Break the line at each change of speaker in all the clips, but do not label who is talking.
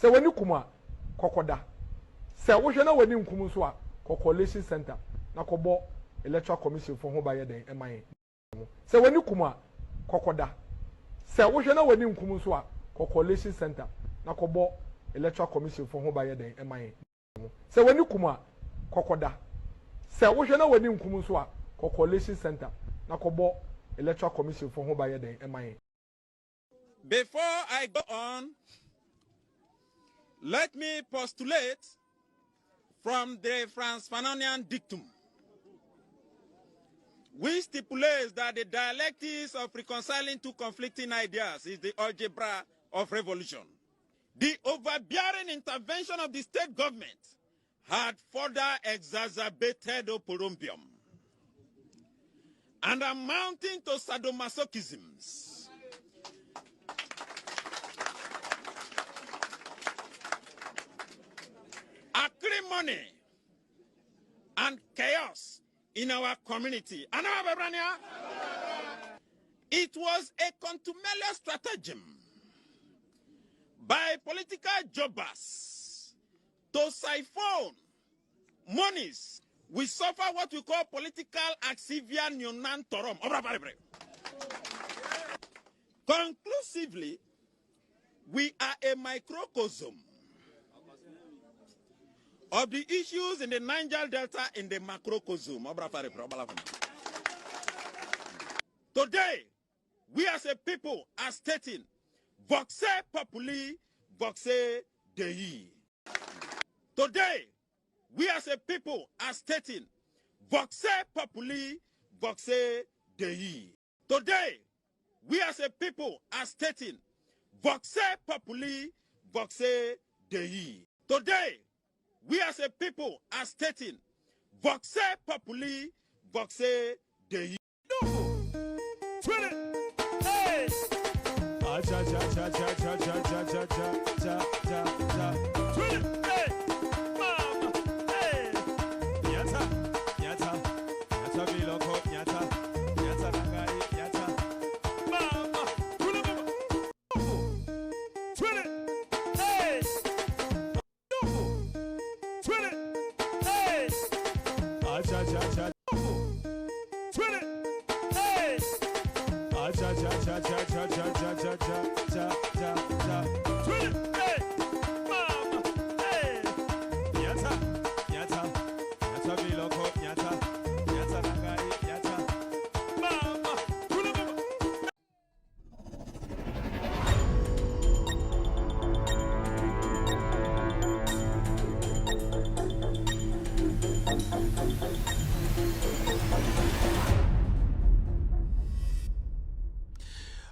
Se wani kuma kokoda. Se wo hwe na wani nkum so a coalition center na kobo electoral commission for ho baye den eman. Se wani kuma kokoda. Se wo hwe na wani nkum so a coalition center na kobo electoral commission for ho baye den eman. Se wani kuma kokoda. Se wo hwe na wani nkum so a coalition center na kobo electoral commission for ho baye den eman.
Before I go on, let me postulate from the Franz Fanonian dictum, which stipulates that the dialectics of reconciling two conflicting ideas is the algebra of revolution. The overbearing intervention of the state government had further exacerbated oporombium and amounting to sadomasochisms. Acrimony and chaos in our community. It was a contumelious stratagem by political jobbers to siphon monies. We suffer what we call political axivia neonantorum. Conclusively, we are a microcosm of the issues in the Niger Delta in the macrocosm. Today, we as a people are stating, voxe populi, voxe Dei. Today, we as a people are stating, voxe populi, voxe Dei. Today, we as a people are stating, voxe populi, voxe Dei. Today, we as a people are stating, voxe populi, voxe Dei.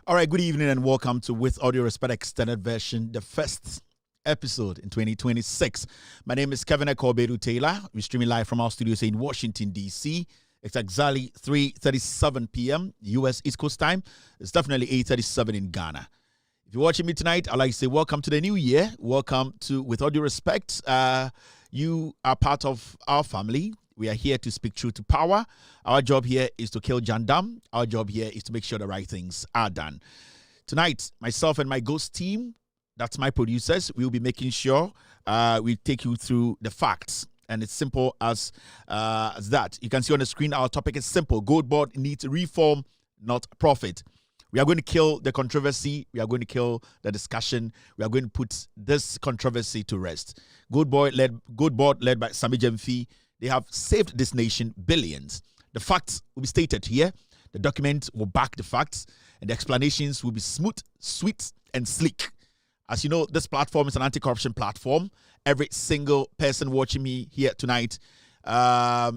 All right, good evening and welcome to With Audio Respect Extended Version, the first episode in 2026. My name is Kevin Ekobedu Taylor. We're streaming live from our studios in Washington, D.C. It's exactly 3:37 p.m. U.S. East Coast time. It's definitely 8:37 in Ghana. If you're watching me tonight, I'd like to say welcome to the new year. Welcome to With Audio Respect. You are part of our family. We are here to speak truth to power. Our job here is to kill Jandam. Our job here is to make sure the right things are done. Tonight, myself and my ghost team, that's my producers, we'll be making sure we take you through the facts. And it's simple as that. You can see on the screen, our topic is simple. Goldbod needs reform, not profit. We are going to kill the controversy. We are going to kill the discussion. We are going to put this controversy to rest. Goldbod led by Sami Jemfi. They have saved this nation billions. The facts will be stated here. The document will back the facts. And the explanations will be smooth, sweet, and sleek. As you know, this platform is an anti-corruption platform. Every single person watching me here tonight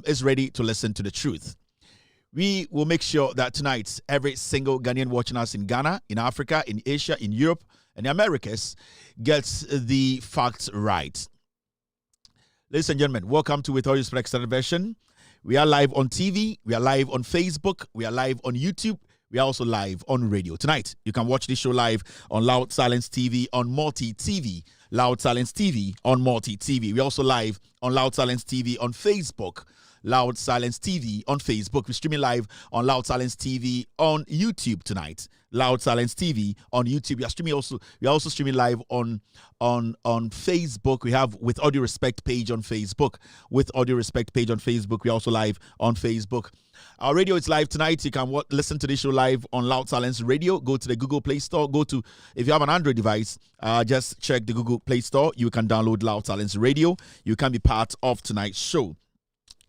is ready to listen to the truth. We will make sure that tonight, every single Ghanaian watching us in Ghana, in Africa, in Asia, in Europe, and the Americas gets the facts right. Ladies and gentlemen, welcome to With Audio Respect Extended Version. We are live on TV. We are live on Facebook. We are live on YouTube. We are also live on radio. Tonight, you can watch this show live on Loud Silence TV, on Multi TV. Loud Silence TV on Multi TV. We're also live on Loud Silence TV on Facebook. Loud Silence TV on Facebook. We're streaming live on Loud Silence TV on YouTube tonight. Loud Silence TV on YouTube. We are also streaming live on Facebook. We have With Audio Respect page on Facebook. With Audio Respect page on Facebook. We're also live on Facebook. Our radio is live tonight. You can listen to this show live on Loud Silence Radio. Go to the Google Play Store. If you have an Android device, just check the Google Play Store. You can download Loud Silence Radio. You can be part of tonight's show.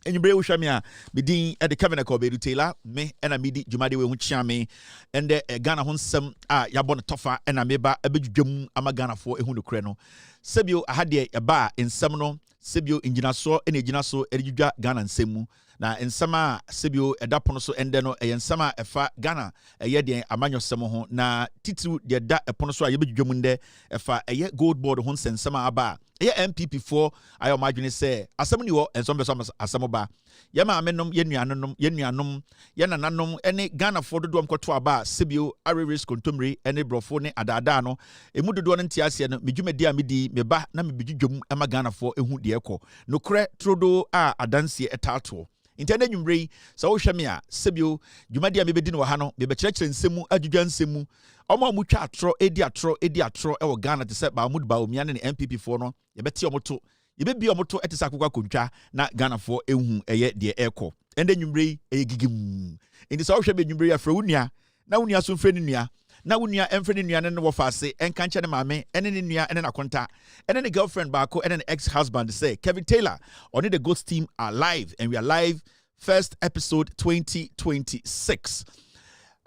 And you bring Ushamia, Bidin at the Kevin Kobedu Taylor, me and a midi Jumadi Wichame, and the Ghana Honsem, Yabon Tofa, and a meba, a big jum, Amagana for a Hundu Creno. Sebio, I had a bar in Seminole, Sebio in Jinaso, and a Jinaso, Edjuga, Ghana and Semu. Na in sama Sebio, a daponoso, and then a sama a fa Ghana, a yedi, a manyo Samoho, na Titu, the da a ponoso, a yabi jumunde, a fa a yet Goldbod Honsen, sama aba. MPP for I imagine say asemni and some asamoba yama amenom yenuanom yanananom ene Ghana for do amkoto aba Sibio Ariris kontomri ene brofo ne adada no emu dodo no ntiase no medwumadi amedi meba na mebedwum ama Ghana for ehu de ekọ no kre trodo a adanse etato intende nwumrei sa wo hweme a Sibio dwumadi a mebedi no ha no mebekyerekere nsemu adwudwa nsemu omo mutwa atro edi atro e wo Ghana te se ba mud ba omia ne MPP for no yebeti omoto yebebi omoto etisa akokwa kontwa na Ghana for ehu eye de ekọ ende nwumrei gigim indi sa wo hwebe nwumrei afra wunia na wunia so mfre ne nua na wunia emfre ne nua ne wo faase enka nche ne maame ene ne nua ene na konta ene ne girlfriend baako ene ne ex-husband say Kevin Taylor on the Ghost team are live and we are live first episode 2026.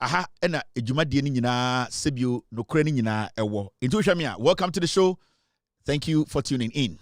Aha ena ejumadi ni nyina Sebio nokore ni nyina ewo into hwamia. Welcome to the show. Thank you for tuning in.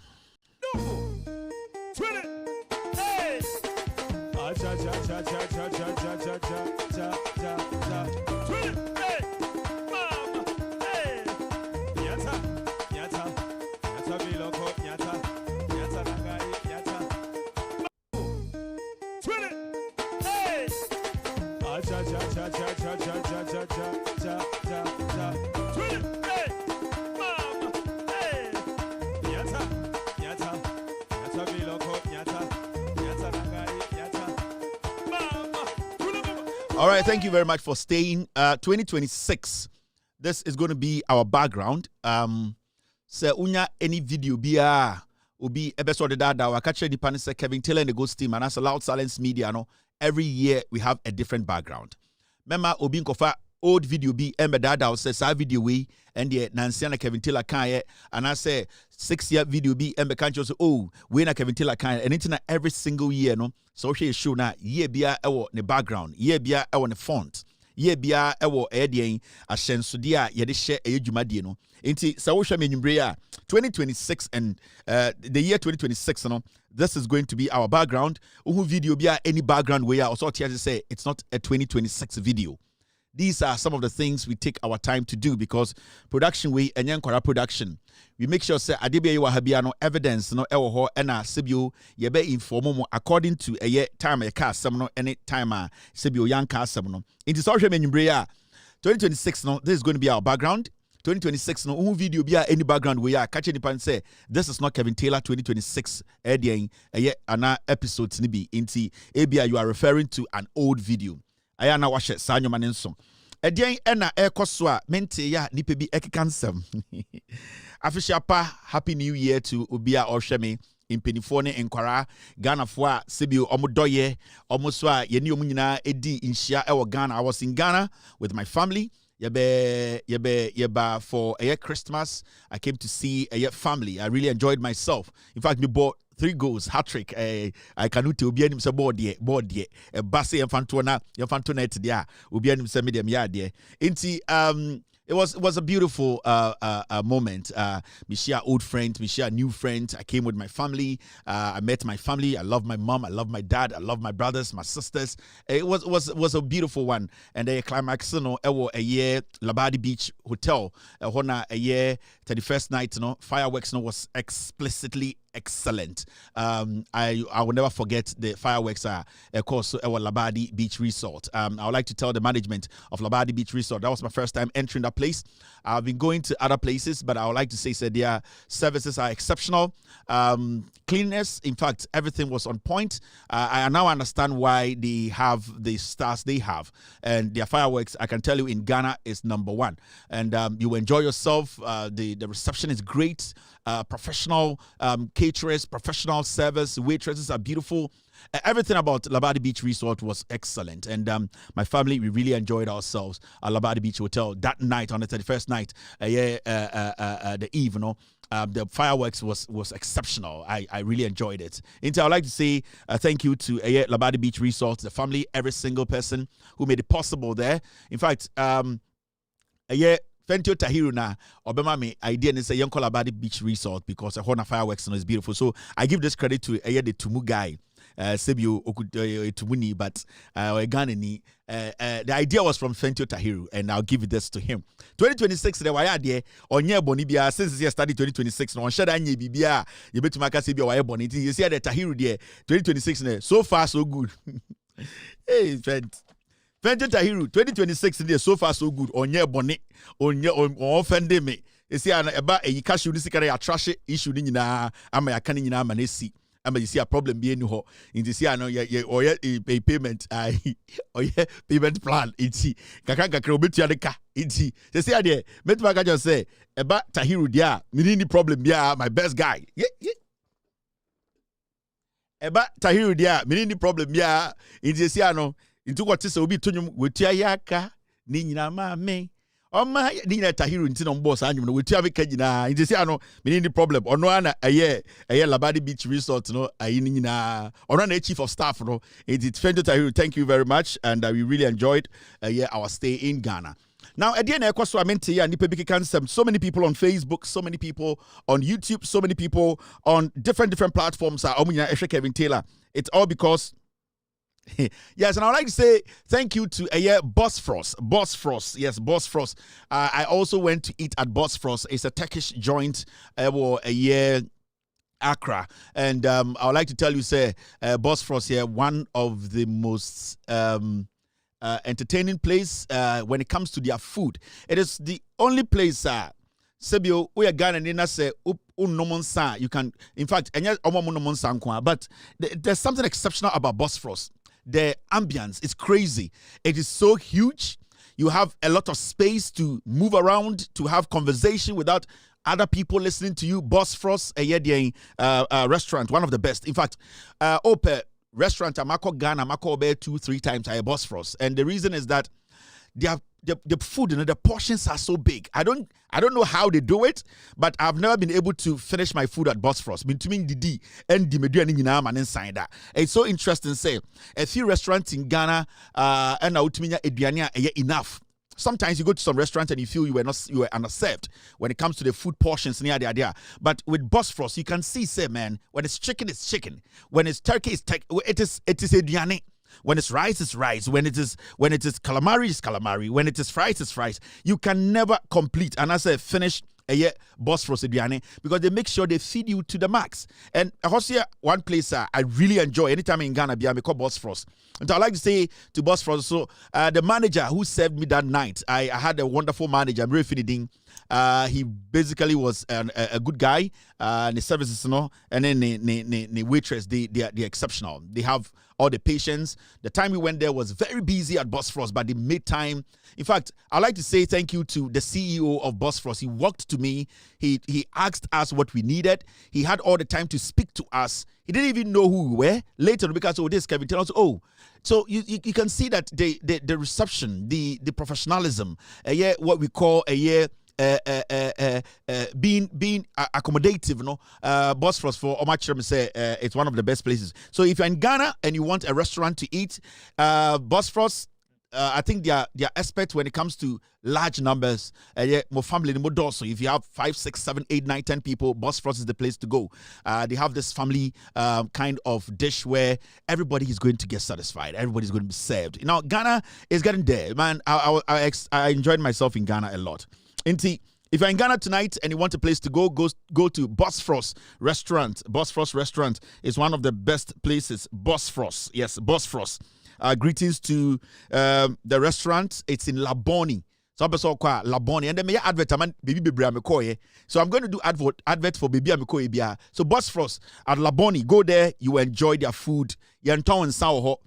All right, thank you very much for staying. 2026, this is going to be our background. Se unya any video biya ubi episode da wakache di pan se Kevin Taylor and the Ghost team and as a Loud Silence Media no. Every year we have a different background. Mema obi nkofa old video be embedada o say sa video we and the Nancy and Kevin Taylor kan and I say 6-year video be embe kan so oh we na Kevin Taylor kan and internet every single year no so she show na year bia ewo ne background year bia ewo ne font year bia ewo edien ahyensode a ye de hye edwumadie no enti sa wo hwe menwumbre a 2026 and the year 2026 no this is going to be our background. Video bia any background we are also here to say it's not a 2026 video. These are some of the things we take our time to do because production we and yankora production. We make sure say adebe wa habia no evidence no ewo ho ena Sebio ye be inform mo according to a year time e ka asem no any time a Sebio yanka asem no. It is also menwumbre a 2026 no this is going to be our background. 2026 no video be any background we are catching the say this is not Kevin Taylor 2026 edian ana episodes ni bi inti ebia you are referring to an old video aya na washe sanyo manenso edian ena ekoso a mente ya nipa bi ekikansem official pa happy new year to obia ohweme impenifo ne enkwara Ghana fo a Sebio omodoye omoso a ye ni omunyina edi inhia ewo Ghana. I was in Ghana with my family. Yeba for a Christmas. I came to see a family. I really enjoyed myself. In fact, we bought 3 goals, hat-trick. I can't do obi anim se board ye. Basse infantona dia. Obi anim se medium ya dia. Inti it was a beautiful moment. Me share old friends, me share new friends. I came with my family. I met my family. I love my mom. I love my dad. I love my brothers, my sisters. It was a beautiful one. And the climax, a year Labadi Beach Hotel. A year 31st night, fireworks was explicitly excellent. I will never forget the fireworks of course at Labadi Beach Resort. I would like to tell the management of Labadi Beach Resort, that was my first time entering that place. I've been going to other places, but I would like to say their services are exceptional. Cleanliness, in fact, everything was on point. I now understand why they have the stars they have, and their fireworks, I can tell you, in Ghana is #1. And you enjoy yourself. The reception is great. Professional caterers, professional service, waitresses are beautiful. Everything about Labadi Beach Resort was excellent, and my family, we really enjoyed ourselves at Labadi Beach Hotel that night, on the 31st night, the eve, the fireworks was exceptional. I really enjoyed it. And I would like to say thank you to Labadi Beach Resort, the family, every single person who made it possible there. In fact, Fentio Tahiru na obema me idea and say Yonko Labadi Beach Resort, because the Horna fireworks is beautiful. So I give this credit to the Tumu guy. Sebio Tumuni, but Ganani. The idea was from Fentio Tahiru, and I'll give this to him. 2026, the wire there on your bonibia since you study 2026. No, on Shada and Bibia, you bet to make us be wire bonnet. You see the Tahiru there 2026, so far so good. Hey, friend. Fentio Tahiru 2026 there so far so good on your bonnet on your offended me. You see, about a cash you see a trash issue in na ama ya kani na manesi. Ama you see a problem being no in this year no or a payment or payment plan iti kaka kakra obetua de ka iti they say there metuma ka just say eba Tahiru dia me ni problem bia my best guy eba Tahiru dia me ni problem bia in this year no into what is obi tonum wetua yaka ni nyina ma me Oma ni na Tahiru nti no boss anyum no wetua beka nyina nti se ano me ni problem ono ana eye Labadi Beach Resort no ayi ni nyina ono na chief of staff no it's Fentio Tahiru. Thank you very much, and we really enjoyed our stay in Ghana. Now again, so many people on Facebook, so many people on YouTube, so many people on different platforms are Kevin Taylor. It's all because yes, and I'd like to say thank you to Boss Frost. Yes, Boss Frost. I also went to eat at Boss Frost. It's a Turkish joint. Accra, and I would like to tell you, Boss Frost here, one of the most entertaining place when it comes to their food. It is the only place. Sebio, we are Ghana and say you can, in fact, but there's something exceptional about Boss Frost. The ambience is crazy. It is so huge. You have a lot of space to move around, to have conversation without other people listening to you. Boss Frost, a restaurant, one of the best. In fact, restaurant, Amako Ghana, Amako Obe 2-3 times I Boss Frost. And the reason is that the food, the portions are so big. I don't know how they do it, but I've never been able to finish my food at Boss Frost. Between the D and the Median and inside that. It's so interesting. Say a few restaurants in Ghana and Outminia Ediania enough. Sometimes you go to some restaurants and you feel you were underserved when it comes to the food portions near the idea. But with Boss Frost, you can see, man, when it's chicken, it's chicken. When it's turkey, it's turkey. It is Ediane. When it's rice, it's rice. When it is calamari, it's calamari. When it is fries, it's fries. You can never complete. And as I finish Boss Frost Ediane, because they make sure they feed you to the max. And also one place I really enjoy anytime in Ghana, I call Boss Frost. And I like to say to Boss Frost, so the manager who served me that night, I had a wonderful manager, I'm really feeling. He basically was a good guy. The services, and then the waitress, they're exceptional. They have all the patience. The time we went there was very busy at Boss Frost, but they made time. In fact, I'd like to say thank you to the CEO of Boss Frost. He walked to me. He asked us what we needed. He had all the time to speak to us. He didn't even know who we were. Later, because this Kevin tells us, so you can see that the reception, the professionalism, what we call being accommodative, Boss Frost for Omachirem say it's one of the best places. So if you're in Ghana and you want a restaurant to eat, Boss Frost, I think they are experts when it comes to large numbers. More family, more doors. So if you have 5, 6, 7, 8, 9, 10 people, Boss Frost is the place to go. They have this family kind of dish where everybody is going to get satisfied. Everybody's going to be served. Now Ghana is getting there, man. I enjoyed myself in Ghana a lot. If you're in Ghana tonight and you want a place to go to Bosphorus Restaurant. Bosphorus Restaurant is one of the best places. Bosphorus. Yes, Bosphorus. Greetings to the restaurant. It's in Laboni. So I'm so called Laboni. And then me advert baby Amekoye. So I'm going to do advert for baby Amekoye. So Bosphorus at Laboni. Go there. You enjoy their food. You enjoy sour.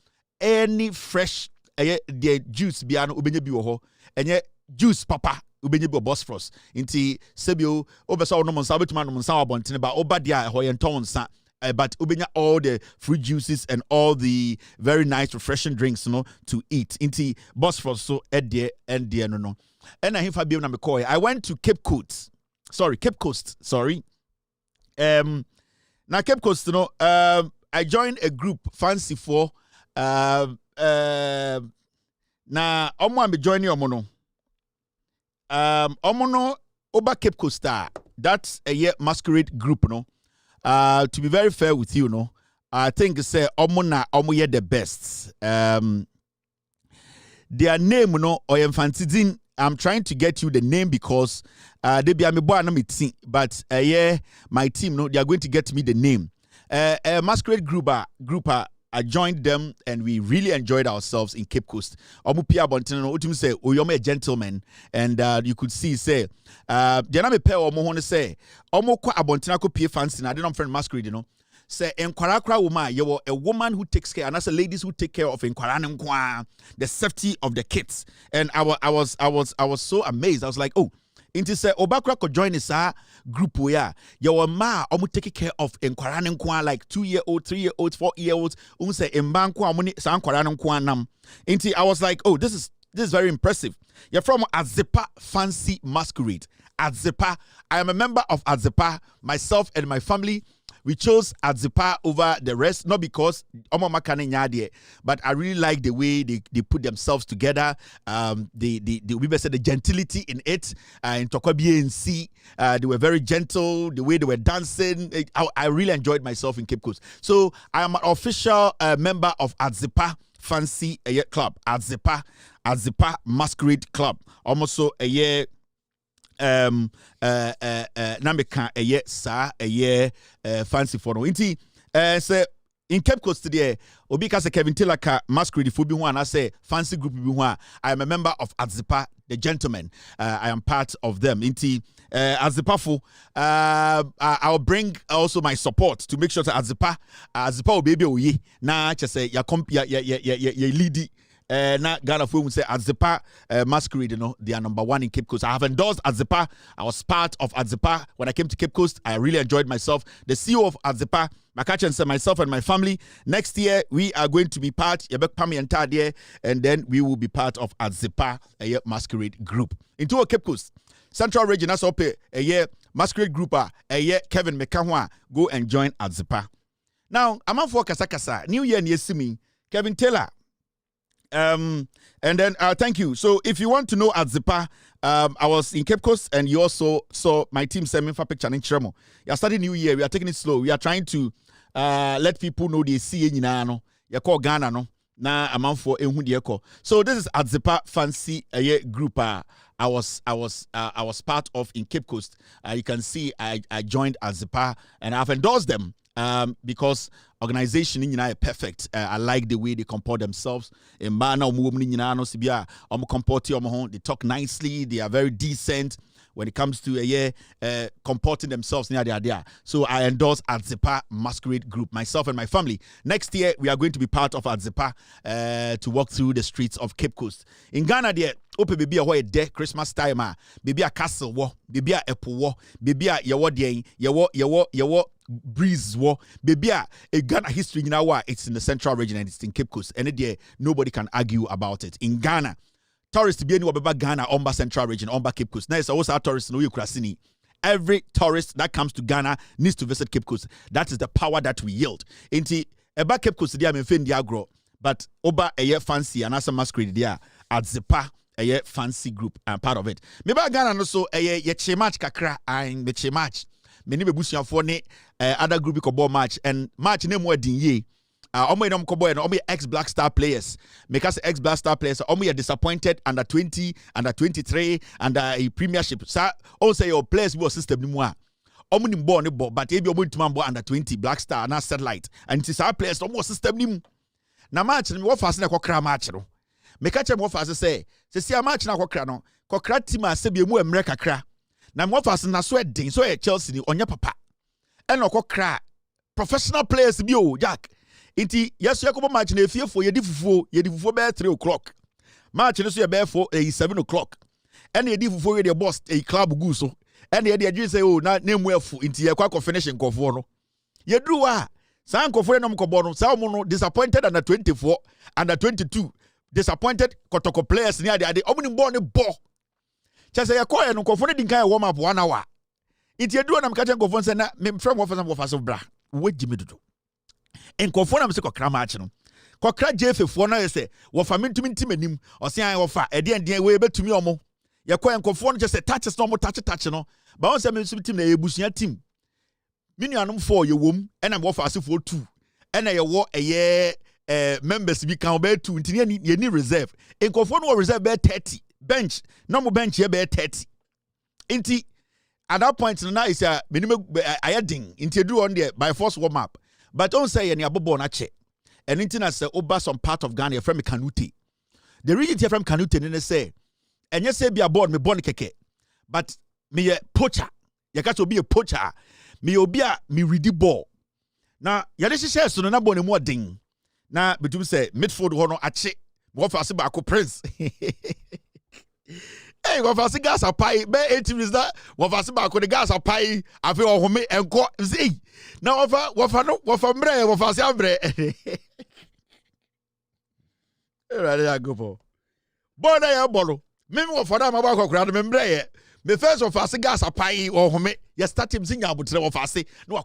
Any fresh the juice biano ubenye bi wo ho. Enye juice papa ubenye bi Bosphorus. Inti sebio obesa no monsa betuma no monsa abontene ba oba dia ho yenton nsa. But ubenya all the fruit juices and all the very nice refreshing drinks, to eat. Inti Bosphorus so edie and dear no. And I Fabio na McCoy. I went to Cape Coast. Now Cape Coast, I joined a group fancy for na omo be joining omono. Omono oba Cape Coast. That's a year masquerade group, to be very fair with you, I think say omo ye the best. Their name, or emphasizing. I'm trying to get you the name because they be but my team, they are going to get me the name. Masquerade group, I joined them and we really enjoyed ourselves in Cape Coast. Omupia Bontino, utim say, Oyome a gentleman, and you could see say, Janame Pe Omo say, Omo kwa Abontina ko pie fancy. I didn't friend Masquerade, say Nkwarakra woman, you were a woman who takes care, and as a ladies who take care of Nkwaran, the safety of the kids. And I was so amazed. I was like, oh. Inti say Obakra could join this group where your ma omu take care of Nkwaran like 2-year-old, 3-year-old, 4-year-olds. Say Mbankwa muni sa Nkwaran nam. Inti I was like, oh, this is very impressive. You're from Azepa Fancy Masquerade. Azepa. I am a member of Azepa. Myself and my family. We chose Azepa over the rest, not because but I really like the way they put themselves together. The gentility in it, in Tokwabi and C, they were very gentle. The way they were dancing, I really enjoyed myself in Cape Coast. So I am an official member of Azepa Fancy Club, Azepa Masquerade Club. Almost so a year. Nameka a year sa a year fancy for no inti say in Cape Coast today obi se Kevin Taylor ka masquerade fu bi ho and I say fancy group bi ho I am a member of Azepa the gentlemen. I am part of them inti Azepa fu I'll bring also my support to make sure that Azepa will be oye na che say ya lead na Ghana for say Azepa Masquerade, they are number 1 in Cape Coast. I have endorsed Azepa. I was part of Azepa when I came to Cape Coast. I really enjoyed myself. The CEO of Azepa, Makacha, said myself and my family. Next year we are going to be part Pami and Tadia, and then we will be part of Azepa Masquerade group. Into a Cape Coast Central Region. That's up a year Masquerade group. A year Kevin Mekahwa go and join Azepa. Now I'm on for Kasakasa. New Year near me Kevin Taylor. And then thank you. So if you want to know Azepa, I was in Cape Coast and you also saw my team send me for picture in Chiremo. We are starting new year. We are taking it slow. We are trying to let people know they see you know. You call Ghana no. Na amount for ehudi. So this is Azepa Fancy group. I was part of in Cape Coast. You can see I joined Azepa and I've endorsed them. Because organization in United perfect. I like the way they comport themselves. They talk nicely. They are very decent when it comes to comporting themselves near there. So I endorse Azepa Masquerade Group, myself and my family. Next year we are going to be part of Azepa to walk through the streets of Cape Coast. In Ghana, there, open baby a day Christmas time, baby a castle war, baby a apple war, baby a yawo breeze war, baby a Ghana history in our it's in the Central Region and it's in Cape Coast. And there nobody can argue about it. In Ghana, tourists to be anywhere but Ghana, Omba Central Region, Omba Cape Coast. Now it's also our tourists in Ukrasini. Every tourist that comes to Ghana needs to visit Cape Coast. That is the power that we yield. Inti eba Cape Coast dia menfen dia agro, but oba eye fancy and as a masquerade dia at Zepa eye fancy group and part of it. Meba Ghana no so eye ye chemach kakra and be chemach. Many bebusian for ne other group ko ball match and match name more din ye. Omo inom kobo no omo ex Black Star players. Because ex Black Star players omo disappointed under 20, under 23, under a premiership. Sa on say your players be system ni mu a. Omo ni ball ni ball but ebi omo ntuma ball under 20 Black Star na satellite. And it is our players omo system ni mu. Na match ni wo fast na kokra match no. Meka che mo fast say se match na kokra no. Kokra team a se bi mu emre kakra. Na mo fast na so edin so e Chelsea ni onye papa. E no kokra professional players bi o Jack. Inti yeso yakobo match na efiefo yedi fufuo be 3 o'clock. Match no so ye be 7 o'clock. And yedi fufuo ye boss a club gu so. And ye dey say oh na nemu efu inti ye kwa finish nkofo no. Ye dru wa san nkofo no mkobo no sa omo no disappointed under 24 under 22 disappointed kotoko players ni ade omo ni ball ni ball. Chese ye koye no nkofo no din kan warm up 1 hour. Inti ye dru na mka che nkofo se na me frem wo fa bra. Wo gimi dodo. Nkofo na mse kokra match no kokra jefefo na yese wo fa mentumi ntimanim osian wo fa ede we betumi omo ye ko nkofo no jese touches no mo touch no ba won se me sum team na ebusuya team minuanom 4 ye wom ena wo fa asefo 2 ena ye wo members bi kan be 2 ntini ye ni reserve nkofo no reserve be 30 bench no mo bench ye be 30 inti at that point na is a minimum ayading inti do on there by force warm up. But don't say any abobo na che. And internet say over some part of Ghana from Kanute. The reason here from Kanute and say, and you say be aboard me born keke. But me a poacher. You got to be a poacher. Me obia me ready ball. Now, ya this share so na born more ding. Now, between say midfield hono ache. What for say prince. Hey, go for gas a pie, be 8 minutes that. What for say the gas a pie. I feel home and go see. Now, what for mbre, what for say mbre. Ready I go for. Born I borrow. Maybe what for that my back crowd membre. Me first of us gas a pie or home. You start him sing about tre of us say no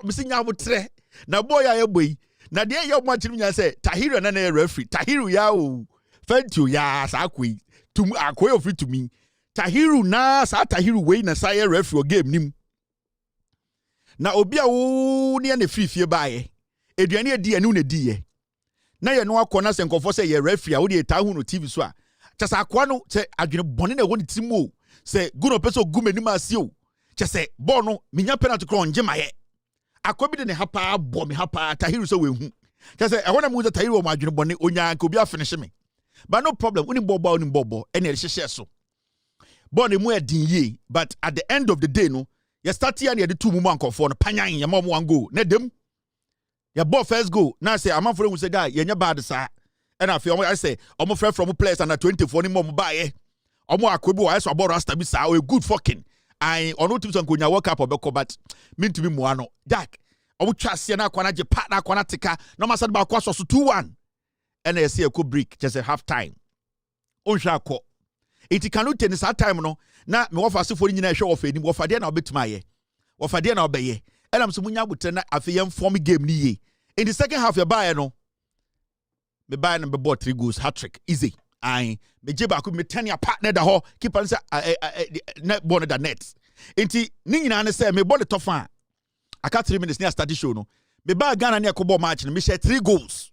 missing about tre. Now boy I boy. Now there you want to say Tahiru na na referee. Tahiru ya o. Thank you ya sakui. To akwe of it to me. Tahiru na sa Tahiru we na say referee game nim. Na obi a wo ne na free bae. Eduane adi anu na di ye. Na ye no akona se nkofo se ye referee a wo de ta hu no TV so a. Chasa akwa no se adwene bone na wo ne timo. Se guno peso gumenim ase o. Chese ball no minya penalty kro nje maye. Akwa bi de ne hapa bo me hapa Tahiru so we hu. Chese e wona mu de Tahiru o ma adwene bone onya nka obi afinish me. But no problem. Uni bobo. Any share so. Born mu edin ye. But at the end of the day, no, you start here near the 2 moment for no panyan your mom one go. Ne dem. Your ball first go. Now say I'm for say guy, you bad sa. And I say, I'm a friend from a place under 24 ni mom buy. Omo akwebu I so about rasta bi sa. Good fucking. I on no tips on konya work up obeko but mean to be mo ano. Jack. Omo twase na akwana je partner akwana tika. No ma sad ba kwa so 2-1. And I see a good break just a half time. Onsha ko. Iti Kanute ni sa time no. Na me wafa se fori nyina hwe wo fa ni wo fa de na obetuma ye. Wo fa de na obeye. Elam so munya butre na afeyem form game ni ye. In the second half you buy no. Me buy na be bought 3 goals hat trick easy. I me jeba ko me ten ya partner da ho keep on say net ball the net. Enti ni nyina ne say me ball the top fan. Aka 3 minutes ni start show no. Me buy Ghana ni akobɔ match no me share 3 goals.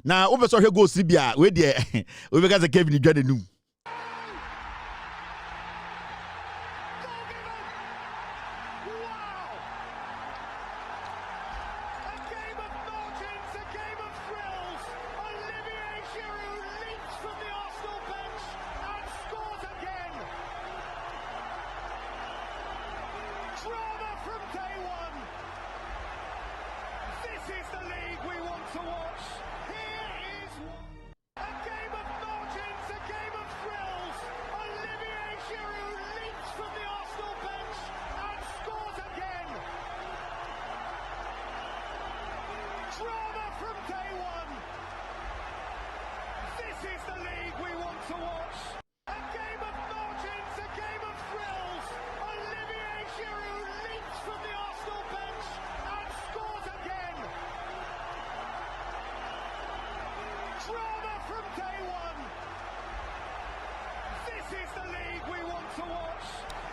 Now, over so here goes Libya. We there. We got the Kevin Igade new.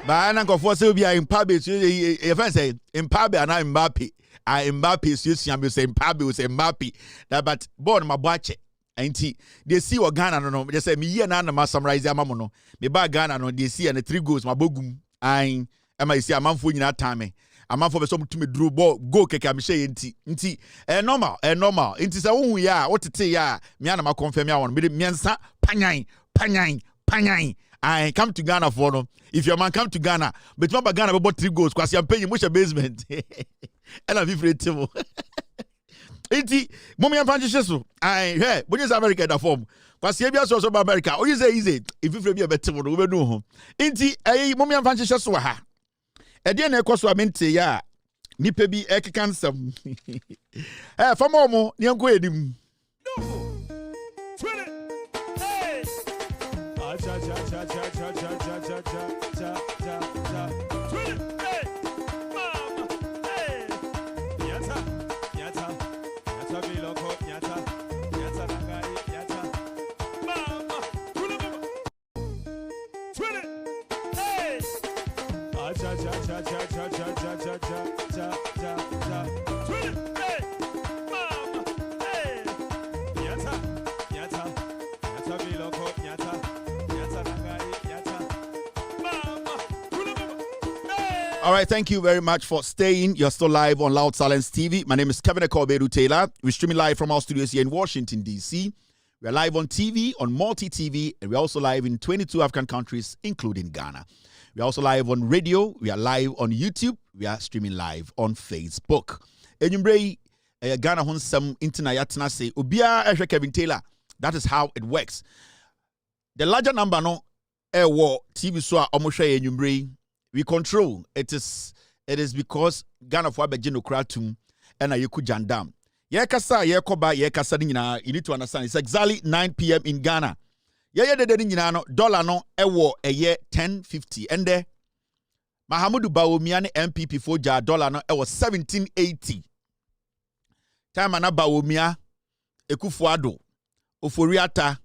But I go for say we are in Pabe. Your friend say in Pabe and I'm Mbappe. Mbappe susu say Mbappe say Mbappe that but born my bache enti they see what Ghana no they say me year na na summarize amamo no me ba Ghana no they see and 3 goals mabogum ai am I see amanfo nyina time amanfo be so mutumi duro ball go keke am shey enti normal enti say wo hu ya wotete ya me na ma confirm ya won me miensa panyan I come to Ghana for no. If your man come to Ghana, but my Ghana about 3 goals because I'm paying much a basement. And I'm very table. Enti, mommy and Francisco. I hey, when is America that form? Because you be also America. Oh, you say easy. If you be a better one, we know. Enti, mommy and Francisco ha. E dey na ekoso amente ya. Nipa bi ekeka Eh, for momo, ni enko edim. All right, thank you very much for staying. You're still live on Loud Silence TV. My name is Kevin Kobedu Taylor. We're streaming live from our studios here in Washington, D.C. We're live on TV, on multi-TV, and we're also live in 22 African countries, including Ghana. We're also live on radio. We are live on YouTube. We are streaming live on Facebook. Enyumbre Ghana honsam intina yatna say obia ehwe Kevin Taylor. That is how it works. The larger number no wo TV so a omohwe enyumbre we control. It is because Ghana for abeje no kratum and ayeku jandam. Ye kasa ye koba ye kasa nyina, you need to understand it's exactly 9 p.m. in Ghana. Ye de nyina no dollar no ewo eye 10.50 and there Mahamudu Bawumia ne MPP for ja dollar no ewo 17.80. Time ana Bawumia Ekufuado Oforiata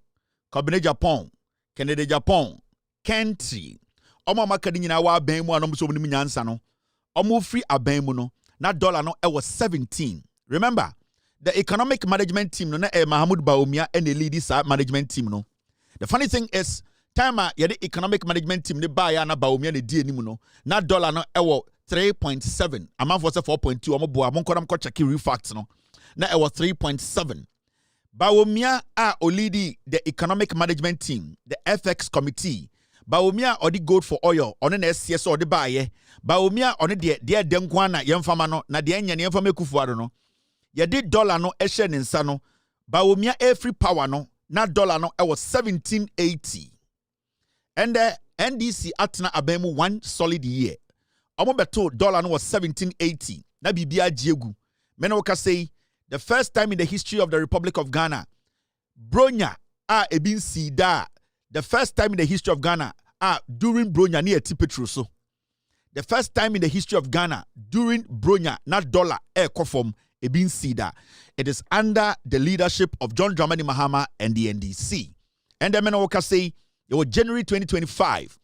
Cabinet Japan Canada Japan Country Omo makadi nyina wa ban mu anom so mu nyansa no omo free aban mu no na dollar no e was 17. Remember the economic management team no na Mahamudu Bawumia and the lead management team no. The funny thing is time ya the economic management team ne ba ya na Bawumia ne die nimu no na dollar no e was 3.7 amount was 4.2 omo bo amon kodam ko check refacts no na e was 3.7. Bawumia olidi the economic management team, the FX committee. Bawumia odi gold for oil on an SCS or the buyer. Bawumia on the dear Denkwana Yamfamano, na the Enya Yamfame Kufuado no. Ya did dollar no eshen in sano. Bawumia air free power no, na dollar no, I was 17.80. And the NDC atna abemu 1 solid year. Omobeto dollar no was 17.80. Na bibia jiegu. Menoka say the first time in the history of the Republic of Ghana, Bronya ebin sida. The first time in the history of Ghana, during Bronya near Tipetruso. The first time in the history of Ghana, during Bronya, not dollar, kofom, ebin sida. It is under the leadership of John Dramani Mahama and the NDC. And the Menoka say, it was January 2025.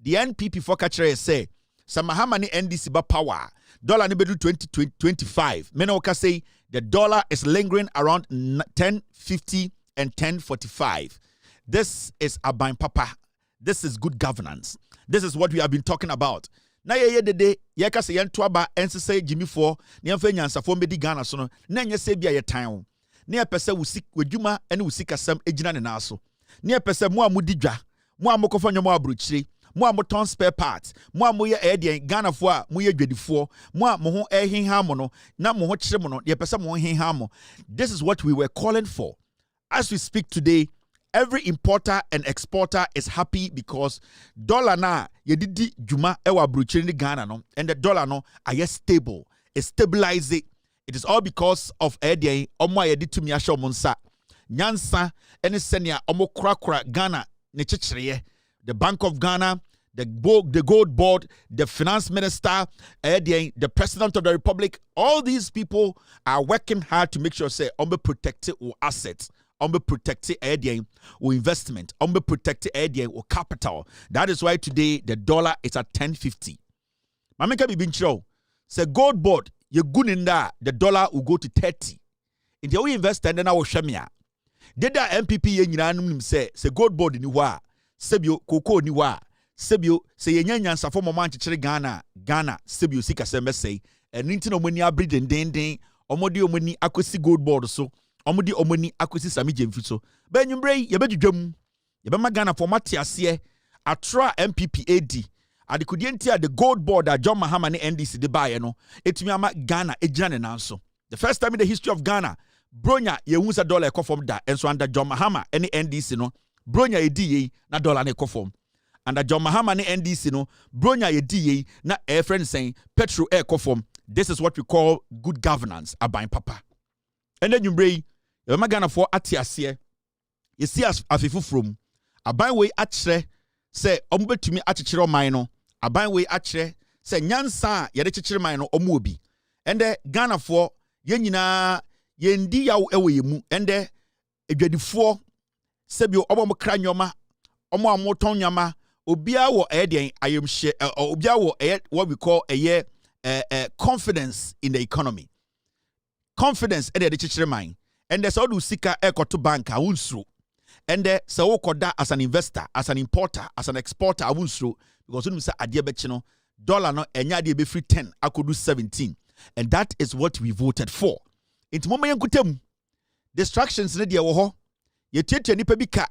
The NPP for Kachere say, Sa Mahama ni NDC ba power, dollar ni bedu 2025. Menoka say, the dollar is lingering around 10.50 and 10.45. This is Aban Papa. This is good governance. This is what we have been talking about. Na ye de day ye ka se yentoa ba ense say Jimmy for ne amfa nyansafo medi Ghana so no na nye se bia ye tan ne ye pese wusik wadwuma ene wusikasam ejina ne na so ne ye pese mo amudi dwa mo amokofa nyomo abrochire mo amoton spare parts mo amoye edien Ghana fo a mo ye dwadifo mo a mo ho ehenha mo no na mo ho kire mo no ye pese mo henha mo. This is what we were calling for. As we speak today, every importer and exporter is happy because dollar na yedidi juma ewa bruchiri ni Ghana no, and the dollar no are stable. It stabilize it. It is all because of edien omo yedi tumi asho monsa nyansa ene senia omo kura Ghana ne chichiriye. The Bank of Ghana, the Goldbod, the finance minister, the president of the republic, all these people are working hard to make sure say omo protect our assets. On be protected or investment, on be protected or capital. That is why today the dollar is at 10.50. Mameka be been show. Say Goldbod, ye guninda the dollar will go to 30. In the way invest and then I will shamia. Did that MPP ye nyina nim say Goldbod ni wa, sebio koko ni wa, sebio say ye nyansa for moment chire Ghana sebio sika sembe say and ninti no money abri den omodi omoni akosi Goldbod so omodi omoni akosi sami jemfi so be nwumbre ye bedwudwam ye be magana for matiase atra MPP AD adekudie ntia the Goldbod that John Mahama ne NDC de baye no etumi ama Ghana ejina ne nanso. The first time in the history of Ghana, bronya ye unsa dollar ekofom da enso under John Mahama any NDC no bronya edi na dollar na ekofom. Under John Mahama ne NDC no bronya edi na air friend saying petrol ekofom. This is what we call good governance aban papa. And then you bring you Ghana for atiase you see as afifu from aban we achre say ombetumi achichire oman no aban we achre say nyansa ye de chichire man no omu obi. And Ghana for yen nyina yendi yawo ewe yemu ende edwadifo sebio obo kra nyoma omo amoton nyama obia wo eden ayemhye obia wo what we call confidence in the economy, confidence ede de chichire man ende so do sika ekoto bank awunsuro ende se wo koda as an investor, as an importer, as an exporter awunsuro because unu say ade be chi no dollar no enya ade be free 10 akodu 17. And that is what we voted for. Into mama yankutem distractions ne dia wo ho ye tietia nipa bi ka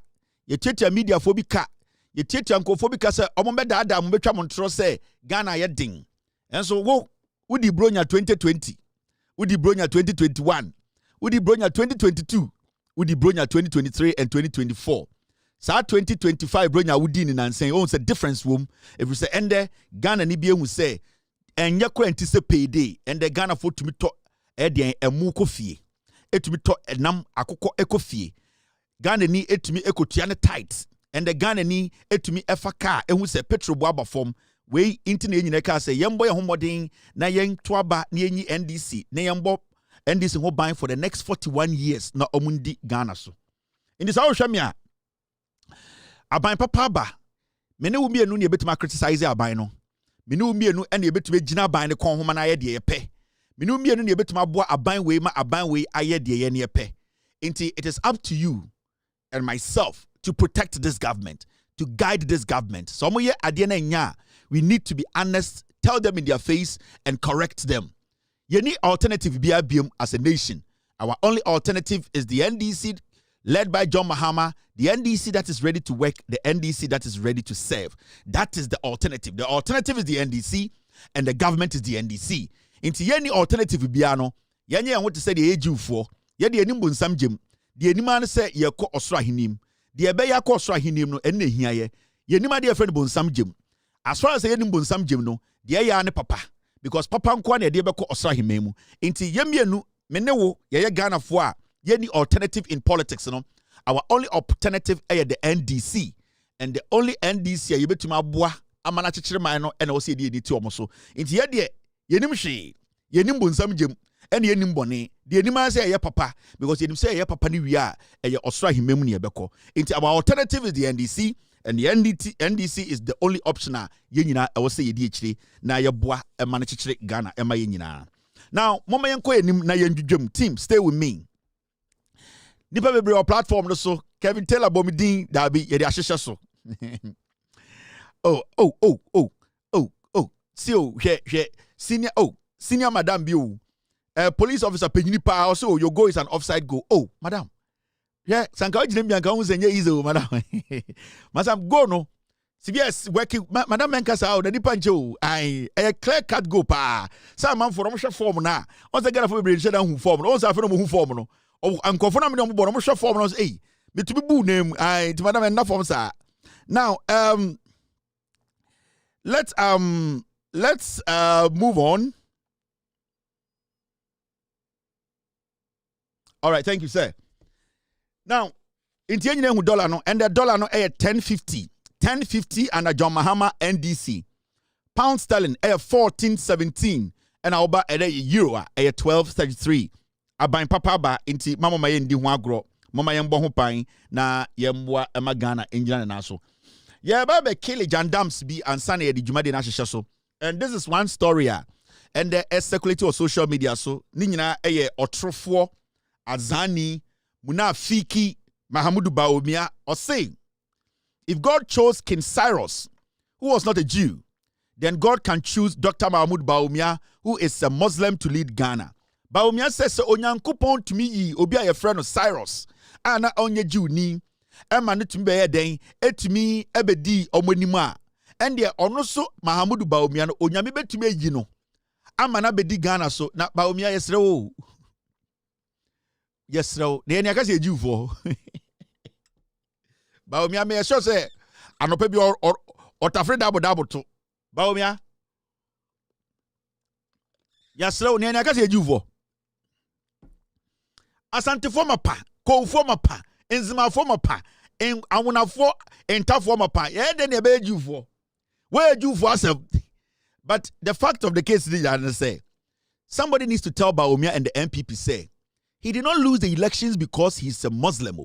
ye tietia media fo bi ka ye tietia nkofo bi ka se omo bedada mo betwa mo ntro se Ghana ye din enso wo udi bronya 2020 udi bronya 2021 udi bronya 2022 udi bronya 2023 and 2024 sa 2025 bronya udi ni nansen o se difference wom if you say ende Ghana ni bi ehu say enye ko antise payday and the Ghana for to me to edian emu kofie etumi to enam akoko ekofie Ghana ni etumi ekotua ne tight and the Ghana ni etumi efa car ehu se petrol bo abafom we intine enyina ka se yembo ye homodin na yen toaba na enyi NDC na yembo NDC ho ban for the next 41 years na omundi Ghana so in this how hwamia aban papa ba me ne wo mienu ne betima criticize aban no minu mienu ene yebetuma gina aban ne kon homa na aye de yepe minu mienu ne yebetuma boa aban we ma aban we aye de ye ne yepe inti it is up to you and myself to protect this government, to guide this government. So mo ye ade na nya, we need to be honest, tell them in their face and correct them. Ye ni alternative bia biom as a nation. Our only alternative is the NDC led by John Mahama, the NDC that is ready to work, the NDC that is ready to serve. That is the alternative. The alternative is the NDC, and the government is the NDC. Into any alternative biano, yenye I want to say the age for, ye the enimbo samjem, the enimane say ye ko osra hinim, the ebeya ko osra hinim no enne hiaye, ye nima de friend bon samjem. As far as ye nimbo samjem no, the ya ne papa, because papa nkwa ne de beko osra himemu. Into yemienu, menewo, ye Ghana for any alternative in politics, you know. Our only alternative is the NDC, and the only NDC you betuma boa amana chichire man no and also the unity omoso. Inti ye de yenim hwe yenim bonsam jem and yenim bone the yenim say ye papa because yenim say ye papa ni wi a ye osra himem ne ebeko. Inti our alternative is the NDC, and the NDC is the only option ye nyina e wo say ye di echire na ye boa amana chichire Ghana ema ye nyina. Now mama yenko yenim na yendwudwam team stay with me. Nipa bebre our platform no so Kevin Taylor bomidin dabi ye de ahyehye so. Senior madam bi police officer penyini pa also your go is an offside goal. Oh madam. Yeah, sanka ojire mi anka hu se nye easy madam. Masam go no. CBS working madam menka sa o nipa nche o. Ai a clear cut go pa. Sa man for hwe form na. On se gara for bebre hwe da hu form no. On sa fe no hu form no. Oh, ankofo na me no bo no hwe form no say me to be bu name ai ti madam na form sa. Now let's move on. All right, thank you sir. Now in the dollar no and the dollar no 1050 and a John Mahama NDC. Pound sterling 1417 and our euro 1233. Aban papa ba inti mama maye ndi ho agro mama yembo ho pan na yemboa emagana enjina na so ye ba be kill jandams bi ansa na ye di dwumade na hyehye so. And this is one story and the circulating on social media so ni nyina eye otrofo azani munafiki Mahamudu Bawumia or saying, if God chose King Cyrus, who was not a Jew, then God can choose Dr. Mahmoud Bawumia, who is a Muslim, to lead Ghana. Bawumia says, Onyankopon to me, obi a friend of Cyrus, ana onye Jew ni, ema ne tumi beye den, etumi ebedi omonima. And there also Mahamudu Bawumia no onyame betumi eyi no. Ama na bedi Ghana so na Bawumia yesre o. Yesre o. Ne nya ka se Jew for. Bawumia me sure say anope bi or tafre dabo to. Bawumia. Yesre o ne nya ka se Jew for. Asante for mapa, ko for mapa, enzima for mapa, en awuna for enta for mapa. Ye de ne be Jew for. Where Jew for us? But the fact of the case is that I say somebody needs to tell Bawumia and the MPP say he did not lose the elections because he's a Muslim.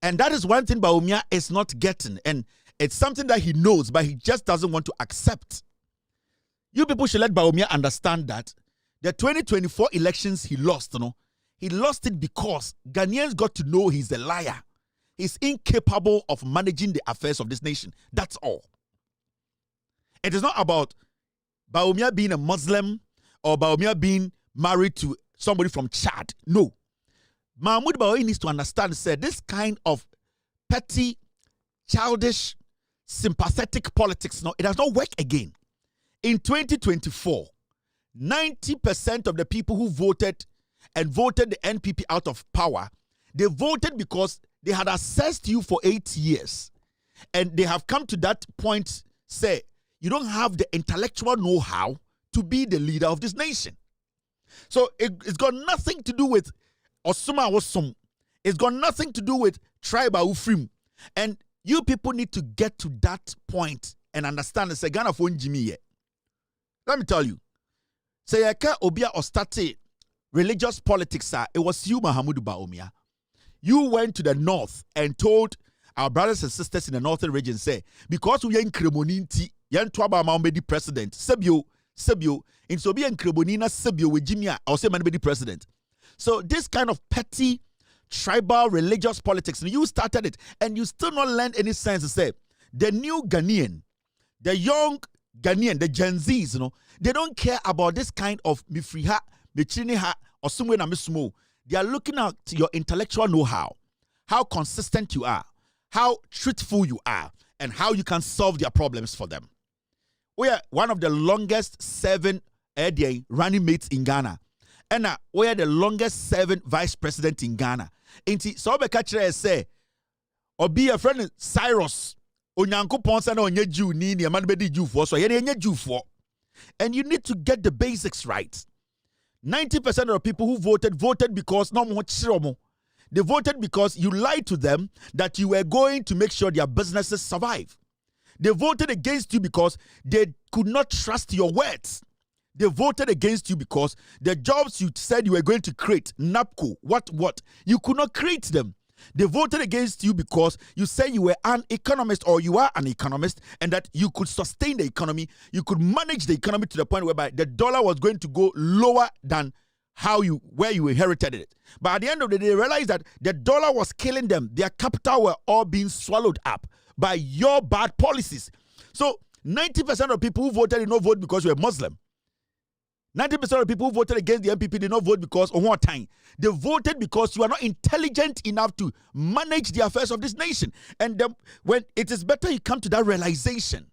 And that is one thing Bawumia is not getting. And it's something that he knows, but he just doesn't want to accept. You people should let Bawumia understand that the 2024 elections he lost, he lost it because Ghanaians got to know he's a liar. He's incapable of managing the affairs of this nation. That's all. It is not about Bawumia being a Muslim or Bawumia being married to somebody from Chad. No. Mahmoud Bawumia needs to understand, said this kind of petty, childish, sympathetic politics, no, it does not work again. In 2024, 90% of the people who voted and voted the NPP out of power, they voted because they had assessed you for 8 years. And they have come to that point, say, you don't have the intellectual know-how to be the leader of this nation. So it's got nothing to do with Osuma Osum. It's got nothing to do with tribal Ufrim. And you people need to get to that point and understand the Ghana for Jimmy. Let me tell you. Say Eka Obia Ostate religious politics, it was you, Mahamudu Bawumia. You went to the north and told our brothers and sisters in the northern region, say, because we are in Cremoninti, yan twaba maumedi president, Sebio, in so be in Cremonina, Sebio with Jimmy, I'll say man be the president. So this kind of petty, tribal, religious politics, you started it, and you still not learned any sense to say, the new Ghanaian, the young Ghanaian, the Gen Zs, they don't care about this kind of mifriha, michiniha, or somewhere na mismo. They are looking at your intellectual know-how, how consistent you are, how truthful you are, and how you can solve their problems for them. We are one of the longest serving running mates in Ghana. And we are the longest serving vice president in Ghana. Inti so be catch say, or be a friend Cyrus, Onyankopon say na onye Jew ni man be di Jew for, so ye na Jew for. And you need to get the basics right. 90% of the people who voted because no more chiromo. They voted because you lied to them that you were going to make sure their businesses survive. They voted against you because they could not trust your words. They voted against you because the jobs you said you were going to create, NAPCO, what, you could not create them. They voted against you because you said you were an economist or you are an economist and that you could sustain the economy, you could manage the economy to the point whereby the dollar was going to go lower than where you inherited it. But at the end of the day, they realized that the dollar was killing them. Their capital were all being swallowed up by your bad policies. So 90% of people who voted did not vote because you were Muslim. 90% of people who voted against the MPP did not vote because of one time. They voted because you are not intelligent enough to manage the affairs of this nation. And when it is better you come to that realization.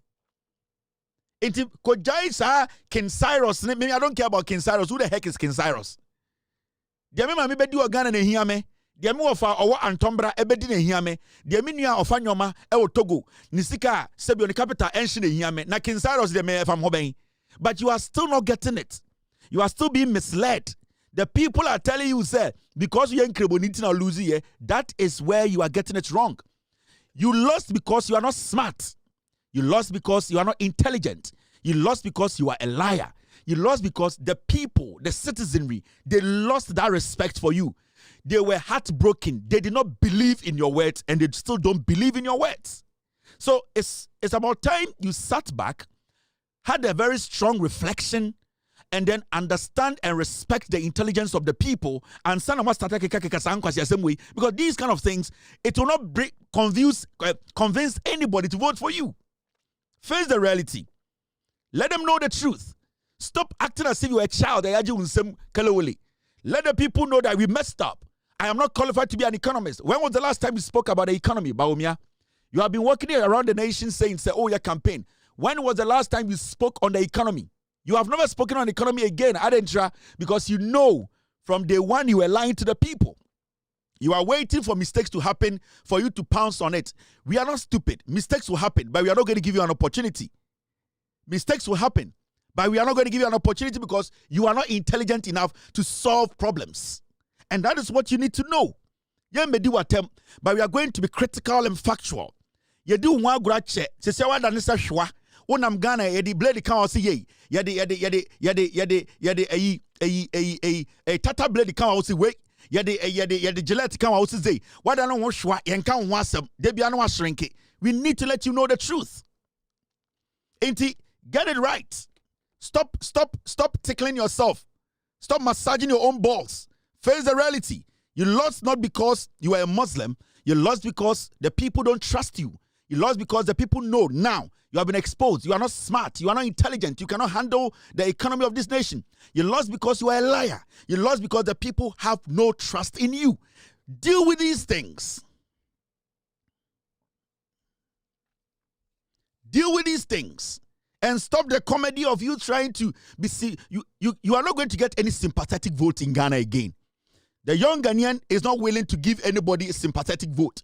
King Cyrus, maybe I don't care about King Cyrus. Who the heck is King Cyrus? Diame me bedi Ghana na hia me. Diame ofa owo Antombra ebedi na hia me. Diame nua ofa nyoma e wo Togo. Ni sika sebio ni capital enhye na hia me. Na King Cyrus de me efam hoben. But you are still not getting it. You are still being misled. The people are telling you, sir, because you are in Kreboniti or losing, that is where you are getting it wrong. You lost because you are not smart. You lost because you are not intelligent. You lost because you are a liar. You lost because the people, the citizenry, they lost that respect for you. They were heartbroken. They did not believe in your words, and they still don't believe in your words. So it's about time you sat back, had a very strong reflection and then understand and respect the intelligence of the people and because these kind of things, it will not convince anybody to vote for you. Face the reality. Let them know the truth. Stop acting as if you're a child. Let the people know that we messed up. I am not qualified to be an economist. When was the last time you spoke about the economy, Baumia? You have been walking around the nation saying, oh, your campaign. When was the last time you spoke on the economy? You have never spoken on the economy again, Adentra, because you know from day one you were lying to the people. You are waiting for mistakes to happen for you to pounce on it. We are not stupid. Mistakes will happen, but we are not going to give you an opportunity. Mistakes will happen, but we are not going to give you an opportunity because you are not intelligent enough to solve problems. And that is what you need to know. Yeah, may do attempt, but we are going to be critical and factual. You do one grache. Se se wa dane sa hwa. Wonam Ghana yedi blade kan o se ye. Yedi tata blade kan o se we. Yedi Gillette kan o se ze. Wa dane wo hwa yen kan ho asem. De bia no ashrinke. We need to let you know the truth. Enti, get it right. Stop tickling yourself. Stop massaging your own balls. Face the reality. You lost not because you are a Muslim. You lost because the people don't trust you. You lost because the people know now you have been exposed. You are not smart. You are not intelligent. You cannot handle the economy of this nation. You lost because you are a liar. You lost because the people have no trust in you. Deal with these things. Deal with these things. And stop the comedy of you trying to be... You are not going to get any sympathetic vote in Ghana again. The young Ghanaian is not willing to give anybody a sympathetic vote.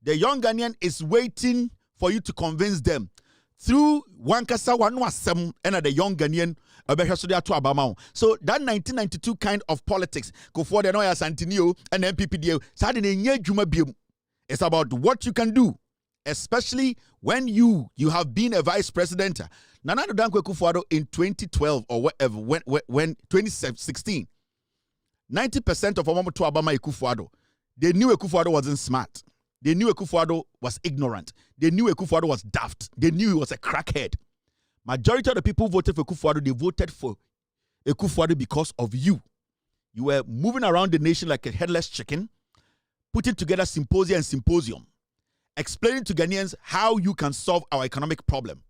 The young Ghanaian is waiting for you to convince them through Wankasa Wanwasem and the young Ghanaian. So that 1992 kind of politics, go for the Noya Santinio and MPPDA, it's about what you can do, especially when you have been a vice president. Nana Dankwe Kufuado in 2012 or whatever, when 2016, 90% of Omoto Obama Kufuado, they knew Kufuado wasn't smart. They knew Akufo-Addo was ignorant. They knew Akufo-Addo was daft. They knew he was a crackhead. Majority of the people who voted for Akufo-Addo, they voted for Akufo-Addo because of you. You were moving around the nation like a headless chicken, putting together symposium, explaining to Ghanaians how you can solve our economic problem.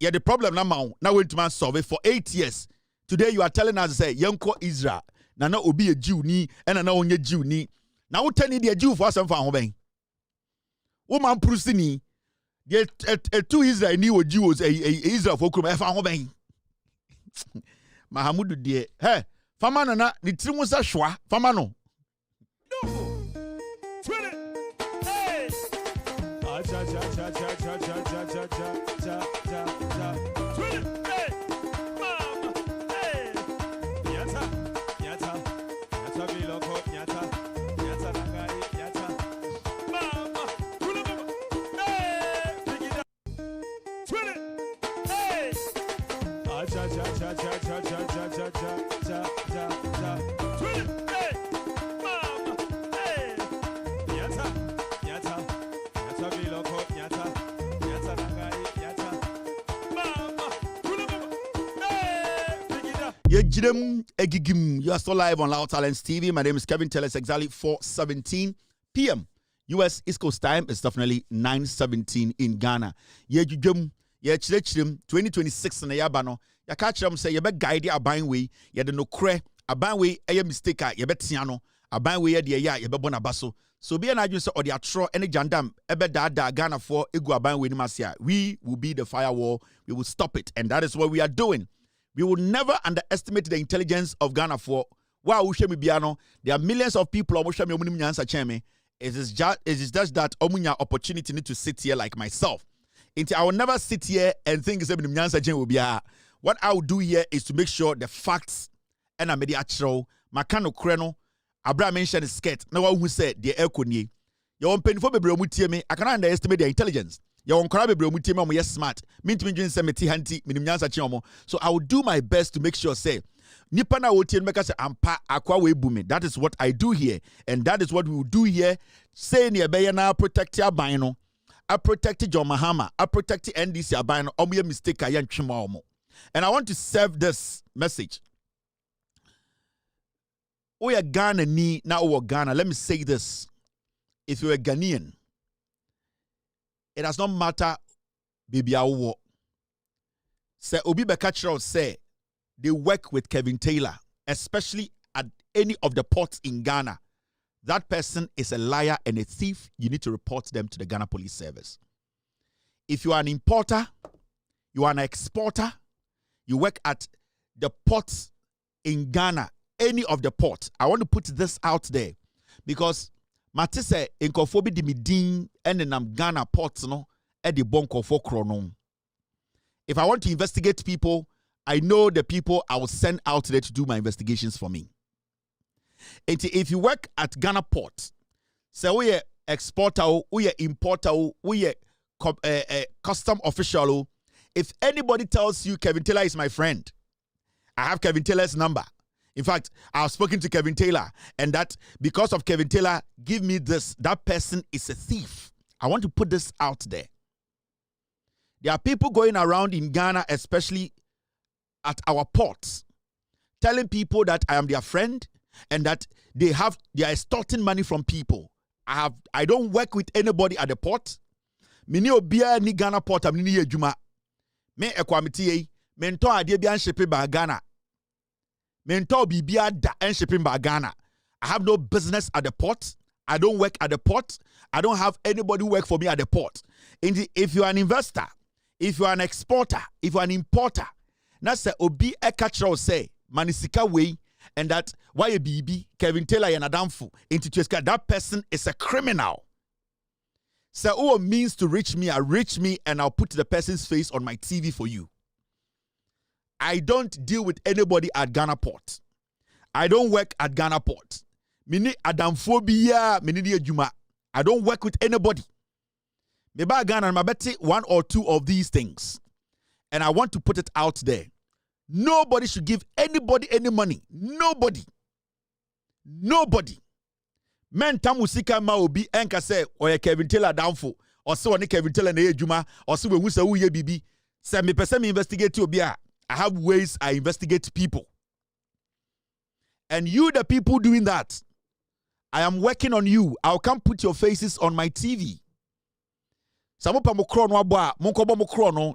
Yeah, the problem now we're to solve it for 8 years. Today you are telling us, say, Yanko Israel, Nana Obi a Jew ni, and Nana Onye Jew ni. Now we tell you the Jew for some fun. Woman Prusini, the two Israel new Jews, Israel for Krum, F. Mahamudu dear, hey, Famana, the Trimusa Shwa, Famano. You are still live on Loud Talents TV. My name is Kevin Tell. It's exactly 4:17 p.m. US East Coast time. It's definitely 9:17 in Ghana. 2026 na yabano. Ya catch them say you be guide a buying way. You no cre a buying way a mistake. You bet tiano a buying way ya you be bona baso. So be an agent or the atro any jandam ebe da Ghana for egu a buying way ni masia. We will be the firewall. We will stop it, and that is what we are doing. We will never underestimate the intelligence of Ghana for wow ushemi biano. There are millions of people on ushemi omunim nyansa cheme. It is just that omunya opportunity need to sit here like myself. I will never sit here and think what I will do here is to make sure the facts and a mediatro makano kreno Abraham mentioned skirt. No one who said the economy. You want painful baby me. I cannot underestimate their intelligence. You want crab baby yes smart. Mean to me semeti hanti minimyansa chiomo. So I will do my best to make sure say Nipana wotin make us ampa akwa we booming. That is what I do here, and that is what we will do here. Say ni ebeye na protect your bino. I protect John Mahama, I protect NDC Aban, omu mistake ayen chima. And I want to serve this message. We are Ghana ni now we Ghana. Let me say this. If you're a Ghanaian, it does not matter baby awo. Say Obi Bekachiro say they work with Kevin Taylor, especially at any of the ports in Ghana. That person is a liar and a thief. You need to report them to the Ghana Police Service. If you are an importer, you are an exporter, you work at the ports in Ghana, any of the ports. I want to put this out there because Matisse in Kofobi Dimidin and in Ghana ports no at the bonko for chrono. If I want to investigate people, I know the people I will send out there to do my investigations for me. And if you work at Ghana port, say we are exporter, we are importer, we are custom official. If anybody tells you Kevin Taylor is my friend, I have Kevin Taylor's number. In fact, I've spoken to Kevin Taylor, and that because of Kevin Taylor, give me this. That person is a thief. I want to put this out there. There are people going around in Ghana, especially at our ports, telling people that I am their friend and that they are extorting money from people. I don't work with anybody at the port. Mini obia ni Ghana port am ni ejuma. Me ekwamiti yi, me nto ade bia shipping by Ghana. Me nto bibia da en shipping by Ghana. I have no business at the port. I don't work at the port. I don't have anybody work for me at the port. If you are an investor, if you are an exporter, if you are an importer, na say obi ekachro say manisika way and that why a BB Kevin Taylor and Adamfu into that person is a criminal. So who means to reach me, and I'll put the person's face on my TV for you. I don't deal with anybody at Ghana Port. I don't work at Ghana Port. Mini Adamphobia, mini Juma. I don't work with anybody. Maybe Ghana and Mabeti one or two of these things. And I want to put it out there. Nobody should give anybody any money. Nobody. Nobody. Men tamusika ma obi enka say oye Kevin Taylor downfall or so one Kevin Taylor na ejuma or so we say uye bibi say me person me investigate obi a. I have ways I investigate people. And you the people doing that, I am working on you. I'll come put your faces on my TV.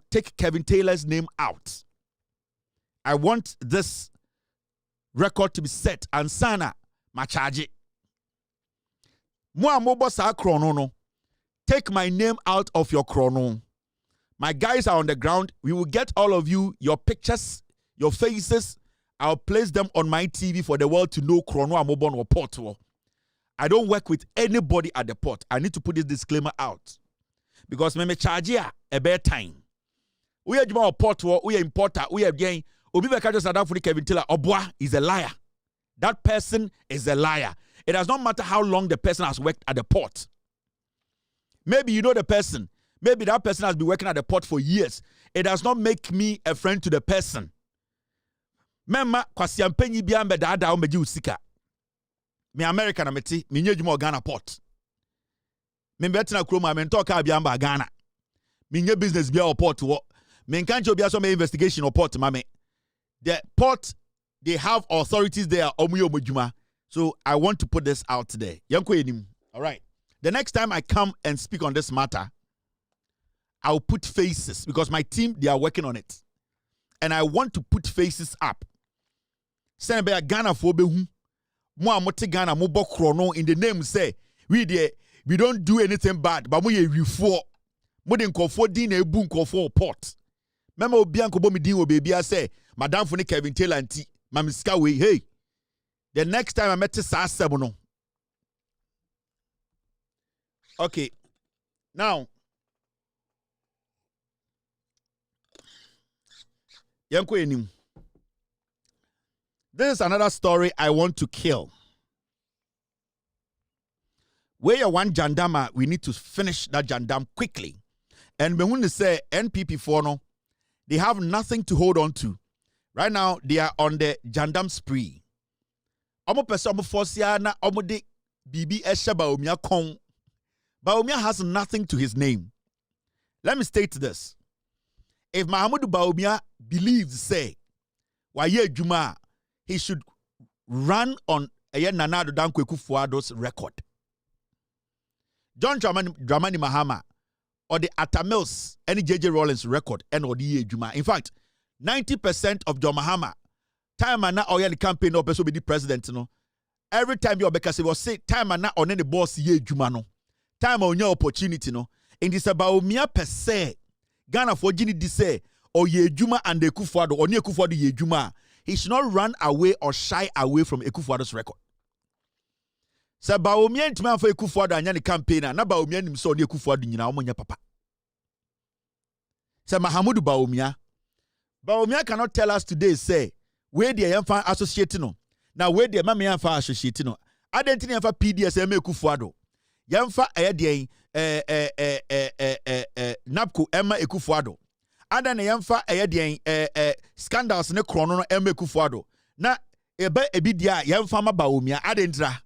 Take Kevin Taylor's name out. I want this record to be set and sana ma charge. Take my name out of your chrono. My guys are on the ground. We will get all of you, your pictures, your faces. I'll place them on my TV for the world to know chrono amobon or port. I don't work with anybody at the port. I need to put this disclaimer out. Because me charge a bad time. We are juma port, we are importer, we are getting Obi Bekajo Sadafuni Kevin Taylor Obwa is a liar. That person is a liar. It does not matter how long the person has worked at the port. Maybe you know the person. Maybe that person has been working at the port for years. It does not make me a friend to the person. Mema kwasiampenyi biambe dada omeji usika. Me America na meti, me nyejuma Ghana port. Me betina kroma me ntoka biamba Ghana. Me nye business bia port wo. Me nkancho bia so me investigation or port mame. The port, they have authorities there omuyo mojuma. So I want to put this out there. Yanko enim. All right. The next time I come and speak on this matter, I'll put faces because my team, they are working on it. And I want to put faces up. Send be a Ghana for behu. Mo amote Ghana mo bo chrono in the name say we don't do anything bad, but mo ye refo. Mo den kofo din na ebu nkofo port. Mema obi anko bo mi din obebi a say Madam Funi Kevin Taylor anti mamiska we hey. The next time I met sa no. Okay. Now Yanko enim. This is another story I want to kill. Where you one jandama, we need to finish that jandam quickly. And when we say NPP4 no, they have nothing to hold on to. Right now, they are on the jandam spree. Omo person omo forcia na omo de bibi esha Baumia kon. Baumia has nothing to his name. Let me state this. If Mahamudu Bawumia believes, say, Waye Juma, he should run on Nana Addo Dankwa Akufo-Addo's record. John Dramani Mahama or the Atamils, any JJ Rawlings record, and or the Juma. In fact, 90% of John Mahama, time and now the campaign or person be the president, every time you because was say time and now on any boss ye Juma no. Time on your opportunity no. And this about Bawumia per se. Ghana for Gini di say or ye Juma and the Akufo-Addo or near Akufo-Addo ye Juma. He should not run away or shy away from Akufo-Addo's record. So Bawumia ntuma for Akufo-Addo anya the campaigner na Bawumia nim so ne Akufo-Addo nyina omonya papa. So Mahamudu Bawumia cannot tell us today say where the yamfa associate no. Now where the mama yamfa associate no. Identity yamfa PDS ema Akufo-Addo. Yamfa ayede Napco ema Akufo-Addo. Ada na yamfa ayede scandals ne krono no ema Akufo-Addo. Na ebidia yamfa ma Bawumia adentra.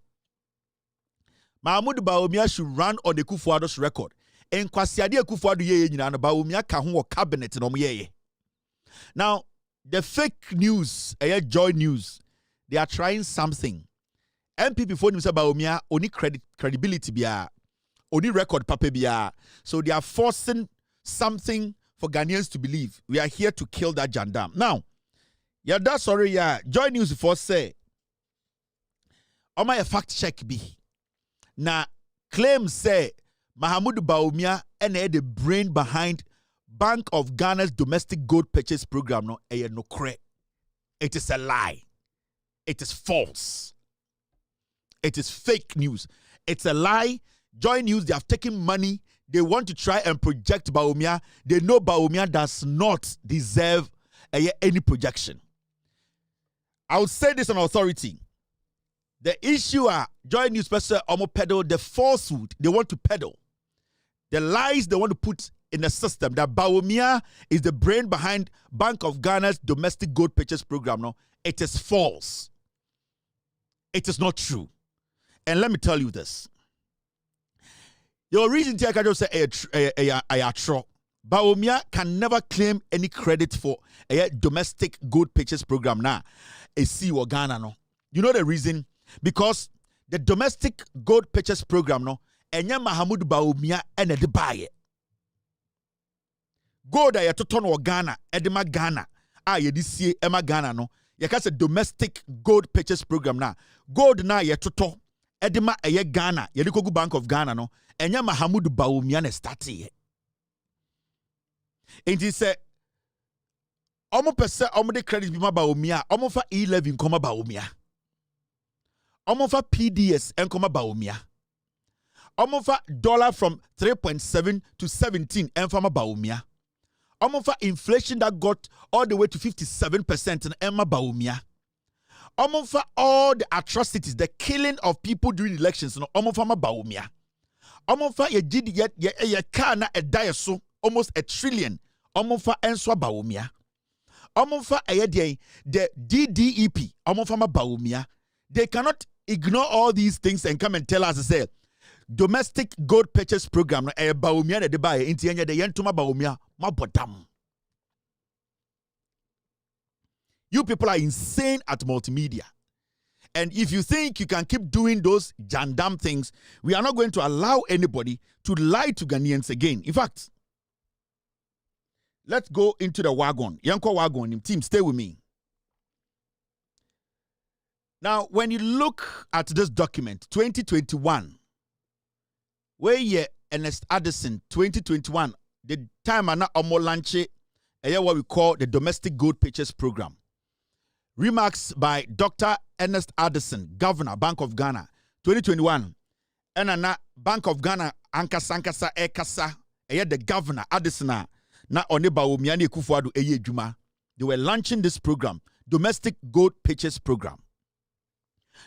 Mahamudu Bawumia should run on the Akufo-Addo's record. And Kwasiade Akufo-Addo ye nyina no Bawumia ka ho cabinet no ye. Now, the fake news, joy news, they are trying something. MPP for them say Bawumia only credibility biya, only record paper biya. So they are forcing something for Ghanaians to believe. We are here to kill that jandam. Now, that's sorry, joy news for say. Oma fact check be. Na claim say Mahamudu Bawumia and the brain behind Bank of Ghana's domestic gold purchase program no kre. It is a lie. It is false. It is fake news. It's a lie. Joy News, they have taken money. They want to try and project Bawumia. They know Bawumia does not deserve any projection. I will say this on authority. The issue are Joy News person almost peddle the falsehood they want to peddle. The lies they want to put in the system that Bawumia is the brain behind Bank of Ghana's domestic gold purchase program. No, it is false. It is not true. And let me tell you this. Your reason to I just say Bawumia can never claim any credit for a domestic gold purchase program now. A see or Ghana no. You know the reason? Because the domestic gold purchase program no enya Mahamudu Bawumia ene de baye. Gold a yetoto no Ghana, edema Ghana. A ye di sie ema Ghana no. Ye ka se domestic gold purchase program na. Gold na yetoto edema eye Ghana, ye di kogu Bank of Ghana no. Enya Mahamudu Bawumia ne start ye. Enti se omo pese omo de credit bi ma Bawumia, omo fa E11 koma Bawumia. Omo fa PDS and koma Bawumia. Omo fa dollar from 3.7 to 17 and from Bawumia. Omo fa inflation that got all the way to 57% in Emma Bawumia. Omo fa all the atrocities, the killing of people during elections no omo fa ma Bawumia. Omo fa ye jidi ye car na e die so almost $1 trillion. Omo fa enswa Bawumia. Omo fa the DDEP omo fa ma Bawumia. They cannot ignore all these things and come and tell us, say, domestic gold purchase program, Bawumia de buy, intianya de yentuma Bawumia, ma bottom. You people are insane at multimedia. And if you think you can keep doing those jandam things, we are not going to allow anybody to lie to Ghanaians again. In fact, let's go into the wagon. Yanko wagon, team, stay with me. Now, when you look at this document, 2021, where ye Ernest Addison, 2021, the time and omo launch what we call the domestic gold purchase program. Remarks by Dr. Ernest Addison, Governor, Bank of Ghana, 2021. And Bank of Ghana, Ankasa Ekasa, the Governor, Addison, na Oneba Umiani Akufo-Addo Eye Juma. They were launching this program, domestic gold purchase program.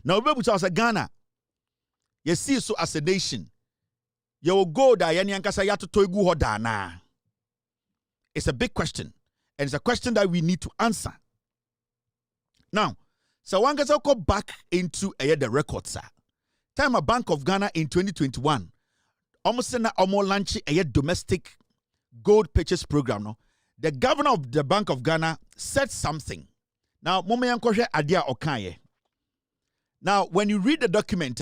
Now, we will say Ghana, you see, so as a nation, you will go there, it's a big question, and it's a question that we need to answer. Now, so one can go back into the records, sir. Time a Bank of Ghana in 2021, almost na almost launch a domestic gold purchase program, no, the governor of the Bank of Ghana said something. Now, now, when you read the document,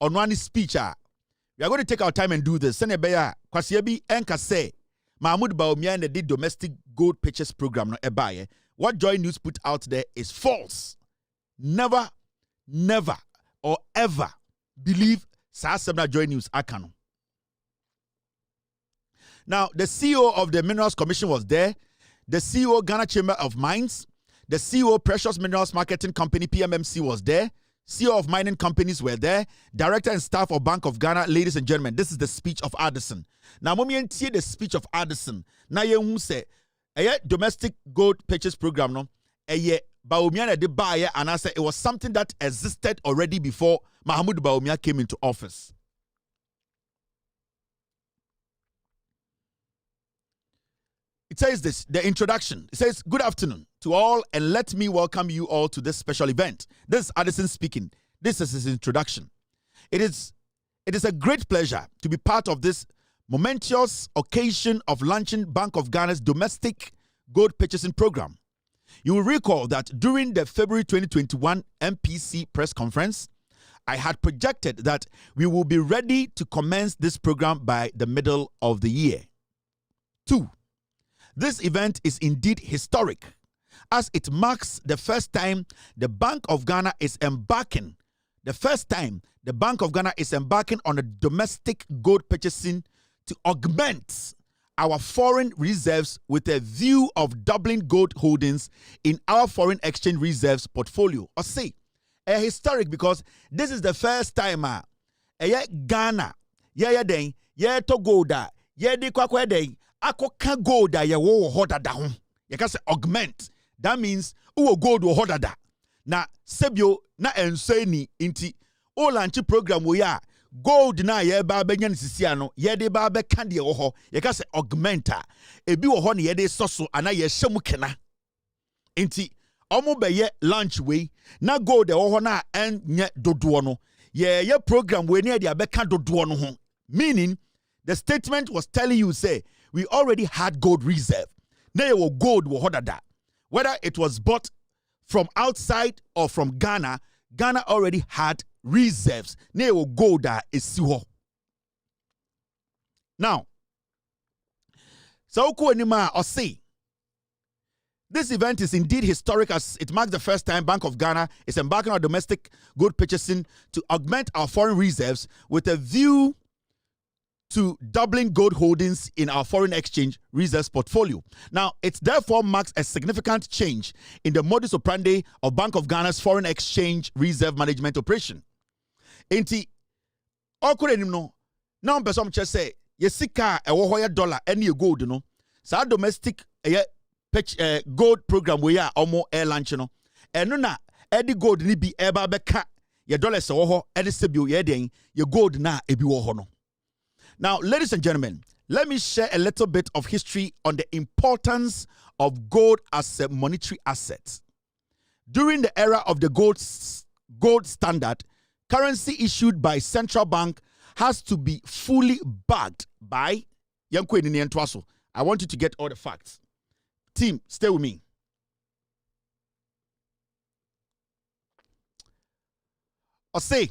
on one speech, we are going to take our time and do this. Senebeya, Kwasiyebi Enka say, Mahmoud Bawumia and the domestic gold purchase program, no ebaye. What Joy News put out there is false. Never, or ever believe Sasabna Joy News Akano. Now, the CEO of the Minerals Commission was there, the CEO Ghana Chamber of Mines, the CEO Precious Minerals Marketing Company PMMC was there, CEO of mining companies were there, director and staff of Bank of Ghana. Ladies and gentlemen, this is the speech of Addison. Now, when you hear the speech of Addison, now you say, domestic gold purchase program, no, Bawumia de buy, and I say it was something that existed already before Mahmoud Bawumia came into office. It says this, the introduction. It says, good afternoon to all, and let me welcome you all to this special event. This is Addison speaking. This is his introduction. It is a great pleasure to be part of this momentous occasion of launching Bank of Ghana's domestic gold purchasing program. You will recall that during the February 2021 MPC press conference, I had projected that we will be ready to commence this program by the middle of the year. 2. This event is indeed historic, as it marks the first time the Bank of Ghana is embarking on a domestic gold purchasing to augment our foreign reserves with a view of doubling gold holdings in our foreign exchange reserves portfolio. Or say, historic because this is the first time Ghana, to gold, akoka gold ya wo hoda da ho ye ka say augment, that means wo gold wo hoda da na sebio na enso ni nti o launch program wo ya gold na ye ba benya nsisia no ye de ba be ka de wo ho ye ka say augmenta ebi wo ho ne ye de soso ana ye hyemu kena nti omo be ye launch we na gold wo ho na enye dodo no ye program we ne de be ka dodo no ho, meaning the statement was telling you say we already had gold reserve. Now gold will hold that. Whether it was bought from outside or from Ghana, Ghana already had reserves. Now gold that is siho. Now, so or say this event is indeed historic as it marks the first time Bank of Ghana is embarking on domestic gold purchasing to augment our foreign reserves with a view to doubling gold holdings in our foreign exchange reserves portfolio. Now, it therefore marks a significant change in the modus operandi of Bank of Ghana's foreign exchange reserve management operation. Enti, okurenim no, now person just say, yesika $1 dollar any gold no. Sa domestic gold program we are almost air launch no. Eno na edi gold ni bi eba beka ye dollars wo edi sebio ye den ye gold na ebi wo no. Now, ladies and gentlemen, let me share a little bit of history on the importance of gold as a monetary asset. During the era of the gold standard, currency issued by central bank has to be fully backed by I want you to get all the facts. Team, stay with me. Or say,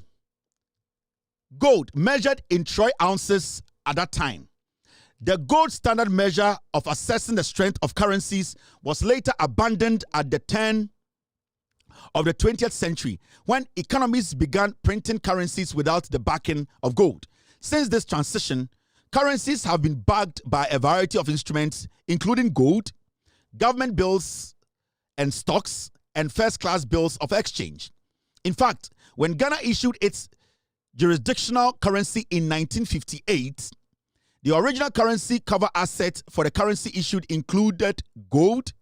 gold measured in troy ounces at that time. The gold standard measure of assessing the strength of currencies was later abandoned at the turn of the 20th century when economies began printing currencies without the backing of gold. Since this transition, currencies have been backed by a variety of instruments, including gold, government bills and stocks, and first-class bills of exchange. In fact, when Ghana issued its jurisdictional currency in 1958, the original currency cover assets for the currency issued included gold,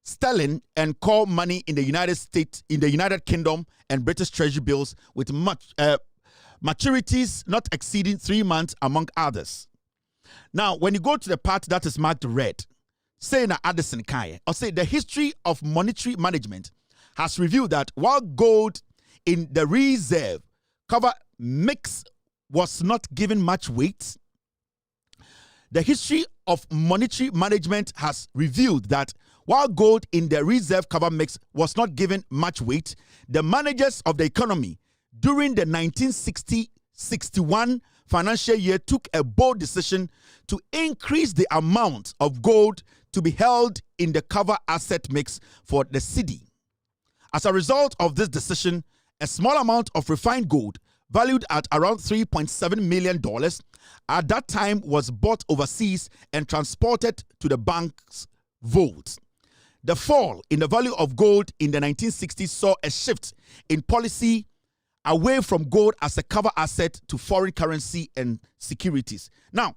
sterling, and core money in the United States, in the United Kingdom, and British Treasury bills with maturities not exceeding 3 months, among others. Now, when you go to the part that is marked red, say na Addison Kaya, or say the history of monetary management has revealed that while gold in the reserve cover mix was not given much weight, The history of monetary management has revealed that while gold in the reserve cover mix was not given much weight, the managers of the economy during the 1960-61 financial year took a bold decision to increase the amount of gold to be held in the cover asset mix for the cedi. As a result of this decision, a small amount of refined gold, valued at around $3.7 million, at that time was bought overseas and transported to the bank's vaults. The fall in the value of gold in the 1960s saw a shift in policy away from gold as a cover asset to foreign currency and securities. Now,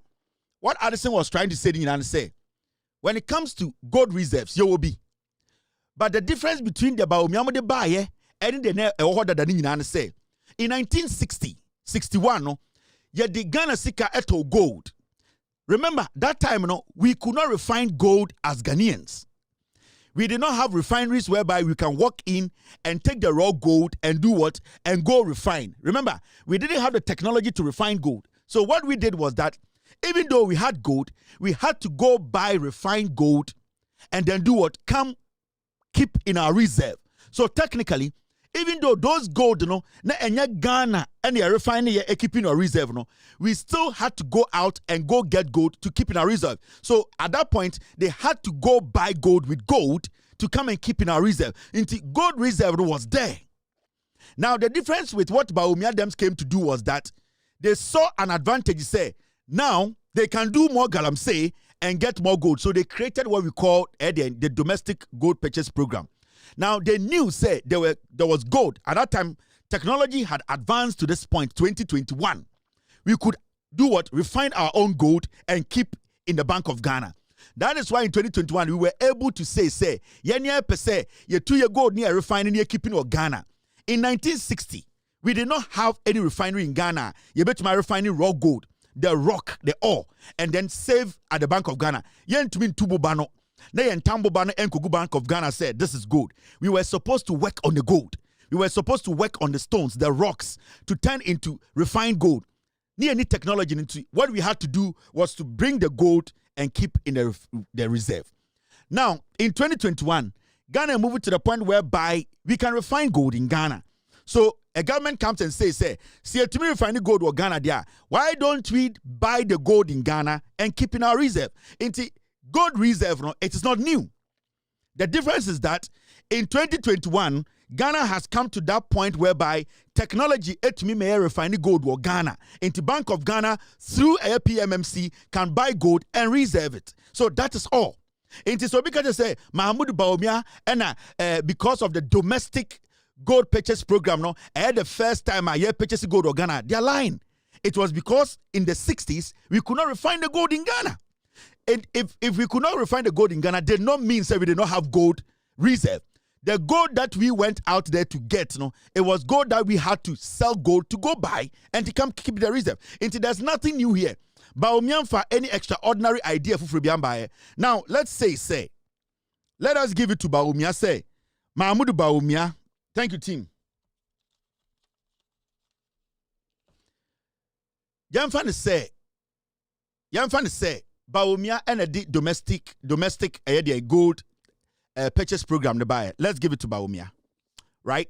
what Addison was trying to say, when it comes to gold reserves, you will be. But the difference between the Baumia de Baye and the order that you say, in 1960, 61, no, you the Ghana Sika eto gold. Remember, that time, no, we could not refine gold as Ghanaians. We did not have refineries whereby we can walk in and take the raw gold and do what? And go refine. Remember, we didn't have the technology to refine gold. So what we did was that even though we had gold, we had to go buy refined gold and then do what? Keep in our reserve. So technically, even though those gold, you know, na enya Ghana and the refining keep in our reserve, no, we still had to go out and go get gold to keep in our reserve. So at that point, they had to go buy gold with gold to come and keep in our reserve. Into gold reserve was there. Now the difference with what Baumia Dems came to do was that they saw an advantage. Say now they can do more galamsey and get more gold. So they created what we call the domestic gold purchase program. Now, they knew, say, there was gold. At that time, technology had advanced to this point, 2021. We could do what? Refine our own gold and keep in the Bank of Ghana. That is why in 2021, we were able to say, yenye per se, ye 2 year gold near refining near keeping of Ghana. In 1960, we did not have any refinery in Ghana. You bet my refining raw gold, the rock, the ore, and then save at the Bank of Ghana. Yen to mean tubo bano. Tambo Bana and Kugu Bank of Ghana said, this is gold. We were supposed to work on the gold. We were supposed to work on the stones, the rocks, to turn into refined gold. Near any technology into what we had to do was to bring the gold and keep in the reserve. Now, in 2021, Ghana moved to the point whereby we can refine gold in Ghana. So a government comes and says, see, to me refining gold or Ghana there. Why don't we buy the gold in Ghana and keep in our reserve? Into gold reserve, no, it is not new. The difference is that in 2021, Ghana has come to that point whereby technology may refining gold or Ghana into Bank of Ghana through a PMMC can buy gold and reserve it. So that is all. It is so because they say Mahmoud Baumia and because of the domestic gold purchase program, no, I had the first time I purchased gold or Ghana. They are lying. It was because in the 60s we could not refine the gold in Ghana. And if we could not refine the gold in Ghana, did not mean that we did not have gold reserve. The gold that we went out there to get, no, it was gold that we had to sell gold to go buy and to come keep the reserve. And there's nothing new here. Baumia for any extraordinary idea for Fribiambaye. Now, let's say, let us give it to Baumia. Say, Mahmoud Baumia. Thank you, team. Yamfan say, Baumia and a domestic gold purchase program to buy. Let's give it to Baumia, right?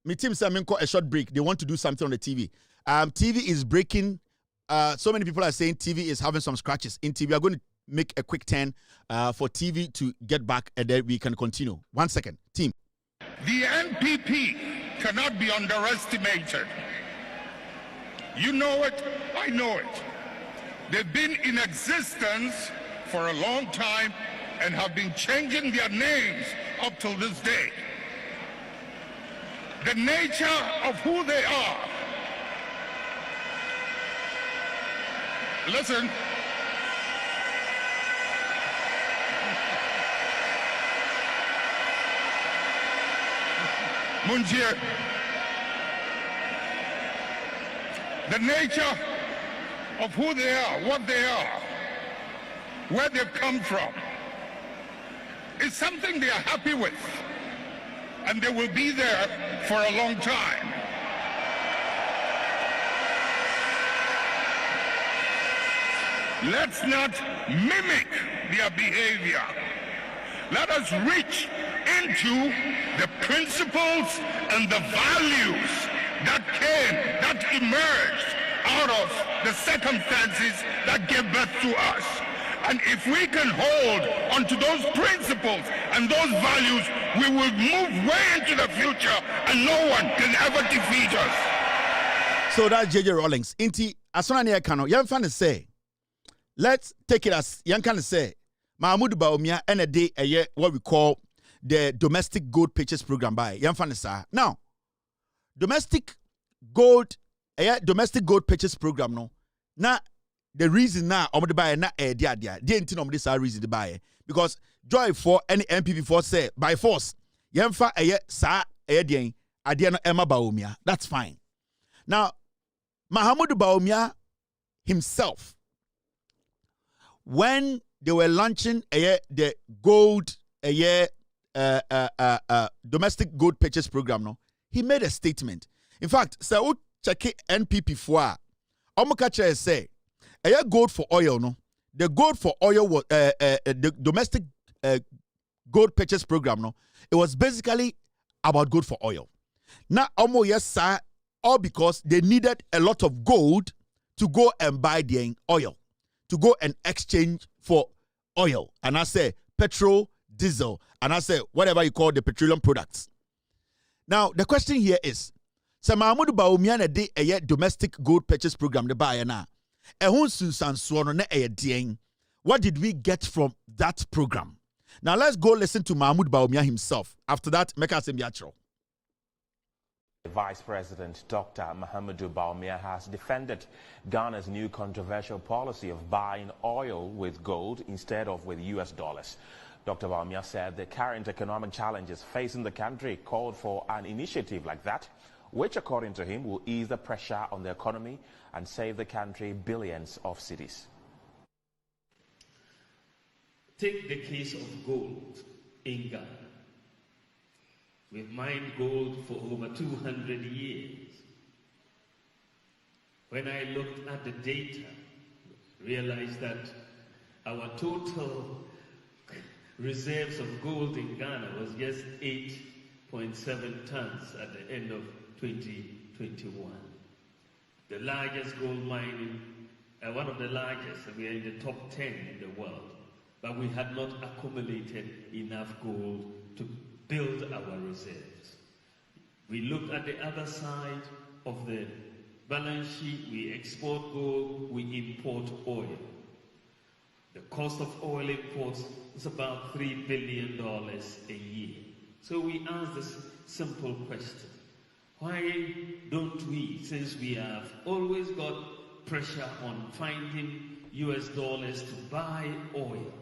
Me team say a short break. They want to do something on the TV. TV is breaking. So many people are saying TV is having some scratches in TV. We are going to make a quick turn for TV to get back, and then we can continue. 1 second, team.
The NPP cannot be underestimated. You know it. I know it. They've been in existence for a long time and have been changing their names up till this day. The nature of who they are. Listen. Munjir. The nature of who they are, what they are, where they've come from, is something they are happy with, and they will be there for a long time. Let's not mimic their behavior. Let us reach into the principles and the values that emerged out of the circumstances that gave birth to us. And if we can hold onto those principles and those values, we will move way into the future and no one can ever defeat us.
So that's JJ Rawlings. Inti asona kano yamfa say, let's take it as yankan say Mahmoud Bawumia and a day a year what we call the domestic gold purchase program by yamfa sa. Now, domestic gold purchase program no. Na the reason now omo de buy na dia enti no this reason to buy because joy for any MPP for say by force yemfa sa den ade no Emma Bawumia. That's fine. Now Mahmoud Bawumia himself, when they were launching the gold domestic gold purchase program no, he made a statement. In fact, so check NPP for omukache say gold for oil no, the gold for oil was the domestic gold purchase program no, it was basically about gold for oil. Now omo yes sir, all because they needed a lot of gold to go and buy their oil, to go and exchange for oil. And I say petrol, diesel, and I say whatever you call the petroleum products. Now, the question here is, so Mahmoud Bawumia na de a domestic gold purchase program the buyer na. What did we get from that program? Now, let's go listen to Mahmoud Bawumia himself. After that, make us a
Vice President Dr. Mahamudu Bawumia has defended Ghana's new controversial policy of buying oil with gold instead of with US dollars. Dr. Bawumia said the current economic challenges facing the country called for an initiative like that, which according to him will ease the pressure on the economy and save the country billions of cedis.
Take the case of gold in Ghana. We've mined gold for over 200 years. When I looked at the data, realized that our total reserves of gold in Ghana was just 8.7 tons at the end of 2021. The largest gold mining, one of the largest, we are in the top 10 in the world, but we had not accumulated enough gold to build our reserves. We looked at the other side of the balance sheet. We export gold, we import oil. The cost of oil imports is about $3 billion a year. So we asked this simple question. Why don't we, since we have always got pressure on finding US dollars to buy oil,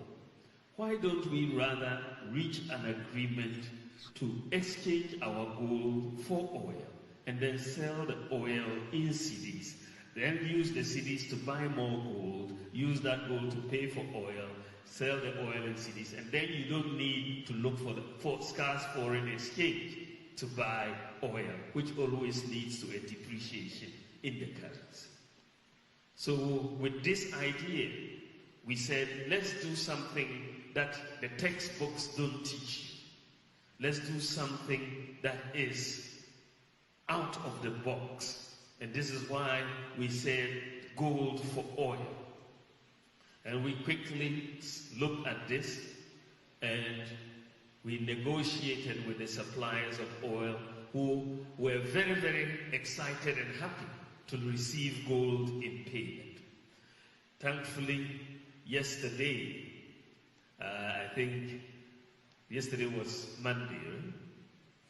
why don't we rather reach an agreement to exchange our gold for oil and then sell the oil in cedis, then use the cedis to buy more gold, use that gold to pay for oil, sell the oil in cedis, and then you don't need to look for scarce foreign exchange to buy oil, which always leads to a depreciation in the currency. So with this idea, we said, let's do something that the textbooks don't teach. Let's do something that is out of the box. And this is why we said gold for oil. And we quickly looked at this and we negotiated with the suppliers of oil who were very, very excited and happy to receive gold in payment. Thankfully, yesterday, I think yesterday was Monday, right?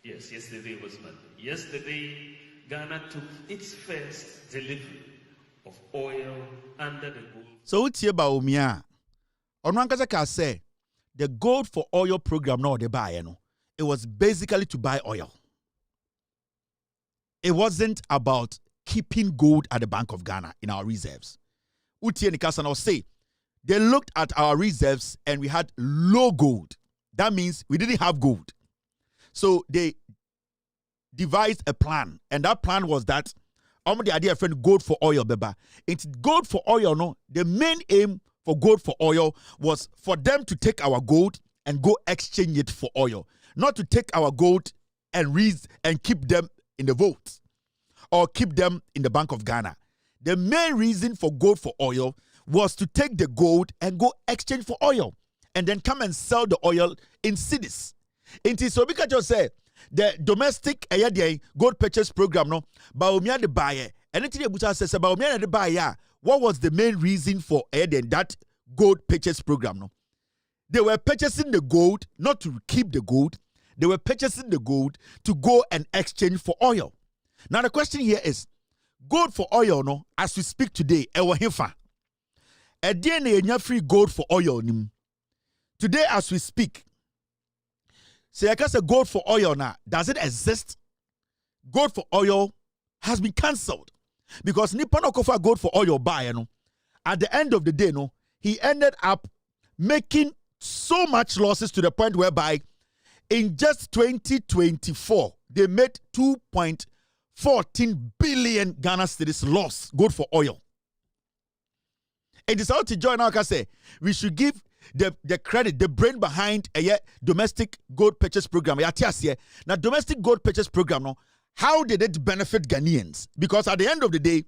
Yes, yesterday was Monday. Yesterday, Ghana took its first delivery of oil under the gold.
So it's here Bawumia. Onwankasa say the gold for oil program no they buy no. It was basically to buy oil. It wasn't about keeping gold at the Bank of Ghana in our reserves. Utie Nikasa now say they looked at our reserves and we had low gold. That means we didn't have gold. So they devised a plan, and that plan was that the idea friend gold for oil beba. It's gold for oil no. The main aim for gold for oil was for them to take our gold and go exchange it for oil, not to take our gold and keep them in the vault or keep them in the Bank of Ghana. The main reason for gold for oil was to take the gold and go exchange for oil and then come and sell the oil in cities. It is so because you say the domestic gold purchase program no Baumia the buyer and it says Baumia the buyer. What was the main reason for that gold purchase program no? They were purchasing the gold not to keep the gold. They were purchasing the gold to go and exchange for oil. Now the question here is, gold for oil no, as we speak today, ewa hefa. Enya free gold for oil nim. Today as we speak, say I can say gold for oil now, does it exist? Gold for oil has been cancelled because Nippon Okofa gold for oil buy no. At the end of the day no, he ended up making so much losses to the point whereby in just 2024 they made 2.14 billion Ghana cedis loss gold for oil. It is how to join now can say we should give the credit, the brain behind a domestic gold purchase program. Now domestic gold purchase program no, how did it benefit Ghanaians? Because at the end of the day,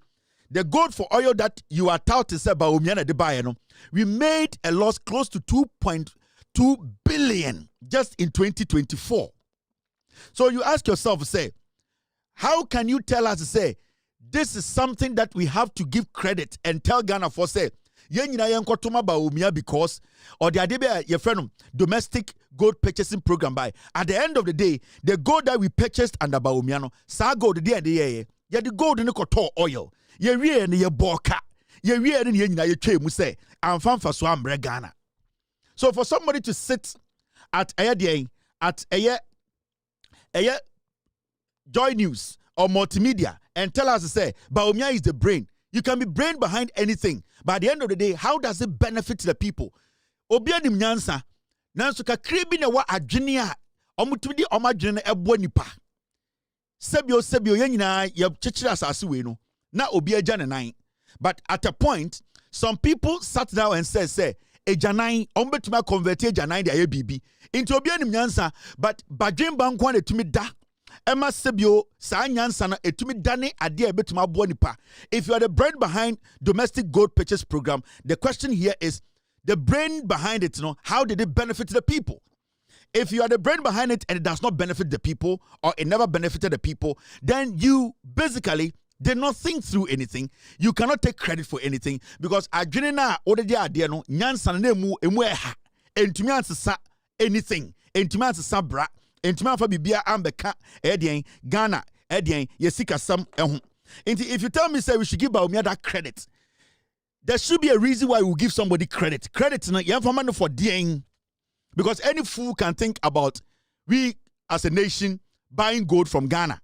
the gold for oil that you are touted to say by Umiana de Bayano, we made a loss close to 2.2 billion just in 2024. So you ask yourself, say, how can you tell us, say, this is something that we have to give credit and tell Ghana for, say, because or the idea your friend domestic gold purchasing program by at the end of the day, the gold that we purchased under Baumiano, sa gold the gold in the oil. Ye wie ne ye boka ye wie ne ye nyina ye twemu say amfamfa so ambre Ghana. So for somebody to sit at Joy News or multimedia and tell us to say Baumia is the brain, you can be brain behind anything, but at the end of the day, how does it benefit the people? Obianim nyansa nanso ka krebi na wa adwene a omutudi omadwene ebo nipa sebio ye nyina ye chechira asase we no na obi agya ne. But at a point, some people sat down and said, say, ejanan, ombetuma convert ejanan de aye bibi. Into obi anim nyansa, but badwen bankwa na etumi da. Emma sebio sa nyansa na etumi da ne ade ebetuma bo nipa. If you are the brain behind domestic gold purchase program, the question here is the brain behind it, how did it benefit the people? If you are the brain behind it and it does not benefit the people or it never benefited the people, then you basically did not think through anything. You cannot take credit for anything because adwene already idea no nyansa na emu eha entumi ansesa anything entumi ansesa bra entumi afa bibia ambeka Ghana yesika sam ehu. If you tell me say we should give Baumia that credit, there should be a reason why we will give somebody credit. Credit na yamfama no for dien, because any fool can think about we as a nation buying gold from Ghana.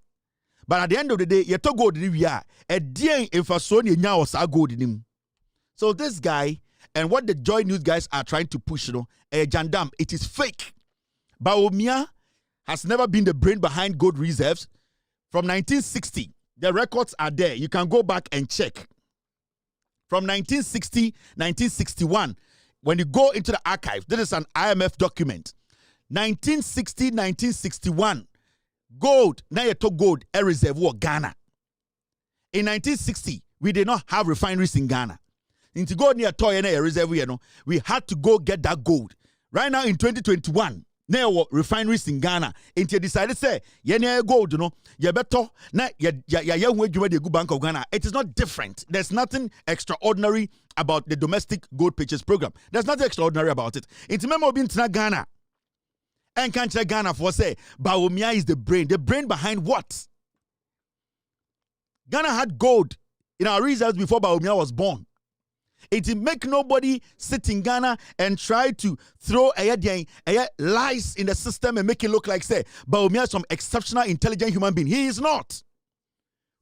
But at the end of the day, you talk gold we are a dear infasoni now was gold in him. So this guy and what the Joy News guys are trying to push, a jandam, it is fake. Baumia has never been the brain behind gold reserves. From 1960, the records are there. You can go back and check. From 1960, 1961, when you go into the archive, this is an IMF document. 1960, 1961. Gold, now you talk gold, a reserve war Ghana. In 1960, we did not have refineries in Ghana. Into gold near toy and a reserve, we had to go get that gold. Right now in 2021, now refineries in Ghana. Into decided say, yeah, gold, you better na the Bank of Ghana. It is not different. There's nothing extraordinary about the domestic gold purchase program. There's nothing extraordinary about it. Into memo being Ghana. And can't Ghana for say Baumia is the brain behind what? Ghana had gold in our reserves before Baumia was born. It make nobody sit in Ghana and try to throw lies in the system and make it look like say Baumia is some exceptional intelligent human being. He is not.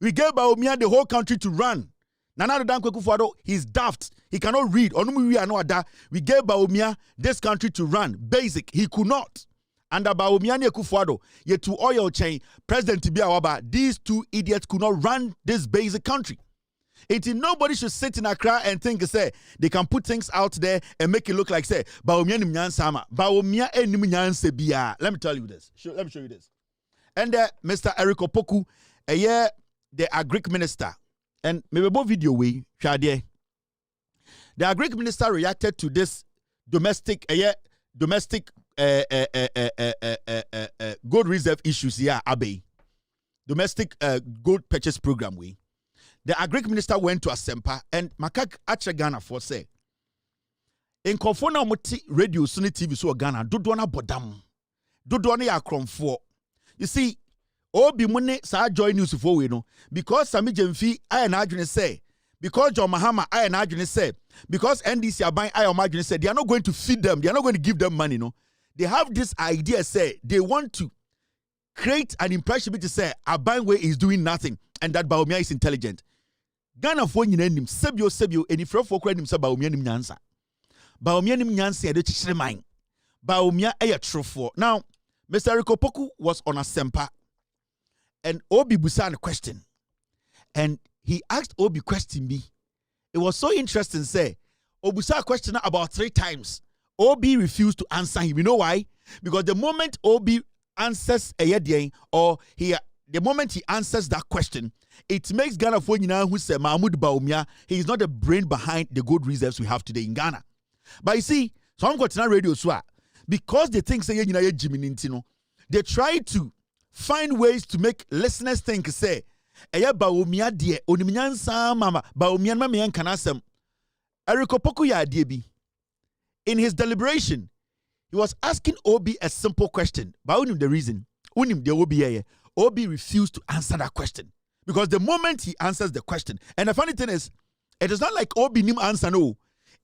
We gave Baumia the whole country to run. Nana Dankwe Kufuado, he's daft. He cannot read. We gave Baumia this country to run. Basic. He could not. Under Bawumia ne Kufuado, ye to oil chain, President Tibia Waba, these two idiots could not run this basic country. Nobody should sit in Accra and think, say, they can put things out there and make it look like, say, Bawumia ni mnyansama. Bawumia ni mnyanse biya. Let me tell you this. Let me show you this. And Mr. Eric Opoku, the Agric Minister, and maybe both video way, the Agric Minister reacted to this domestic gold reserve issues here, Abbey. Domestic gold purchase program way. The Agric Minister went to Asempa and Makak Achagana for say, in Confona Moti radio Sunni TV so Ghana, Dodwana Bodam, Dodwana Yakromfo. You see, Obi Mune sa joy news for we know, because Sami Jemfi, I and Adrian say, because John Mahama, I and Adrian say, because NDC are buying, I and Adrian say, they are not going to feed them, they are not going to give them money, no. They have this idea, say, they want to create an impression to say, Abangwe is doing nothing, and that Bawumia is intelligent. Ghana for nim sebio eni frefo kra nim se Bawumia nim nyansa. Bawumia nim nyansa e de chichire man. Bawumia e trofo. Now, Mr. Rikopoku was on Asempa and Obi busa a question. And he asked Obi question me. It was so interesting, say, Obusa a question about 3 times. Obi refused to answer him. You know why? Because the moment Obi answers the moment he answers that question, it makes Ghana for who say Mahmoud Bawumia, he is not the brain behind the gold reserves we have today in Ghana. But you see, some got na radio so because they think say they try to find ways to make listeners think say Bawumia de onimnyansa mama Bawumia ma me kanasem. Eric Opoku ya de bi. In his deliberation, he was asking Obi a simple question. But unim the reason. Unim the Obi here. Obi refused to answer that question. Because the moment he answers the question, and the funny thing is, it is not like Obi nim answer no.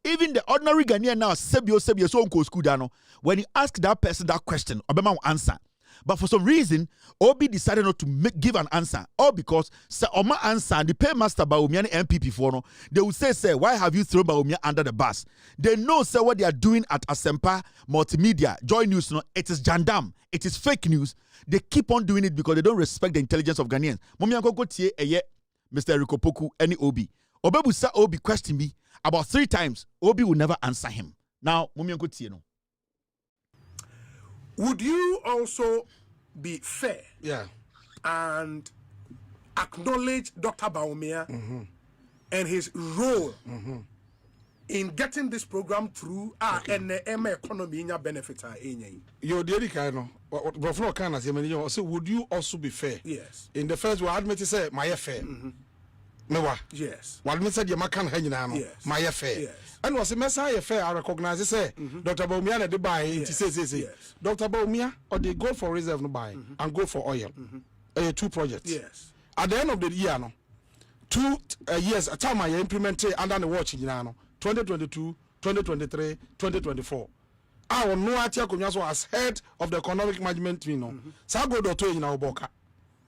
Even the ordinary Ghanaian now, sebio so unko school dano. When you ask that person that question, Obama will answer. But for some reason, Obi decided not to give an answer. All because Sir Oma answer the paymaster Bawumia and MPP for no. They will say, why have you thrown Bawumia under the bus? They know, sir, what they are doing at Asempa Multimedia, Joy News, no, it is jandam. It is fake news. They keep on doing it because they don't respect the intelligence of Ghanaians. Mr. Rikopoku, any Obi. Obebu sa Obi questioned me about 3 times. Obi will never answer him. Now, no.
Would you also be fair?
Yeah.
And acknowledge Dr. Bawumia and his role in getting this program through and the economy in your benefit?
You're the kind of, so would you also be fair?
Yes.
In the first word, admit to say, my affair.
Yes.
What me said, you makan hanging
yes.
my affair.
Yes.
And was a messiah affair, I recognize, say, Dr. Bawumia, the buy, yes. Yes. Dr. Bawumia, or they go for reserve no buy and go for oil. 2 projects.
Yes.
At the end of the year, no, 2 years, a time I implemented under the watch in 2022, 2023, 2024. I will know Atia as head of the economic management, so go to in our boka.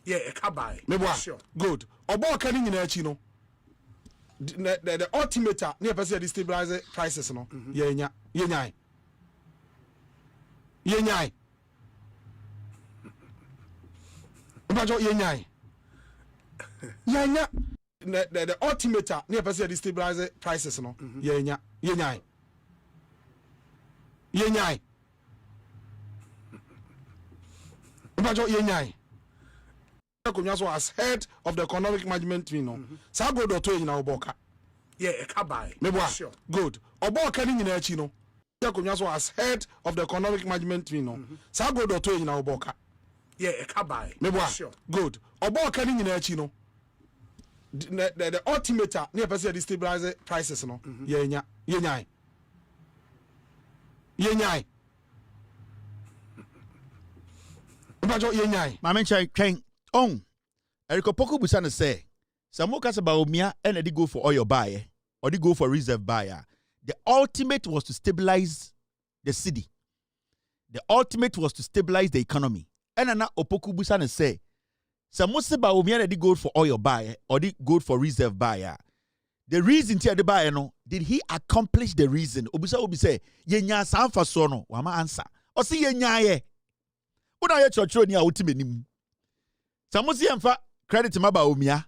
Yeah, a kabai.
Sure. Good. Oboka in Chino. The ultimate near person destabilize prices, no. Yenya. The ultimate near person destabilize prices, no. Yenya. As head of the economic management, so go to in our boka.
Yeah, a kabai.
Sure. Good. Oboka in Chino. As head of the economic management, so go to in our boka.
Yeah, a kabai.
Sure. Good. Oboka in Chino. The ultimate near person destabilize prices, no. Yenya.
Mama Chang. Eric Opoku Busana say, Samokas Bawumia and they go for oil buyer or they go for reserve buyer. The ultimate was to stabilize the city. The ultimate was to stabilize the economy. And now Opoku Busana say, Samosa Bawumia and they go for oil buyer or they go for reserve buyer. The reason here the buyer no, did he accomplish the reason? Obusa Obi say, Yenya Sanfa Sono, Wama answer. Or see Yenya. Una ye chochro ni a wote menim. Samusi emfa credit ma Bawumia.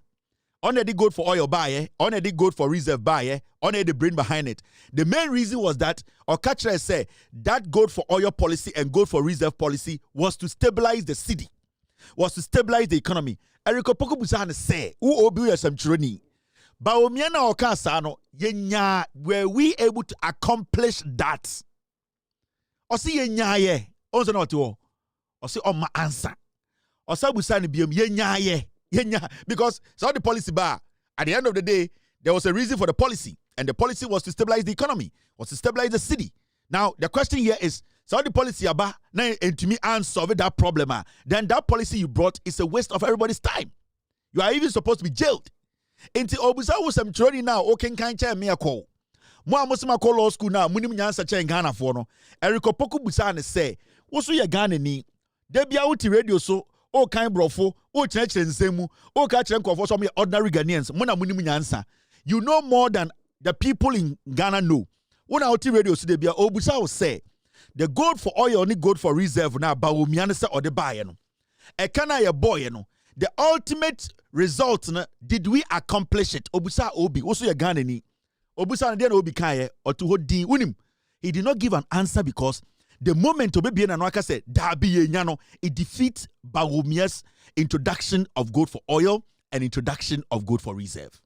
On the good for oil buy, on the good for reserve buy, on the brain behind it. The main reason was that Okachre said that good for oil policy and good for reserve policy was to stabilize the city, was to stabilize the economy. Eriko Poko Busane say, "Who obi some training?" Bawumia na Okasano, yenya, were we able to accomplish that? Osi yenya ye, also not to Osi on my answer. Osa Busane biom yenya ye. Because so the policy bar, at the end of the day, there was a reason for the policy, and the policy was to stabilize the economy, was to stabilize the city. Now, the question here is, so the policy bar, now and to me and solve that problem, then that policy you brought is a waste of everybody's time. You are even supposed to be jailed. Into Obusa was some training now, okay, can't tell me a call. Moi, Musima call law school now, Munim Yansa Chen Ghana for no. Eriko Poku Busane say, what's your Ghana ni? Debia uti radio so. O kind brofo, o church and semu, o catch and for some ordinary Ghanaians, Mona Munimunyansa. You know more than the people in Ghana know. When our radio so they be Obusa will say the gold for oil only gold for reserve now, Bawumiansa or the buyer. A kana ya boy, the ultimate result did we accomplish it? Obusa Obi, also ya Ghana ni. Obusa and then Obi Kaye or to hold the unim. He did not give an answer because the moment Obi and Waka said, Dabi Nyano, it defeats Bawumia's introduction of gold for oil and introduction of gold for reserve.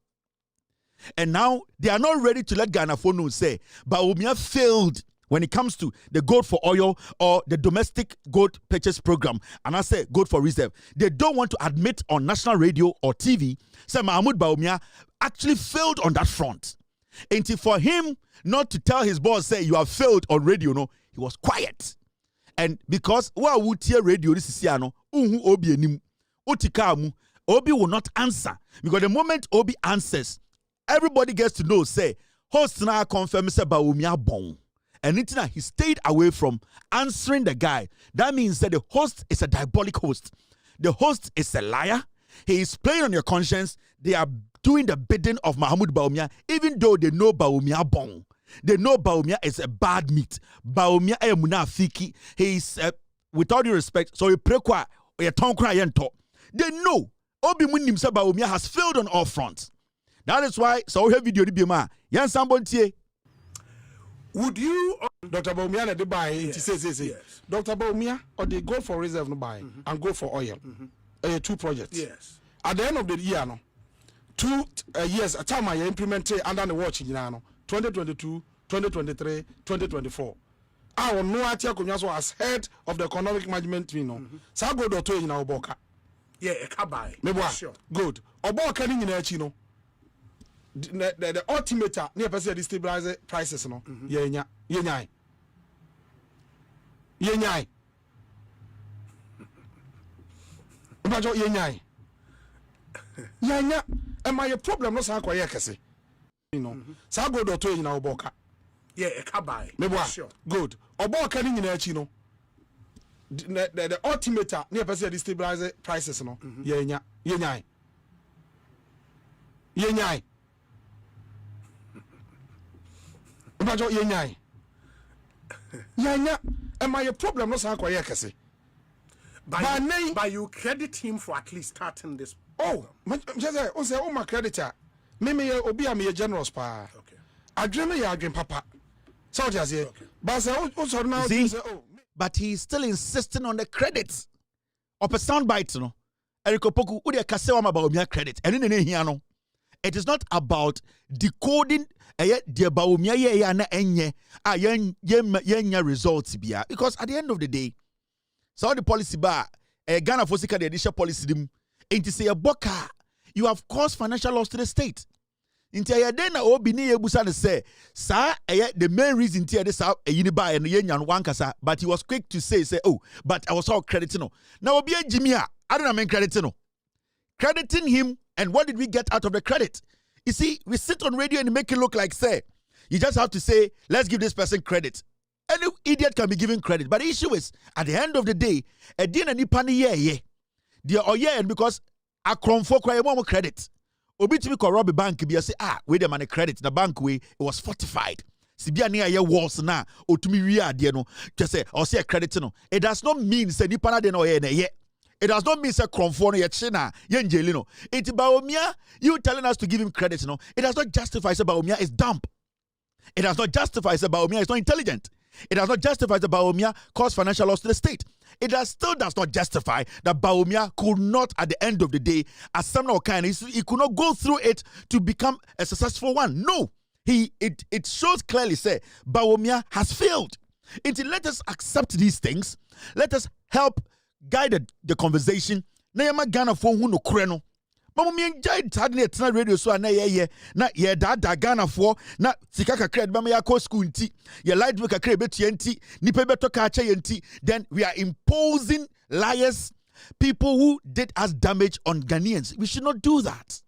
And now they are not ready to let Ghana Fono say Bawumia failed when it comes to the gold for oil or the domestic gold purchase program. And I say gold for reserve. They don't want to admit on national radio or TV, say Mahmoud Bawumia actually failed on that front. And for him not to tell his boss, say you have failed on radio, no, he was quiet. And because would hear radio this is no Obi enim Otikamu Obi will not answer because the moment Obi answers, everybody gets to know say host now confirm say Bawumia bon. And it's he stayed away from answering the guy. That means that the host is a diabolic host. The host is a liar. He is playing on your conscience. They are doing the bidding of Mahmoud Bawumia, even though they know Bawumia bon. They know Bawumia is a bad meat. Bawumia is munafiki. He is, with all due respect, so you pray kwa, you tongue cry and talk. They know. Obi Munim say Bawumia has failed on all fronts. That is why, so we have video bima. Yan somebody.
Would you,
Dr. Bawumia na de buy? Yes. Dr. Bawumia or they go for reserve no buy and go for oil. Two projects.
Yes.
At the end of the year, no, 2 years a time I implemented under the watch in 2022, 2023, 2024. I will know as head of the economic management, you know. So go to in our boka.
Yeah, a cabai.
Sure. Good. Oboka in Chino. The ultimate near person destabilize prices, no. Yenya. Imagine Yenya. Am I a problem? No, sir, you know, so go to in our boka.
Yeah, a cabai.
Sure. Good. Oboka in Chino. The ultimate near person destabilize prices, no. Yenya. Imagine Yenya. Am I a problem? No, sir,
By you credit him for at least starting this.
Oh, just say, my creditor. Maybe obi am a generous pa.
Okay.
I dream papa. So just here. But also now
see,
say, oh.
But he's still insisting on the credits. Of a soundbite, no. Eriko Poku, udia kasewa Bawumia credit. And in here, no. It is not about decoding the Bawumia ye na enye yenya results bia. Because at the end of the day, so the policy bar, Ghana Fosika the initial policy dim, ain't to say a boka. You have caused financial loss to the state. Into a day na obi ni ebusa ne say, sir, the main reason here this a uniba and yenyan wankasa, but he was quick to say, oh, but I was all crediting no. Now obi Jimmy, I don't mean crediting no. Crediting him, and what did we get out of the credit? You see, we sit on radio and make it look like say, you just have to say, let's give this person credit. Any idiot can be given credit, but the issue is, at the end of the day, a dinner ni pani ye. They are and because a cromfo cry more credit. Obi to me rob a bank be say wait a man credit the bank way it was fortified. sibia ne aye walls na otumi wi ade no twese o se credit no it does not mean say nipa na de no ye na ye. It does not mean say kromfo no ye chi na ye njeli no. It Bawumia you telling us to give him credit no. It does not justify say Bawumia is dumb. It does not justify say Bawumia is not intelligent. It does not justify that Bawumia caused financial loss to the state. It still does not justify that Bawumia could not, at the end of the day, as some kind, he could not go through it to become a successful one. No, it shows clearly say Bawumia has failed. Let us accept these things. Let us help guide the conversation. Na yama Ghana for who no kreno. Mama mi enjoy tadne tena radio so na ye na ye da Ghana for na sika kakra de ya ko school nti ye light work kakra betua nti nipa beto ka ache ye nti then we are imposing liars, people who did us damage on Ghanaians. We should not do that.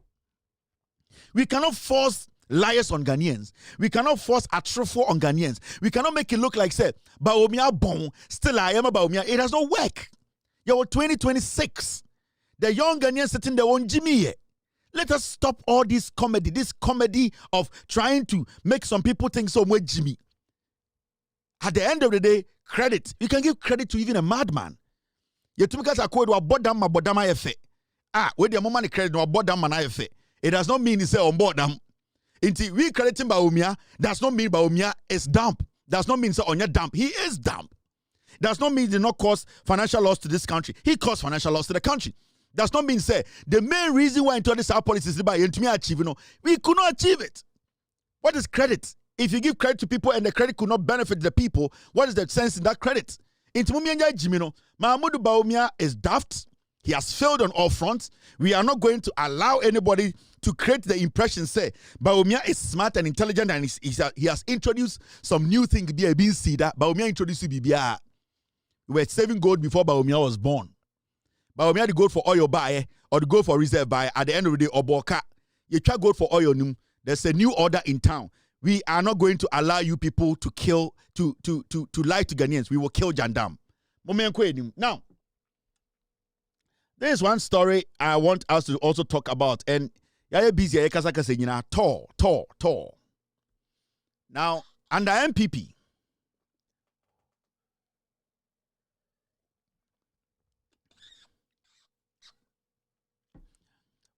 We cannot force liars on Ghanaians. We cannot force atrofo on Ghanaians. We cannot make it look like say Bawumia bon still I am Bawumia. It does not work. You're 2026. The young Ghanaians sitting there on Jimmy. Let us stop all this comedy of trying to make some people think so much Jimmy. At the end of the day, credit. You can give credit to even a madman. You to because I call you bodama efe. With the moment credit no bodama na efe. It does not mean he say on board them. Until we crediting Bawumia, does not mean Bawumia is dumb. Does not mean say on your dumb. He is dumb. Does not mean he did not cause financial loss to this country. He caused financial loss to the country. Does not mean say the main reason why into this our policy is by achieve, we could not achieve it. What is credit? If you give credit to people and the credit could not benefit the people, what is the sense in that credit? Into Jimino, Mahamudu Bawumia is daft. He has failed on all fronts. We are not going to allow anybody to create the impression say Bawumia is smart and intelligent and he has introduced some new thing. Bawumia introduced BBR. We were saving gold before Bawumia was born. Bawumia had to go for oil buy or to go for reserve buy. At the end of the day, Oboka, you try go for oil. There's a new order in town. We are not going to allow you people to kill, to lie to Ghanaians. We will kill Jandam. Now, there is one story I want us to also talk about. And you're busy, tall. Now, under MPP,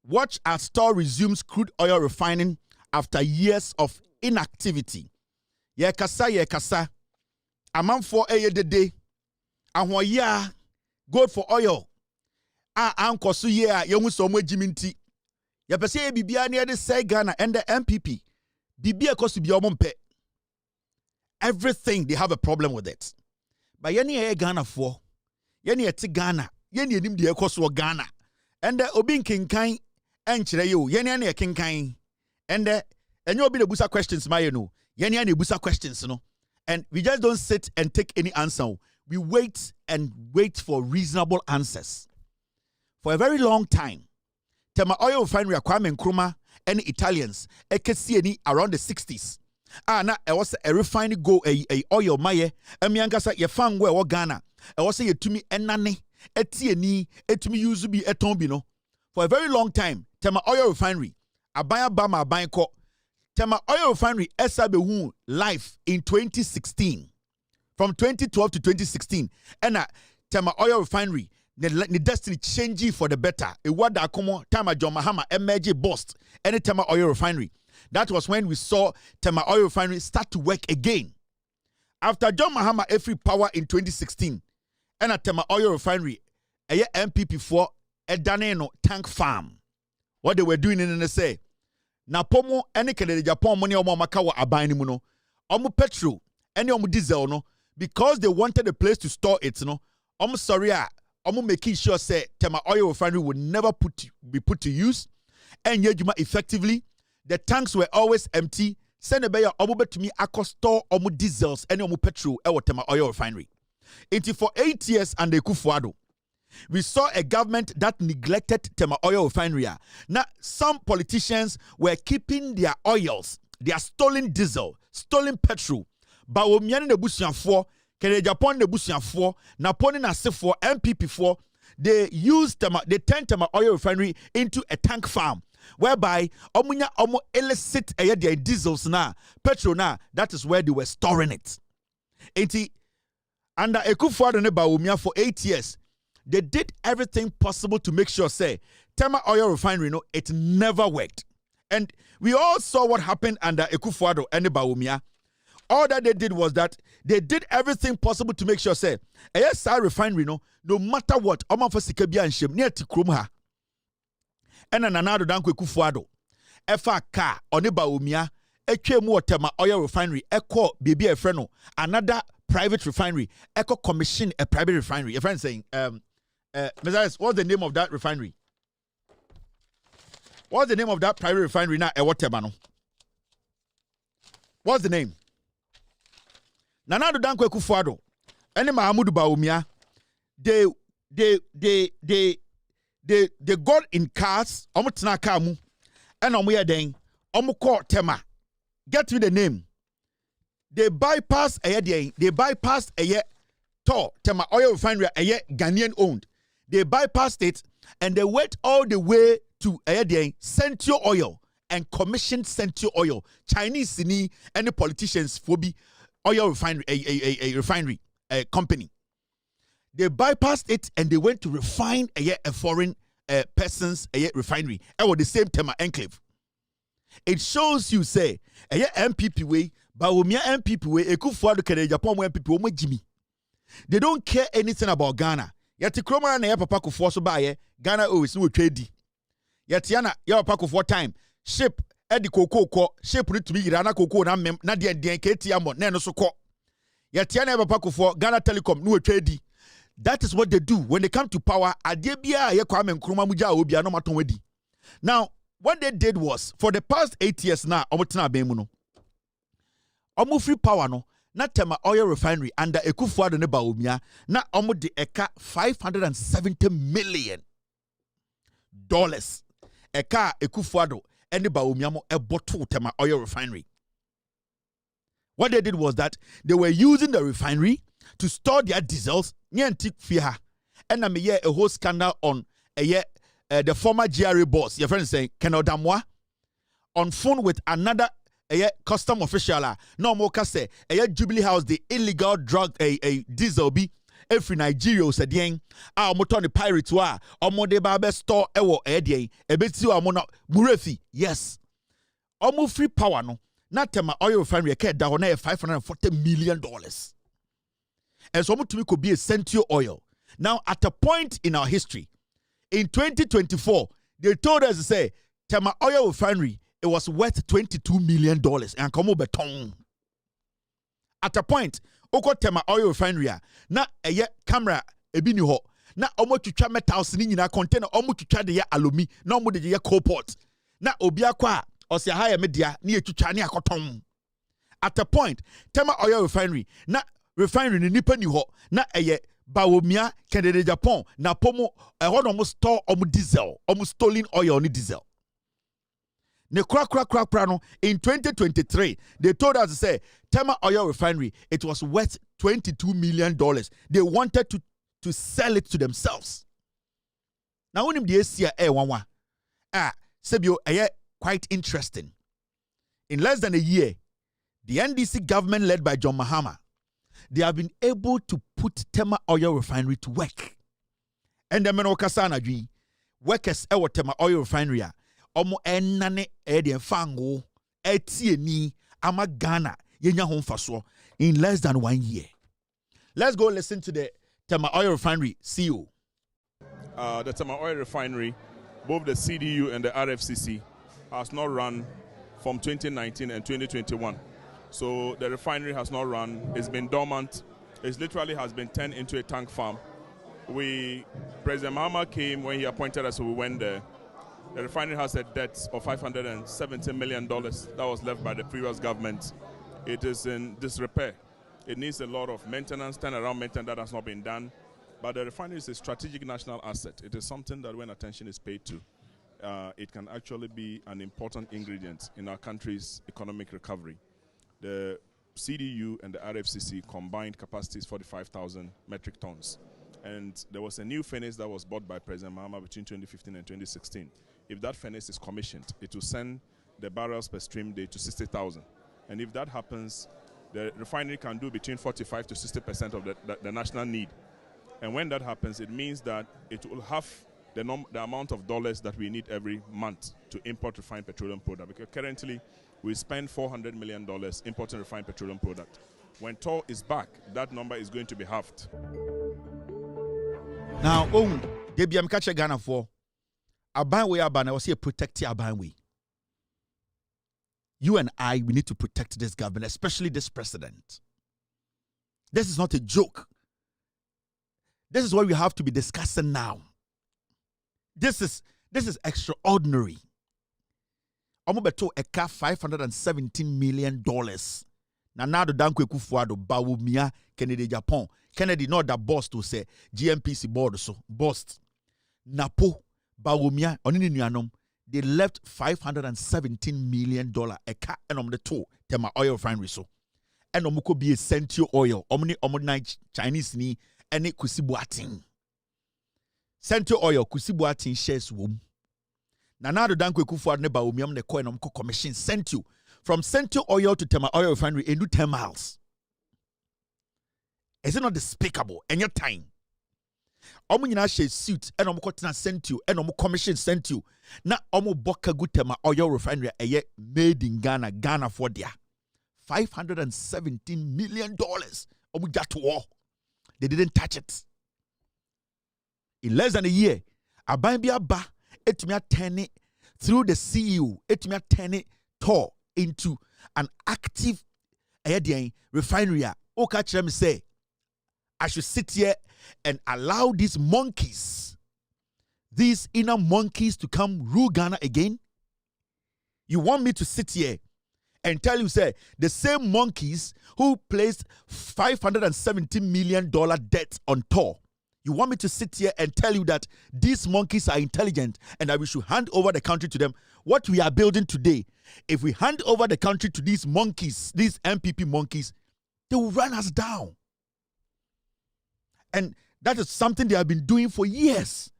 watch as store resumes crude oil refining after years of inactivity. Ye kasa. Amount for a day. Ahoya gold for oil. Anko su ye yehu so mo jiminti. Ye pese ye bibia near the say Ghana and the MPP. Bibia kosu bi omompe. Everything they have a problem with it. But ye Ghana for. Ye ti Ghana. Ye enim de ekoso Ghana. And the obin kinkan enchire yo yene na kinkan and enyo obi de busa questions my no yene na busa questions no and we just don't sit and take any answer. We wait for reasonable answers. For a very long time, Tema oil refinery Kwame Nkrumah and Italians ekesi around the 60s. Na e was a refinery go a oil maye emiankasa ye fan we Ghana. E was ye tumi enane etieni etumi use bi eton bi no. For a very long time, Tema oil refinery abaya bama abanko Tema oil refinery esabehu life in 2016. From 2012 to 2016, and Tema oil refinery the destiny changing for the better. It was that come time John Mahama emerge bust any Tema oil refinery. That was when we saw Tema oil refinery start to work again. After John Mahama every power in 2016, and a Tema oil refinery, a MPP for a Daneno tank farm. What they were doing in the say, na pomo any Canada Japan money omo makawa abani muno, omu petrol, any omu diesel no, because they wanted a place to store it no. Sorry, making sure say Tema oil refinery would never be put to use, and yejuma effectively. The tanks were always empty. Send a bayer to me store diesels and petrol at Tema oil refinery. For 8 years and the Kufuado, we saw a government that neglected Tema oil refinery. Now, some politicians were keeping their oils, their stolen diesel, stolen petrol. Bawumia ne busuafo, Kenya Japan ne busuafo, Naponi na MPP4, they turned Tema oil refinery into a tank farm. whereby omunya omo illicit their diesels na petrol na, that is where they were storing it. Under Akufo-Addo ne Bawumia for 8 years, they did everything possible to make sure, say, Tema Oil Refinery, no, it never worked. And we all saw what happened under Akufo-Addo and Bawumia. All that they did was that they did everything possible to make sure, say, ASR refinery, no matter what, Oma for Sikabia and Shem, near Tikrumha. And another Danko Akufo-Addo. Efa car, Oneba Umia, Echemu Tema Oil Refinery, Echo, Baby Efreno, another private refinery, Echo commission a private refinery. A friend saying, Messias, what's the name of that refinery? What's the name of that private refinery now? Ewotebano. What's the name? Nanado Danko Akufo-Addo. Ene Mahamudu Bawumia. They got in cars. Omo tina car mu. And omo ya den. Omo call Tema. Get me the name. They bypassed a year Tor Tema Oil Refinery a year Ghanaian owned. They bypassed it and they went all the way to Central Oil and commissioned Central Oil. Chinese sini and the politicians for be oil refinery a refinery company. They bypassed it and they went to refine a foreign person's refinery. At the same Tema enclave. It shows you say MPP way, Bawumia MPP way, Akufo-Addo Kenya Japan MPP way Jimmy. They don't care anything about Ghana. Yati kroma na ya papa Akufo so ba ye Ghana always no trade. Yati yana ya papa Akufo time ship edi koko ship ni to be rana koko na de keti amo na no so ko. Yati yana ya papa Akufo Ghana Telecom no trade. That is what they do when they come to power. Ade bia ye Kwame Nkrumah muja obi no maton wedi. Now what they did was, for the past 8 years now, omo free power no, na Tema Oil Refinery under Akufo-Addo ne Bawumia, na omo de eka $570 million. Eka Akufo-Addo and the Bawumia mo eboto Tema Oil Refinery. What they did was that they were using the refinery to store their diesels near Antique Fiha. And I mean, a whole scandal on the former GRA boss, your friend saying, Ken Odamwa, on phone with another custom official, no more say, Jubilee House, the illegal drug, a diesel be, every Nigeria said, Yang, our motoni pirates were, or more de barber store, ewo, a bit you are mona, Murefi, yes. Almost free power, no, not Tema Oil Refinery, a cat down there, $540 million. And so much to me could be a Central Oil. Now, at a point in our history, in 2024, they told us to say, Tema Oil Refinery, it was worth $22 million. And come over beton. At a point, Oko Tema Oil Refinery, na camera, ebini ho, na omo chucha metals ni na container, omo chucha de alumi, na omo de coal pot. Na obia kwa, osia haya media, ni chucha ni akoton. At a point, Tema Oil Refinery, na refinery ni nipa ni ho, na Bawumia Kennedy Japan na pomo almost store diesel, almost stolen oil ni diesel. Ne crack no in 2023 they told us to say Tema Oil Refinery it was worth $22 million. They wanted to sell it to themselves. Now when the ACA wanwa sebio quite interesting. In less than a year, the NDC government led by John Mahama, they have been able to put Tema Oil Refinery to work. And the men okasana dwi workers ewo Tema Oil Refinery omo enane fango etieni ama Ghana yenya ho mfaso in less than 1 year. Let's go listen to the Tema Oil Refinery CEO.
The Tema Oil Refinery, both the CDU and the RFCC, has not run from 2019 and 2021. So the refinery has not run. It's been dormant. It literally has been turned into a tank farm. President Mahama came when he appointed us, so we went there. The refinery has a debt of $570 million that was left by the previous government. It is in disrepair. It needs a lot of maintenance, turnaround maintenance that has not been done. But the refinery is a strategic national asset. It is something that when attention is paid to, it can actually be an important ingredient in our country's economic recovery. The CDU and the RFCC combined capacity is 45,000 metric tons. And there was a new furnace that was bought by President Mahama between 2015 and 2016. if that furnace is commissioned, it will send the barrels per stream day to 60,000. And if that happens, the refinery can do between 45 to 60% of the national need. And when that happens, it means that it will have the amount of dollars that we need every month to import refined petroleum product. Because currently, we spend $400 million importing refined petroleum product. When TOR is back, that number is going to be halved.
Now, Debbie, I'm catching Ghana for Abanwe Abana was here protecting Abanwe. You and I, we need to protect this government, especially this president. This is not a joke. This is what we have to be discussing now. This is extraordinary. Omobeto eka $517 million. Now the Dankwe Kufuado Bawumia Kennedy Japan. Kennedy not that boss to say GMPC board so boss. Napo Bawumia onini nuanom. They left $517 million eka and the two tema oil refinery so. And omuko be a Sentio oil. Omni Chinese ni ene kusibuating. Sentio oil kusibuating shares wom. Now the Dankwe Kufuado ne Bawumia ne coin omko commission Sentio. From Sentio oil to Tema oil refinery, a new 10 miles. Is it not despicable? And your time. Omu nyina she suit and omu kotina Sentio and omu commission Sentio. Na omu boka good Tema oil refinery a made in Ghana, Ghana for dia. $517 million. Omu got to war. They didn't touch it. In less than a year, Abambia ba etumia turn it through the CEO. Etumia turn it TOR into an active refinery. Okay, let me say, I should sit here and allow these monkeys, these inner monkeys, to come rule Ghana again? You want me to sit here and tell you, say, the same monkeys who placed $517 million debt on TOR, you want me to sit here and tell you that these monkeys are intelligent and that we should hand over the country to them? What we are building today, if we hand over the country to these monkeys, these MPP monkeys, they will run us down. And that is something they have been doing for years.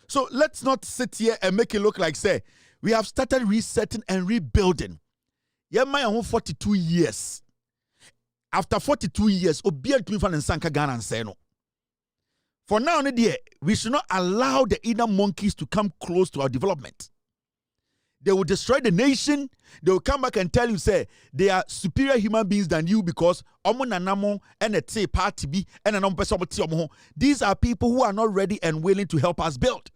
So let's not sit here and make it look like, say, we have started resetting and rebuilding. Yeah, 42 years. After 42 years, Obiel to me fan and Sanka Ghana and say no. For now, we should not allow the inner monkeys to come close to our development. They will destroy the nation. They will come back and tell you, say, they are superior human beings than you because these are people who are not ready and willing to help us build.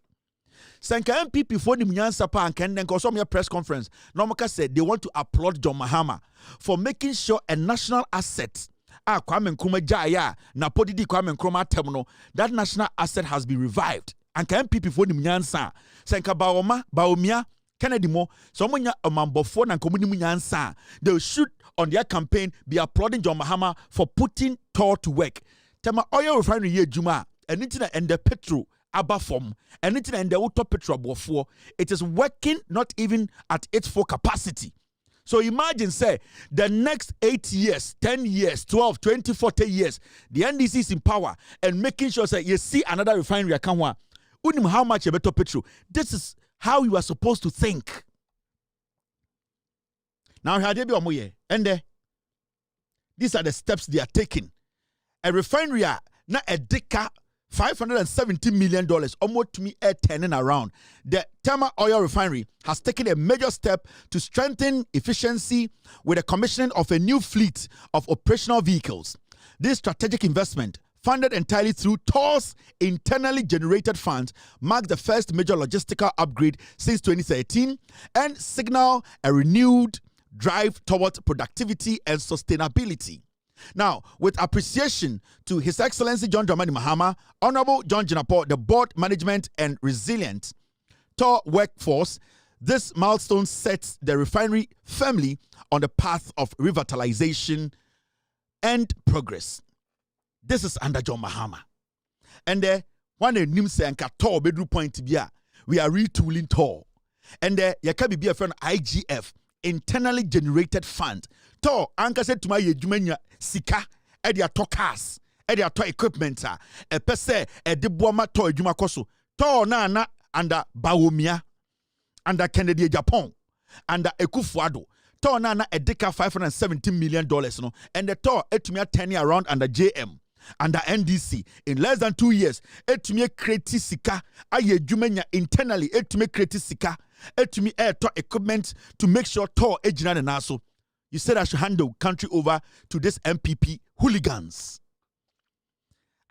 Sanka MPP for the Mnyansapa and Kenden Kosomia press conference, Nomaka said they want to applaud John Mahama for making sure a national asset, Kwame Nkrumah Jaya, Napodidi Kwame Nkrumah terminal, that national asset has been revived. And MPP for the Mnyansa, Sanka Baomia, Kennedy Mo, someone a mambofon and community Mnyansa, they should on their campaign be applauding John Mahama for putting TOR to work. Tema oil refinery ye Juma, and the petrol. Abafom, and it's in the auto petrol before it is working not even at its full capacity. So imagine, say, the next 8 years, 10 years, 12, 20, 40 years, the NDC is in power and making sure, say, you see another refinery, how much a better petrol. This is how you are supposed to think. Now, and these are the steps they are taking. A refinery, not a deca. $570 million, almost to me, turning around. The Tema Oil Refinery has taken a major step to strengthen efficiency with the commissioning of a new fleet of operational vehicles. This strategic investment, funded entirely through TOR's internally generated funds, marks the first major logistical upgrade since 2013 and signal a renewed drive towards productivity and sustainability. Now, with appreciation to His Excellency John Dramani Mahama, Honorable John Jinapo, the board management and resilient TOR workforce, this milestone sets the refinery firmly on the path of revitalization and progress. This is under John Mahama. And one name say anka TOR bedru point bia, we are retooling TOR. And there can be a friend IGF, internally generated fund. TOR anka said to my yejumenya sika edia to cars edia to equipment a pese e de boama TOR ejuma koso TOR na under Bawumia, under Kennedy Japan, under Ekufuado. Tor na edeka $517 million, no, and the Tor etumia 10 year around under JM, under NDC. In less than 2 years, etumia kreti sika, aye jumenya internally, etumia kreti sika, etumia air Tor equipment to make sure Tor ejina and naso. You said I should hand the country over to this MPP hooligans.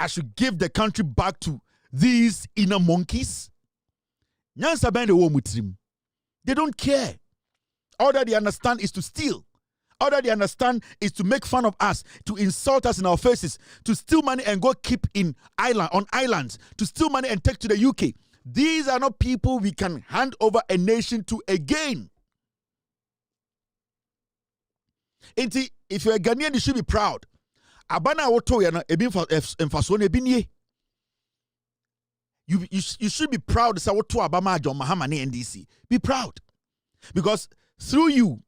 I should give the country back to these inner monkeys. They don't care. All that they understand is to steal. All that they understand is to make fun of us, to insult us in our faces, to steal money and go keep on islands, to steal money and take to the UK. These are not people we can hand over a nation to again. If you're a Ghanaian, you should be proud. Abana woto yana ebi mfaso na ebi nie. You should be proud say woto Abama John Mahama na NDC. Be proud. Because through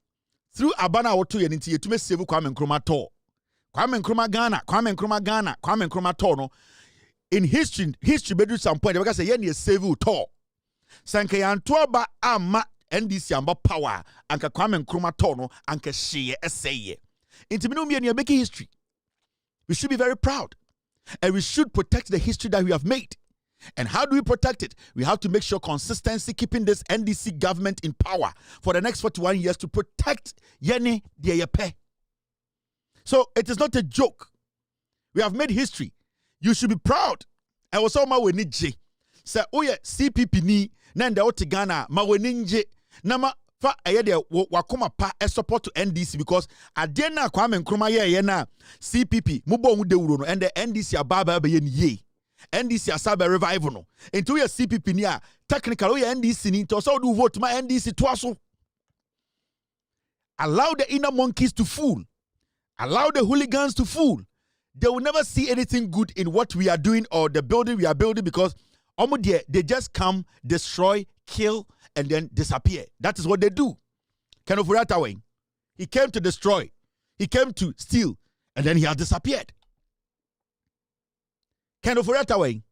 Abana woto yana nti yetume save Kwame Nkrumah to. Kwame Nkrumah Ghana, Kwame Nkrumah to no. In history bedu some point because say ye save to. Sanke yanto ba ama NDC amba power anka Kwame Nkrumah to no anka hye essay. Inti me no me making history. We should be very proud. And we should protect the history that we have made. And how do we protect it? We have to make sure consistency, keeping this NDC government in power for the next 41 years to protect Yene Dieyepe. So it is not a joke. We have made history. You should be proud. I was all my wenije. Say, oh yeah, CPP ni, nende otigana, ma weninje, nama fa ayede wakoma pa e support to NDC because adena Kwame Nkrumah ye na CPP mubo mu dewuro no and the NDC ababa be ye NDC asabe revival no into your CPP ni a technical your NDC ni to so do vote my NDC to aso. Allow the inner monkeys to fool. Allow the hooligans to fool. They will never see anything good in what we are doing or the building we are building because they just come, destroy, kill, and then disappear. That is what they do. Ken Ofori-Atta, he came to destroy, he came to steal, and then he has disappeared. Ken Ofori-Atta,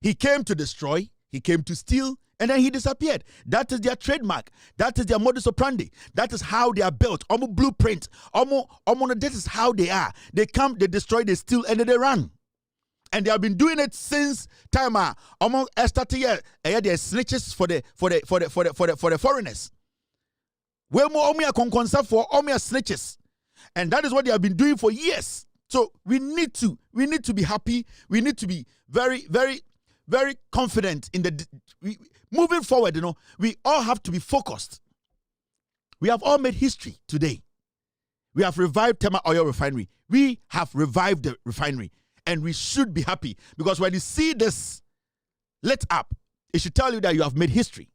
he came to destroy, he came to steal, and then he disappeared. That is their trademark. That is their modus operandi. That is how they are built. Omo blueprint. This is how they are. They come, they destroy, they steal, and then they run. And they have been doing it since time. Almost started here. They snitches for the foreigners. We more omia konkonsa for omia snitches, and that is what they have been doing for years. So we need to be happy. We need to be very, very, very confident in the moving forward. You know, we all have to be focused. We have all made history today. We have revived Tema Oil Refinery. We have revived the refinery. And we should be happy because when you see this lit up, it should tell you that you have made history.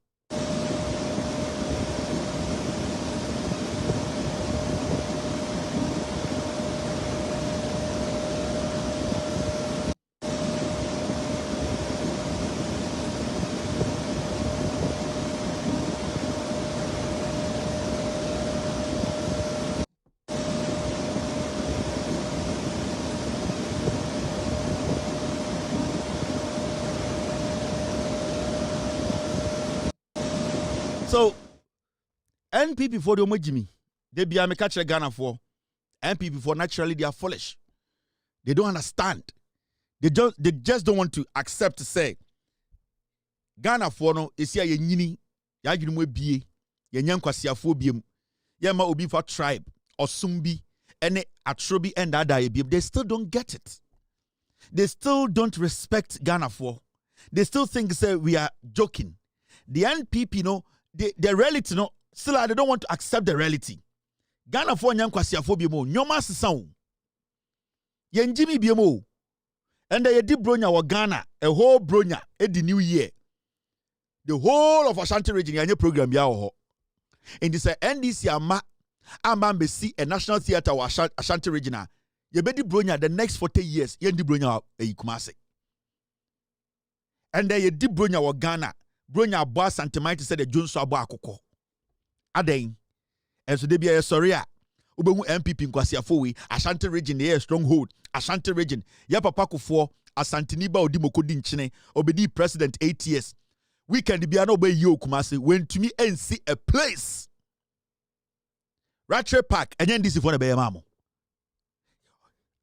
So, NPP for the Omojimi, they be a catch Ghana for NPP for naturally they are foolish. They don't understand. They just don't want to accept to say Ghana for no is here ye nyini ya adwene mu abie ye nyankwasiafo biem ye ma obi for tribe or sumbi ene atrobi and ada ye biem. They still don't get it. They still don't respect Ghana for. They still think say we are joking. The NPP the reality still they don't want to accept the reality. Ghana for nyankwasiafo biem nyoma sesan ye njimi biem and they did bronya wa Ghana a whole bronya the new year. The whole of Ashanti region yanye program ya ho. And this NDC ama mbesi a national theater wa Ashanti region. Ye be di bronya the next 40 years ye di bronya Kumasi. And they did bronya wa Ghana. Bronya boa santimite said the Jones abo akoko. Aden. And so they be a sorry. Ubehu MPP nkwasiafo we Ashanti region dey stronghold. Ashanti region. Ya papa kufo Asantini ba odi mokodi nchine obedi president 8 years. weekend bi ana obayi Kumasi wentumi ensi a place Ratchet Park enye ndisi fo na be yema mo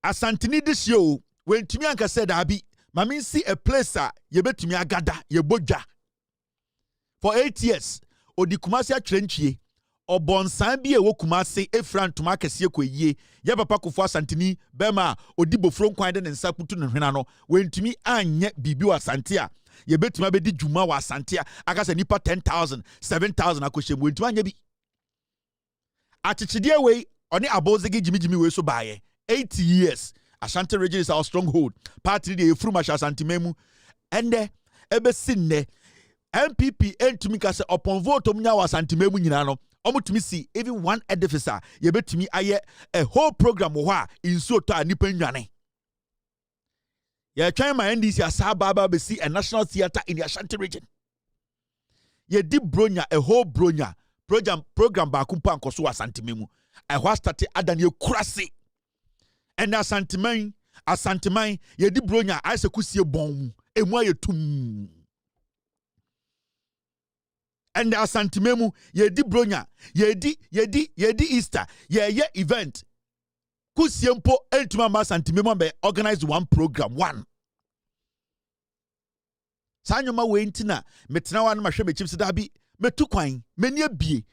Asantini this year wentumi anka said abi mami see a place a yebetumi agada yebodwa for 8 years odi Kumasi atwrentwie obonsan bi e wo Kumasi efran toma kese ekwoyie ye papa kofo Asantini bema odi bofro nkwan de ne nsa kutu ne hwena no wentumi anye bibi wa Asante a yebetumi abedi dwuma wa Asante a aka se nipa 10,000 7,000 akoshem wentumi anye bi achichide we oni abozegi jimijimi we so baaye 80 years Ashanti region is our stronghold party de efuru masha Asante memu ende ebe sinne MPP entumi ka se upon vote omnya wa Asante memu nyina no omutumi si even one edifice yebetumi aye a whole program wo ha inso to anipa nwane ye twan ma NDC asaba be see a national theater in the Ashanti region ye di bronya a whole bronya program ba kumpa nkoso Asante memu I was started adani kurase and Asanteman ye di bronya aise kusie bon emu ayetum and Asantememu ye di bronya ye di Easter ye event kusie mpo entuma ma Asantememu be organize one program one sanyoma we ntina metena wa na mahwe me chips da bi metu kwan meni abie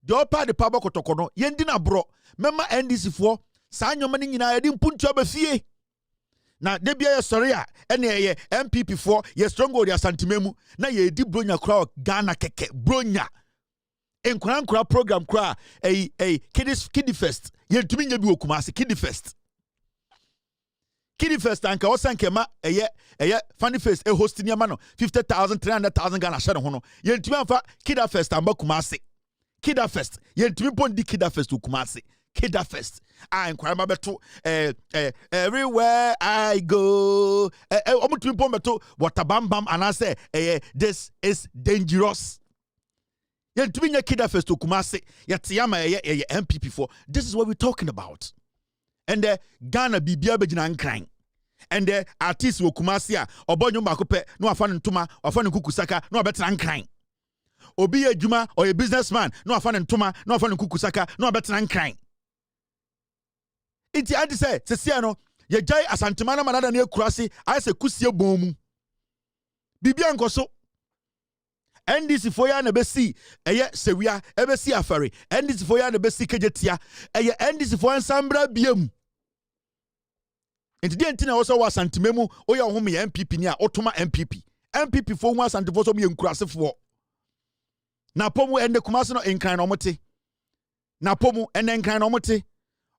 de opa de paba kotokono ye ndi na bro mema NDC fo sanyoma ni nyina ye di mpuntu abafie na debia ye sori a ene ye MPP for ye stronghold ya Asantememu na ye di bronya kra Ghana keke bronya enkura program kra kiddie fest ye ntumi nya bi Kumasi kiddie fest anka osankema eye funny face host ni ama no 50,000 300,000 Ghana share ho no ye ntumi amfa kiddie fest amba Kumasi kiddie fest ye ntumi bondi kiddie fest Kumasi Kida Fest. I inquire beto everywhere I go. Omutu pombeto watabam bam and I say this is dangerous. Yen to be Kida Fest to Kumasi yatiyama MPP for. This is what we're talking about. And Ghana bibia bejina nkran. And the artists wo Kumasi a obonyo makope no afan ntuma afan kukusaka no abetra nkran. Obi adwuma or a businessman no afan ntuma no afan kukusaka no abetra nkran. Iti adi se sesia no ye jai Asantemana manada ne kurase ayese kusie bomu bibia nkoso NDC for ya na besi eye sewia ebesi afare NDC for ya na besi kejetia eye NDC for ensambra biem enti de ntina wo so wa Asantememu oya ho me MPP ni a otoma MPP for hu Asante for so me nkurase for na pomu ende Kumasi no enkran no mote na pomu ende enkran no mote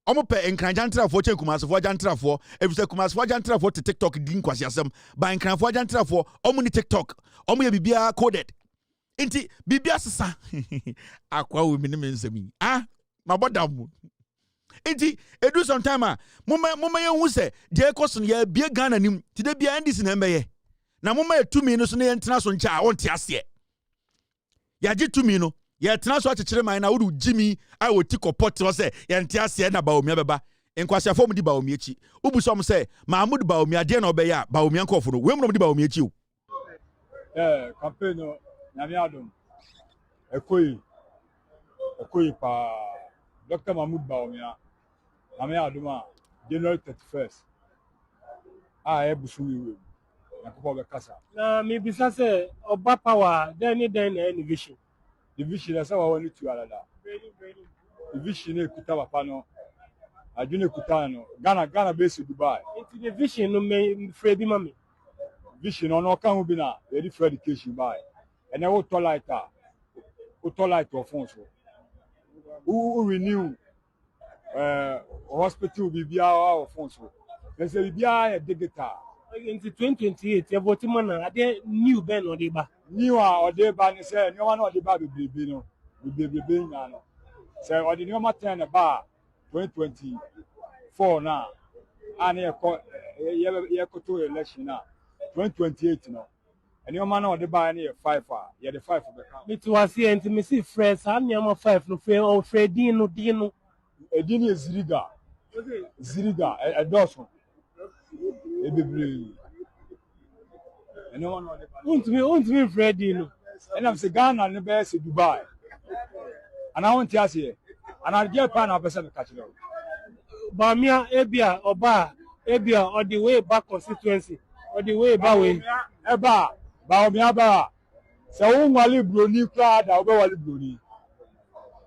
omope enkran jantrafo chen Kumasi fo jantrafo ebise Kumasi fo jantrafo te TikTok din kwasi asem ba enkran fo jantrafo omo ni TikTok omo ye bibia coded inti bibia sesa akwa wo mi ne mensemi mabodam inti edu sometime moma ye hu se de ekoso ye bie Ghana nim ti de bia ndisi na mbeye na moma etumi no so ne ntena so ncha a wonte ase ya ji tumi no ye tena so akekere man na wodu jimi ai woti kopot o se ye nte ase na baomia beba enkwase fom di baomia chi ubusom se Mahmud baomia de na obeya baomia nkofo no wemro di baomia chi o
campaign no nyame adom ekoyi pa Dr. Mahmud baomia nyame adom a January 31st ebusu wiwe yakobo be kasa
na me bisa se oba power then na vision
the vision is our one to alada. The vision is kuta wapano. Adwene kuta no. Ghana based Dubai.
Into the vision no me free bi mami.
Vision no kan hu bi na ready for education buy. And then what light of phones. Who renew hospital bibia of phones. They say bibia digital.
Into 2028 you vote man na ade new ben or deba.
New or deba ni say no one or deba be no. Be na no. Say or the new matter na ba 2024 now. And ye ko to election now. 2028 no. And your man or deba ni 5 ye the 5 be count.
Me to see enti me see friends am nyama 5 no free or free dino.
Edini Ziriga. Ziriga a dozen. Ebebre.
Untumi Freddy no.
And I'm saying Ghana and the best Dubai. And I want to ask you, and I'll get a person to catch it.
Bamia, Ebia, Oba, Ebia, or the way back constituency, or the way back way.
Eba, Baomiaba. So, Wali Bruni crowd, I'll go Wali Bruni.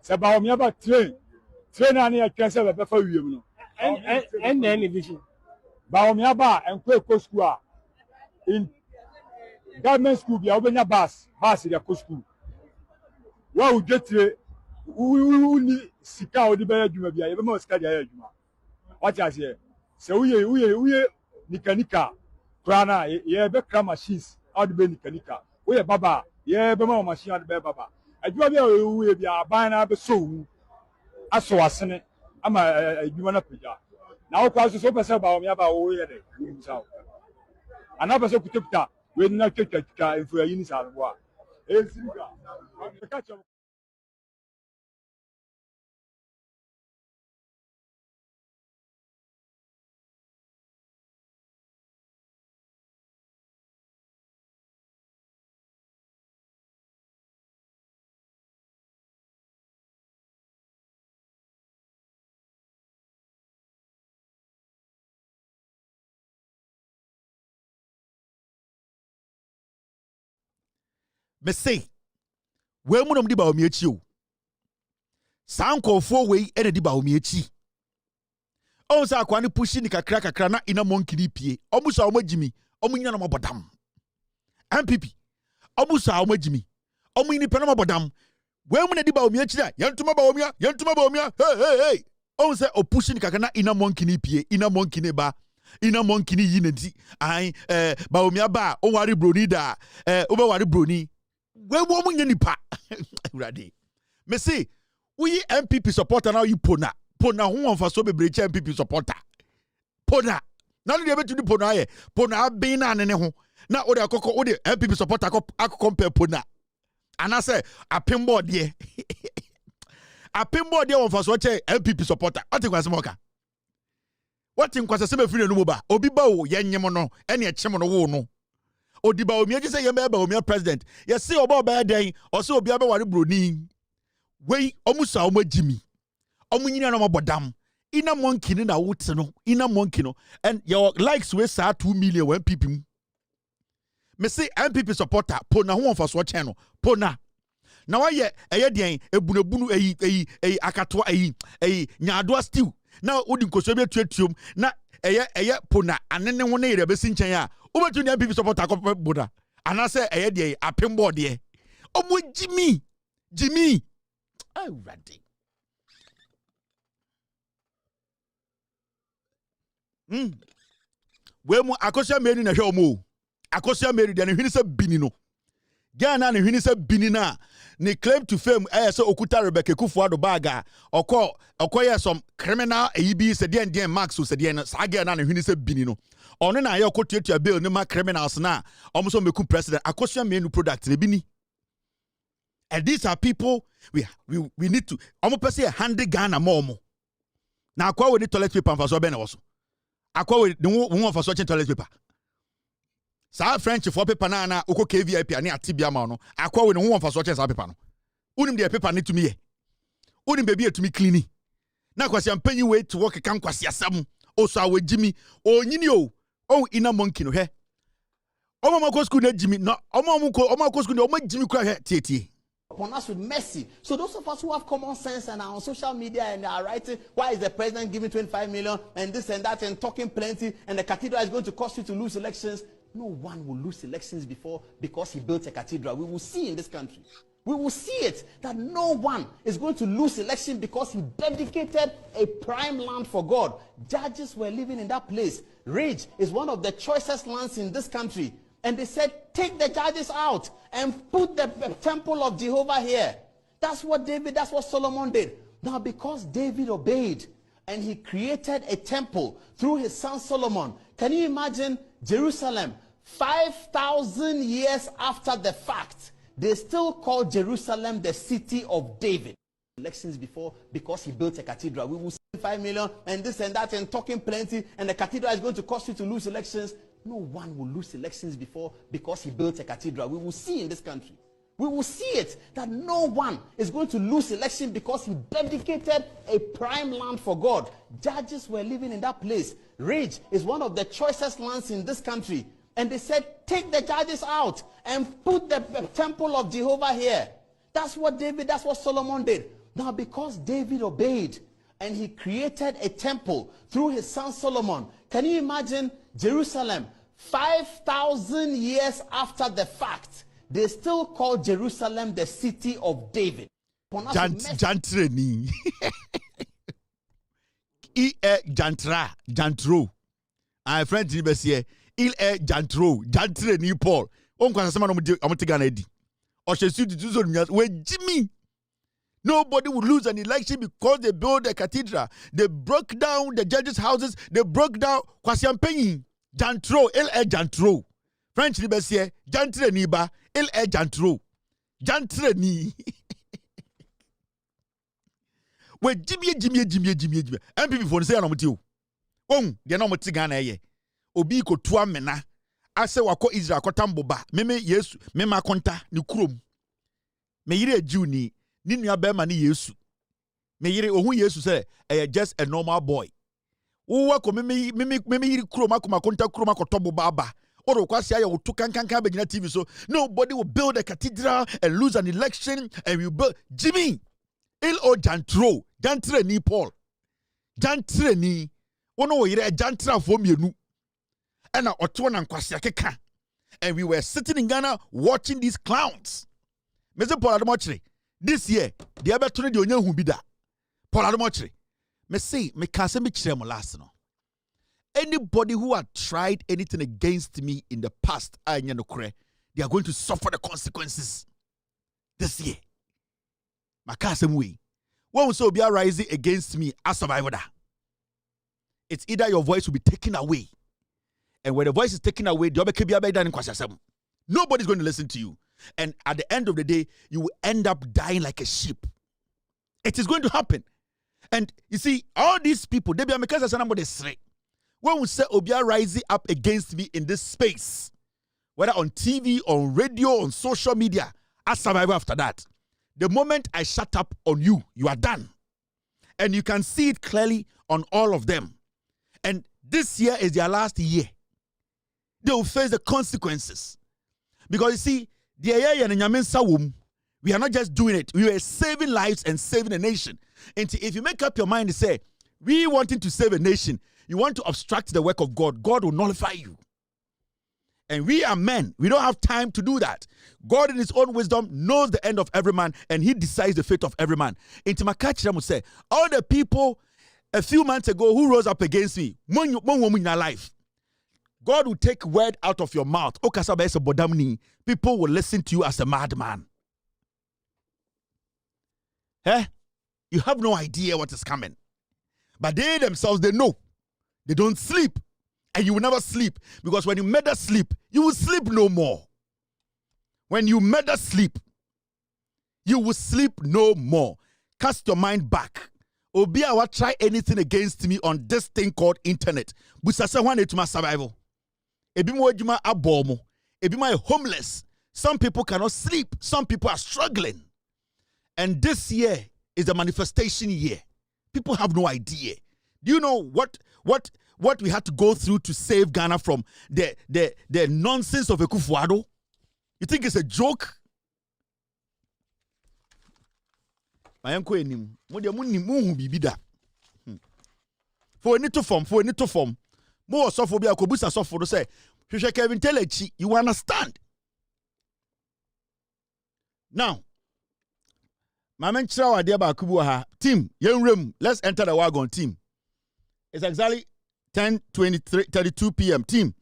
So, Baomiaba train on your cancer before you know.
And any vision.
Baomiaba and Quaco School in government school, be open your bus in your school. Well, we get to we need Sika or the better you may be able to study. What I say? So we Nikanika, Krana, yeah, Beckham machines, out the Nikanika. We are Baba, yeah, Bama machine at the Baba. I do we be a buying up a soul. I saw a senate. I'm a human up here. Now, cause so person about me about all year. Another so could take that. We not take a car for a unit out of war.
Me say, we mu nom di ba omi echi o. San nkofo we e di ba omi echi. On sa akwa ne pushi ni kakra na ina monkey ni pie. Omu sa omo jimi, omu nyina na mabodam. MPP. Omu sa omo jimi. Omu ni pe na mabodam. We mu na di ba omi echi da. Yentuma ba omi. Hey. On sa o pushi ni kakra na ina monkey ni pie, ina monkey ni ba. Ina monkey ni yinenti. Ai ba omi aba, o wari broni da. O ba wari broni. We woman nipa ready. Me say we MPP supporter now you pona who on for so be MPP supporter pona now dey betu di pona ye pona bin na ne ho na o de akoko o de MPP supporter akoko compare pona ana say apembo de on for so che MPP supporter what you kwase moka what you kwase se be free no mo ba obi ba wo ye nyem no ene e kyem no wo no Odiba omi eji say yemba ba omi president. Ye say oba ba den, o say obi abawari broni. Wei omusa omagimi. Omunyina no mabodam. Ina monkey ni na wote no. Ina monkey no. And your likes we say 2 million when people. Me say MPP supporter pona ho onfa so chen no. Pona. Na wa ye eye den ebunebunu eyi akatoa eyi nyadoa stew. Na odi nkoso be tuatuom na eye pona anene ho na yere besi nchen a Ubetu ni MPP supporter akɔpɛ boda anase ɛyɛ deɛ apembo deɛ ɔmo Jimmy awurade we mu akosua meri na hwɛ ɔmo akosua meri deɛ ne hwene sɛ bini no Ghana ne hwene sɛ bini na ne claim to fame ɛyɛ sɛ okuta Rebecca Kufuado baga ɔkɔ some criminal AEB sɛ deɛ Max so sɛ deɛ no saa Ghana ne hwene sɛ bini no ono na ayo kotuatua bill ne ma criminals na omuso meku president akosua menu product ne bini and these are people we need to omo pese hand Ghana more na akwa we the toilet paper for so be na woso akwa we the one for so toilet paper sa French for paper na ukọ KVIP ani atibia ma no akwa we the one for so sa paper no unim the paper need to me unim baby to me clean na kwasi ampanyi we to work kan kwasi asam oso awe Jimmy onyini o oh, ina monkey no he. Oma ko school na Jimmy no. Oma ko school oma Jimmy kwa he tie.
Upon us with mercy. So those of us who have common sense and are on social media and are writing, why is the president giving 25 million and this and that and talking plenty and the cathedral is going to cost you to lose elections? No one will lose elections because he built a cathedral. We will see in this country. We will see it that no one is going to lose election because he dedicated a prime land for God. Judges were living in that place. Ridge is one of the choicest lands in this country. And they said, take the judges out and put the temple of Jehovah here. That's what Solomon did. Now, because David obeyed and he created a temple through his son Solomon, can you imagine Jerusalem 5,000 years after the fact? They still call Jerusalem the city of David. Elections because he built a cathedral. We will see 5 million and this and that and talking plenty and the cathedral is going to cost you to lose elections. No one will lose elections because he built a cathedral. We will see in this country. we will see it that no one is going to lose election because he dedicated a prime land for God. Judges were living in that place. Ridge is one of the choicest lands in this country. And they said, take the judges out and put the temple of Jehovah here. That's what Solomon did. Now, because David obeyed and he created a temple through his son Solomon, can you imagine Jerusalem 5,000 years after the fact? They still call Jerusalem the city of David.
Jantreni. Jantro. I friend Nibesie. Il est Jantro. Jantreni Paul. On kwa sema no amutigana edi. Oshesu tuzo nyas we Jimmy. Nobody would lose an election because they built a cathedral. They broke down the judges' houses. They broke down Kwasiampenyi. Jantro. Il est Jantro. French Nibesie. Jantreni ba. Il est Jantro. Jantreni. We Jimmy. MPP for say anomuti o. De na omoti Ghana ye. Obi ko tua mena. Ase wako Israel kotamboba. Meme Yesu, mema konta ni kurom. Me yire Juni, ni nua be ma ni Yesu. Me yire ohun Yesu say just a normal boy. Wo ko meme yire kurom akoma konta kurom akotoboba aba. Oro kwasi aya wo to kankankan be gina TV so nobody will build a cathedral and lose an election and we build Jimmy. Il o Jantro, Jantre ni Paul. Jantre ni ono yire Jantra fo mienu. And we were sitting in Ghana watching these clowns. Mr. Paul Ademochre, this year, the other 20 the onye bida. Paul Ademochre, me say, me kase me chire mo last no. Anybody who had tried anything against me in the past, they are going to suffer the consequences this year. My kase way. When we so be rising against me as survivor, it's either your voice will be taken away. And when the voice is taken away, nobody's going to listen to you. And at the end of the day, you will end up dying like a sheep. It is going to happen. And you see, all these people, they be because somebody say, when we say Obia rising up against me in this space, whether on TV, on radio, on social media, as survivor after that, the moment I shut up on you, you are done. And you can see it clearly on all of them. And this year is their last year. They will face the consequences. Because you see, we are not just doing it. We are saving lives and saving a nation. And if you make up your mind to say, we wanting to save a nation, you want to obstruct the work of God, God will nullify you. And we are men. We don't have time to do that. God in his own wisdom knows the end of every man and he decides the fate of every man. Into my catch, I would say, all the people a few months ago who rose up against me, in our life, God will take word out of your mouth. People will listen to you as a madman. You have no idea what is coming. But they themselves, they know. They don't sleep. And you will never sleep. Because when you murder sleep, you will sleep no more. When you murder sleep, you will sleep no more. Cast your mind back. Obia will try anything against me on this thing called internet. Busasa one to my survival. Ebimo ejuma abomo. Ebima homeless. Some people cannot sleep. Some people are struggling. And this year is the manifestation year. People have no idea. Do you know what we had to go through to save Ghana from the nonsense of Akufo-Addo? You think it's a joke? For any to form. More sophobia kobusa sofo say, Kevin Telechi, you understand? Now, Mamen Chrawa Deba Kubuha, team, young room, let's enter the wagon team. It's exactly 10:32 p.m. Team.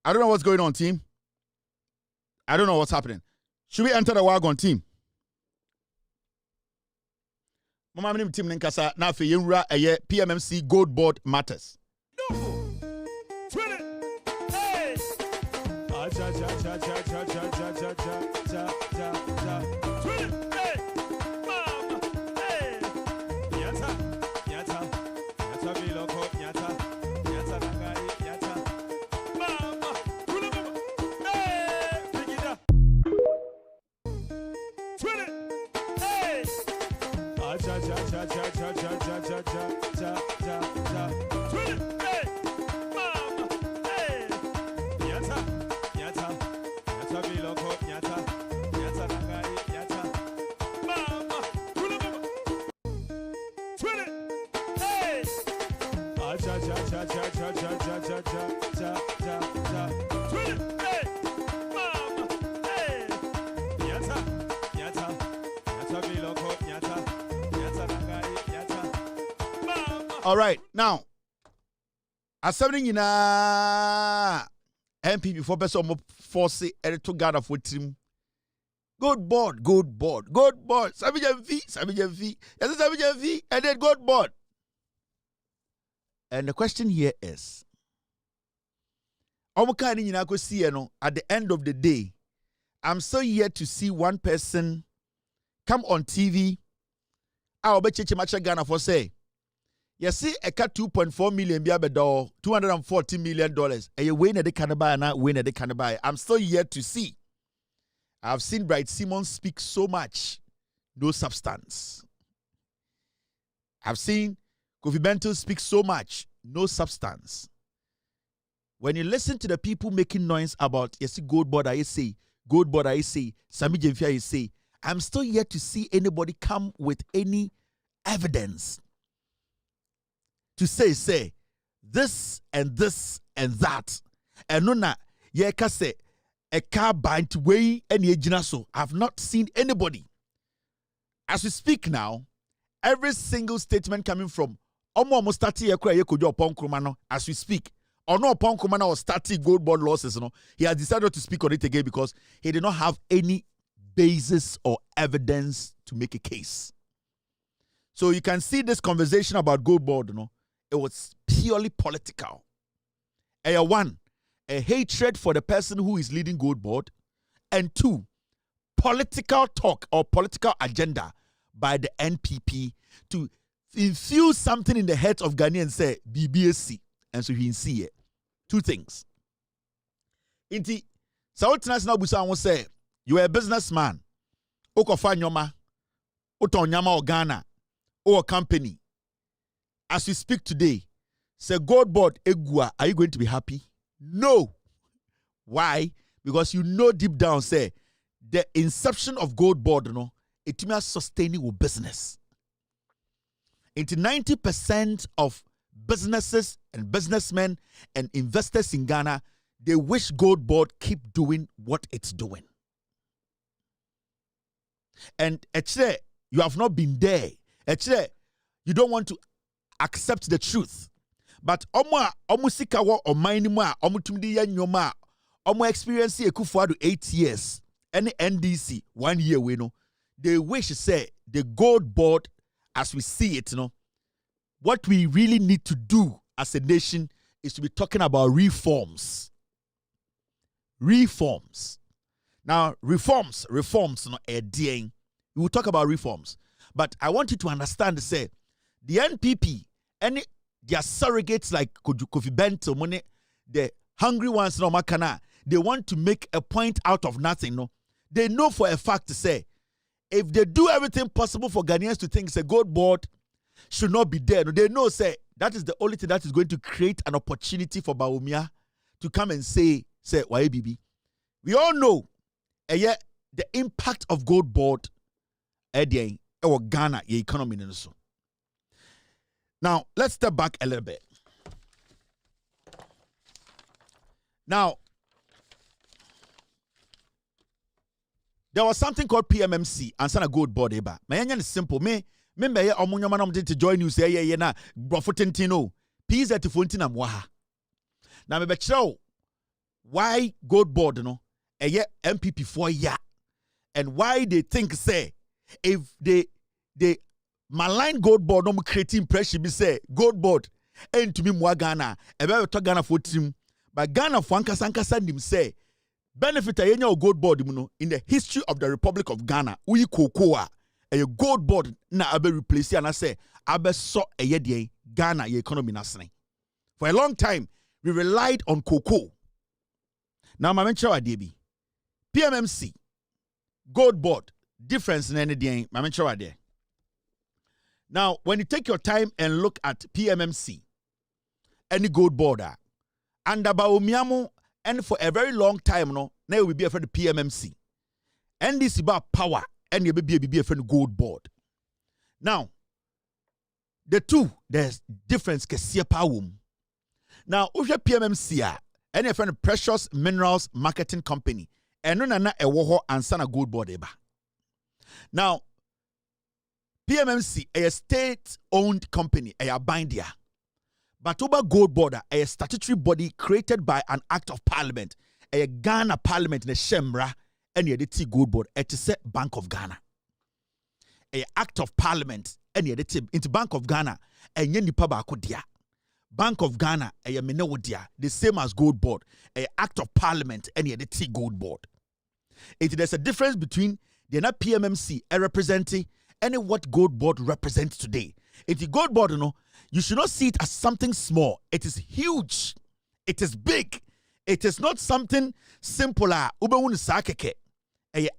I don't know what's going on, team. I don't know what's happening. Should we enter the wagon team? Mama minim team Ninkasa na fe yenwura eye PMMC Goldbod matters. All right, now, as something in a MP before person force it to gather for team. Goldbod. Sabijan V. Yes, Sabijan V. And then Goldbod. And the question here is, at the end of the day, I'm still yet to see one person come on TV. I'll bet you Ghana for say. You see, a cut 2.4 million $240 million. And you win at the cannabis and I win at the cannabis. I'm still yet to see. I've seen Bright Simon speak so much, no substance. I've seen Kofi Bento speak so much, no substance. When you listen to the people making noise about, you see, Goldbod, I say, Sami Jemfia, I say, I'm still yet to see anybody come with any evidence to say, this and that. And no, na, ye ka say, a car bind way and ye so. I've not seen anybody. As we speak now, every single statement coming from Omo starting ye kojo upon Krumano as we speak. Or no upon Krumano or starting Goldbod losses, he has decided to speak on it again because he did not have any basis or evidence to make a case. So you can see this conversation about Goldbod, it was purely political. One, a hatred for the person who is leading Goldbod, and two, political talk or political agenda by the NPP to infuse something in the heads of Ghanaians and say BBSC, and so he can see it. Two things. Inti, South National Busa will say, you are a businessman, Okofa Nyoma, Oton Nyama or Ghana, or a company. As we speak today, say Goldbod Egua, are you going to be happy? No. Why? Because you know deep down, say, the inception of Goldbod, it means sustaining business. Into 90% of businesses and businessmen and investors in Ghana, they wish Goldbod keep doing what it's doing. And actually, you have not been there. Actually, you don't want to accept the truth. But omo sika wo omanimo omo tumdi ya nyoma omo experience Ekufuado 8 years and NDC 1 year we they wish say the Goldbod as we see it what we really need to do as a nation is to be talking about reforms. Now reforms we will talk about reforms, but I want you to understand say the NPP and their surrogates like Kofi Bento, the hungry ones, they want to make a point out of nothing. They know for a fact to say, if they do everything possible for Ghanaians to think say Goldbod should not be there, they know say that is the only thing that is going to create an opportunity for Bawumia to come and say YBB. We all know the impact of Goldbod or Ghana economy. Now, let's step back a little bit. Now, there was something called PMMC and sana Goldbod eba. My is simple. Me omunyama to join you say na brofotentino. Peace at fontina mwaha. Now me betcho why Goldbod MPP for ya and why they think say if they malign Goldbod no create impression be say Goldbod and to me mwa Ghana ebe to Ghana for team but Ghana for ankasa nim say benefit a yenya Goldbod in the history of the Republic of Ghana uyi kokoa a Goldbod na abe replace and I say abe so a Ghana economy nasne. For a long time we relied on cocoa. Now my mention adebi PMMC Goldbod difference in any day my mention ade. Now, when you take your time and look at PMMC, any Goldbod, and about Bawumia, and for a very long time, now we will be a friend of PMMC. And this is about power, and you will be a friend of Goldbod. Now, the two, there's difference kesiye pa wom. Now, uhwe PMMC a, any friend Precious Minerals Marketing Company, eno na ewo ho ansa na Goldbod eba. Now, PMMC a state-owned company, a bindia. But over Goldbod, a statutory body created by an act of parliament, a Ghana parliament in a Shemra, and the T Goldbod, a Bank of Ghana. A act of parliament, and the into Bank of Ghana, and Yendi Pabako dia. Bank of Ghana, a Minewo dia, the same as Goldbod, a act of parliament, and the T Goldbod. There's a difference between the PMMC representing and what Goldbod represents today. It's Goldbod, you know, you should not see it as something small. It is huge. It is big. It is not something simple. A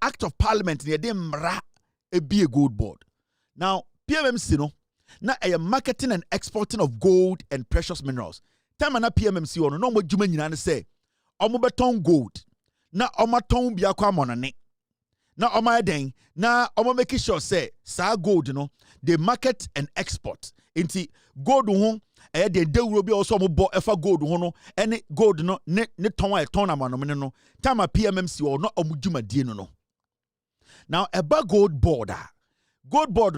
act of parliament near them be a Goldbod. Now, PMMC no, na a marketing and exporting of gold and precious minerals. Time na PMMC ono no mo djuma nyina say omo beton gold. Na omo ton bia kwa monane. Na omo eden na omo make sure say sa gold no they market and export. Inti gold ho eh de dewuro bi also mo bo efa gold ho no ene gold no ne ton a ton amano no time PMMC or no omo djuma die no. Now about Goldbod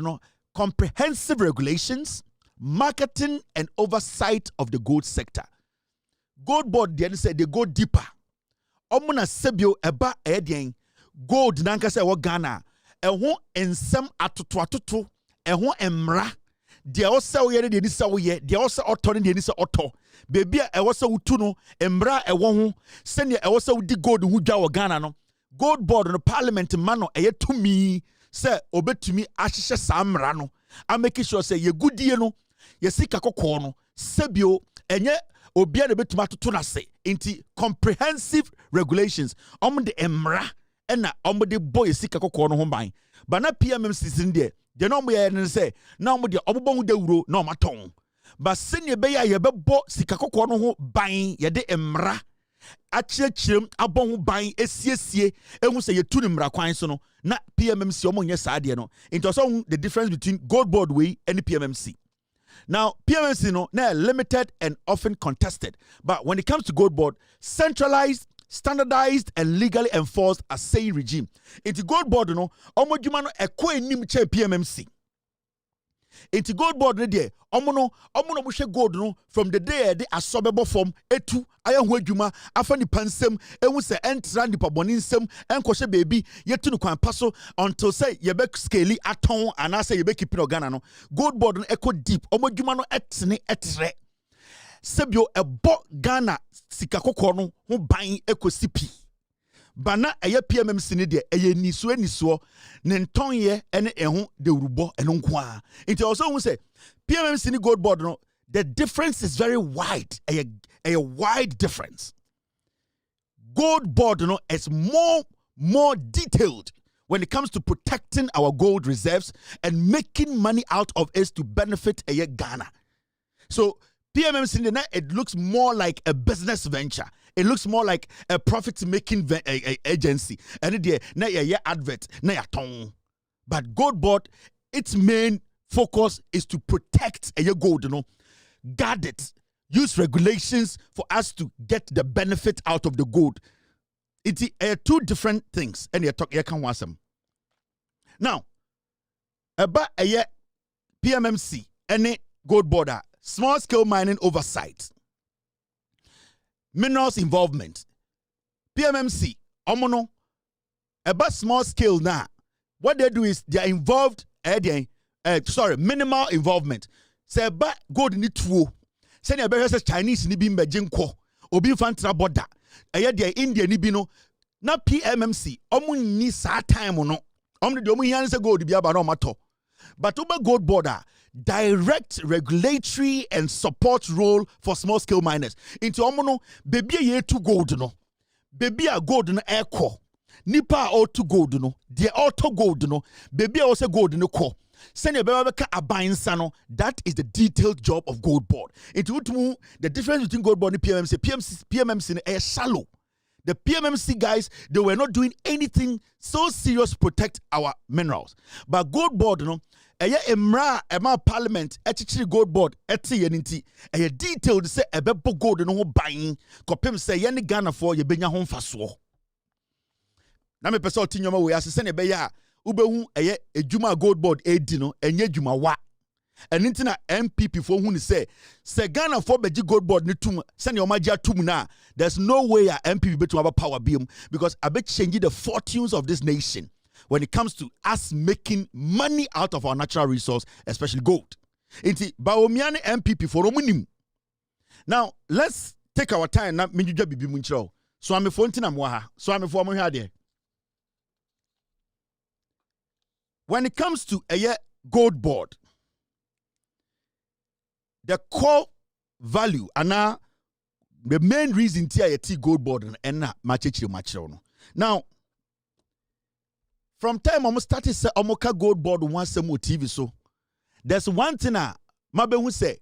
no comprehensive regulations, marketing and oversight of the gold sector. Goldbod then said they go deeper. Omuna sebio eba edien gold nanka se wo Ghana eho ensem atoto eho emra de o se wo ye de ni se wo ye de o se oto ne de ni se oto bebi a ewo se wutu no emra ewo ho se ne ewo se wudi gold hu dwa wo Ghana no Goldbod no parliament mano eye tumi se obetumi ahihye samra no a make sure say ye gudie no ye sika kokko no sebio enye obia na betuma toto na se inti comprehensive regulations de emra ena de boy sika kokko no ho ban ba na PMMC sin de no mo ye ne say na de obobon dawuro na maton ba sene be ya ye bebo sika kokko no ho ban ye de emra achirechirem abon ho ban esiesie ehu say ye tu ni mra kwan so no na PMMC omonye saade no into so the difference between Goldbod way and PMMC. Now PMMC no na limited and often contested, but when it comes to Goldbod, centralized, standardized and legally enforced as say regime. Into Goldbod no omodjuma no ekọ enim che PMMC. Into Goldbod no there omo no hwe gold no from the day they asobebo form etu ayahu adwuma afa ni pansem ehu se entra ni paboni nsem enkohye baby yetu no kwan paso until say ye be scale aton ana say ye be keep no Ghana no Goldbod no echo deep omo adwuma no etene etre sebio ebo Ghana sika kokko no ho ban ekosipi bana eye PMMC ne de eye niso ne ntonye ene eho de urubo eno nko a it also who say PMMC ne Goldbod no the difference is very wide a wide difference. Goldbod no is more detailed when it comes to protecting our gold reserves and making money out of it to benefit Ghana. So PMMC it looks more like a business venture. It looks more like a profit-making agency. And it na ya advert na ya ton. But Goldbod, its main focus is to protect a gold, you know, guard it, use regulations for us to get the benefit out of the gold. It's two different things. And you can want some. Now, about a PMMC and Goldbod, small-scale mining oversight. Minerals involvement. PMMC, omono, about small scale now. What they do is they are involved, minimal involvement. Say about gold ni tuo. Say ne be Chinese ni bi mbejin ko. Obi fantra border. Eye de India ni bi no. Na PMMC, omo ni sa time no. Omo de omo hian say gold bi aba na omato. But over Goldbod, direct regulatory and support role for small scale miners. Into omono baby ye to gold no. Baby a gold no echo. Nipa all to gold no. De auto gold no. Baby also gold no ko. Send your baby a buying sano. That is the detailed job of Goldbod. Into the difference between Goldbod and PMMC is shallow. The PMMC guys, they were not doing anything so serious to protect our minerals. But Goldbod, you know, Eye emra ema parliament echichiri Goldbod eti ye nti eye detailed say ebebo gold no ho ban kopem say ye ne Ghana for ye benya ho mfaso. Na me pese otinyoma we asese ne be ya ubehu eye ejuma Goldbod edi no enye ejuma wa. And intina MPP for who say Ghana for beji Goldbod ni tum send your magia tum na there's no way a MPP be to have a power beam because I bet changing the fortunes of this nation when it comes to us making money out of our natural resource, especially gold. Inti Baomiane MPP for omunim. Now let's take our time na minjuja bibi munchro. So I'm a fontina mwaha. So I'm a former here. When it comes to a Goldbod, the core value and the main reason tia yeti Goldbod and machechiro. Now, from time almost started say omoka Goldbod once more TV so there's one thing mabe who say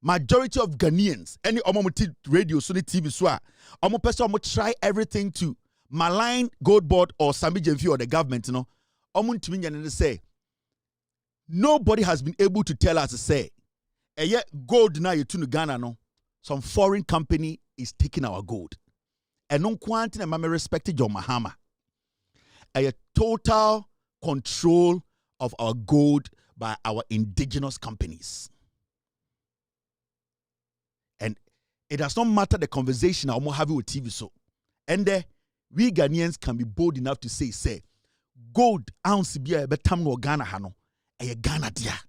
majority of Ghanaians any omomuti radio so TV so omo person omo try everything to malign Goldbod or Sammy Jemfi or the government omo ntimi nyane say nobody has been able to tell us to say gold na yetu no Ghana no some foreign company is taking our gold and no quantity na me respect John Mahama a total control of our gold by our indigenous companies. And it does not matter the conversation I'm having with TV so. And we Ghanaians can be bold enough to say gold ounce be a betam no Ghana hano a Ghana dia.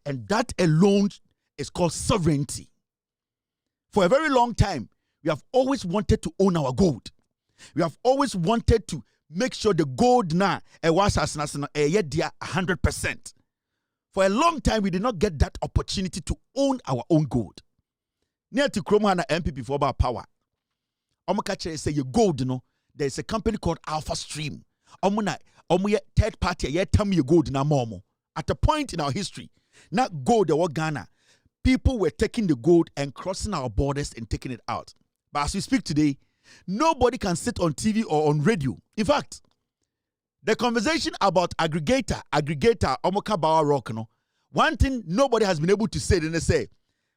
And that alone is called sovereignty. For a very long time, we have always wanted to own our gold. We have always wanted to make sure the gold na was as 100%. For a long time, we did not get that opportunity to own our own gold. Near to Kromana MPP for about power. Omokache say your gold, there's a company called Alpha Stream. Omo third party, ye tell me your gold na momo. At a point in our history, not gold or Ghana, people were taking the gold and crossing our borders and taking it out. But as we speak today, nobody can sit on TV or on radio. In fact, the conversation about aggregator, Omoka Bawa Rock, one thing nobody has been able to say, then they say,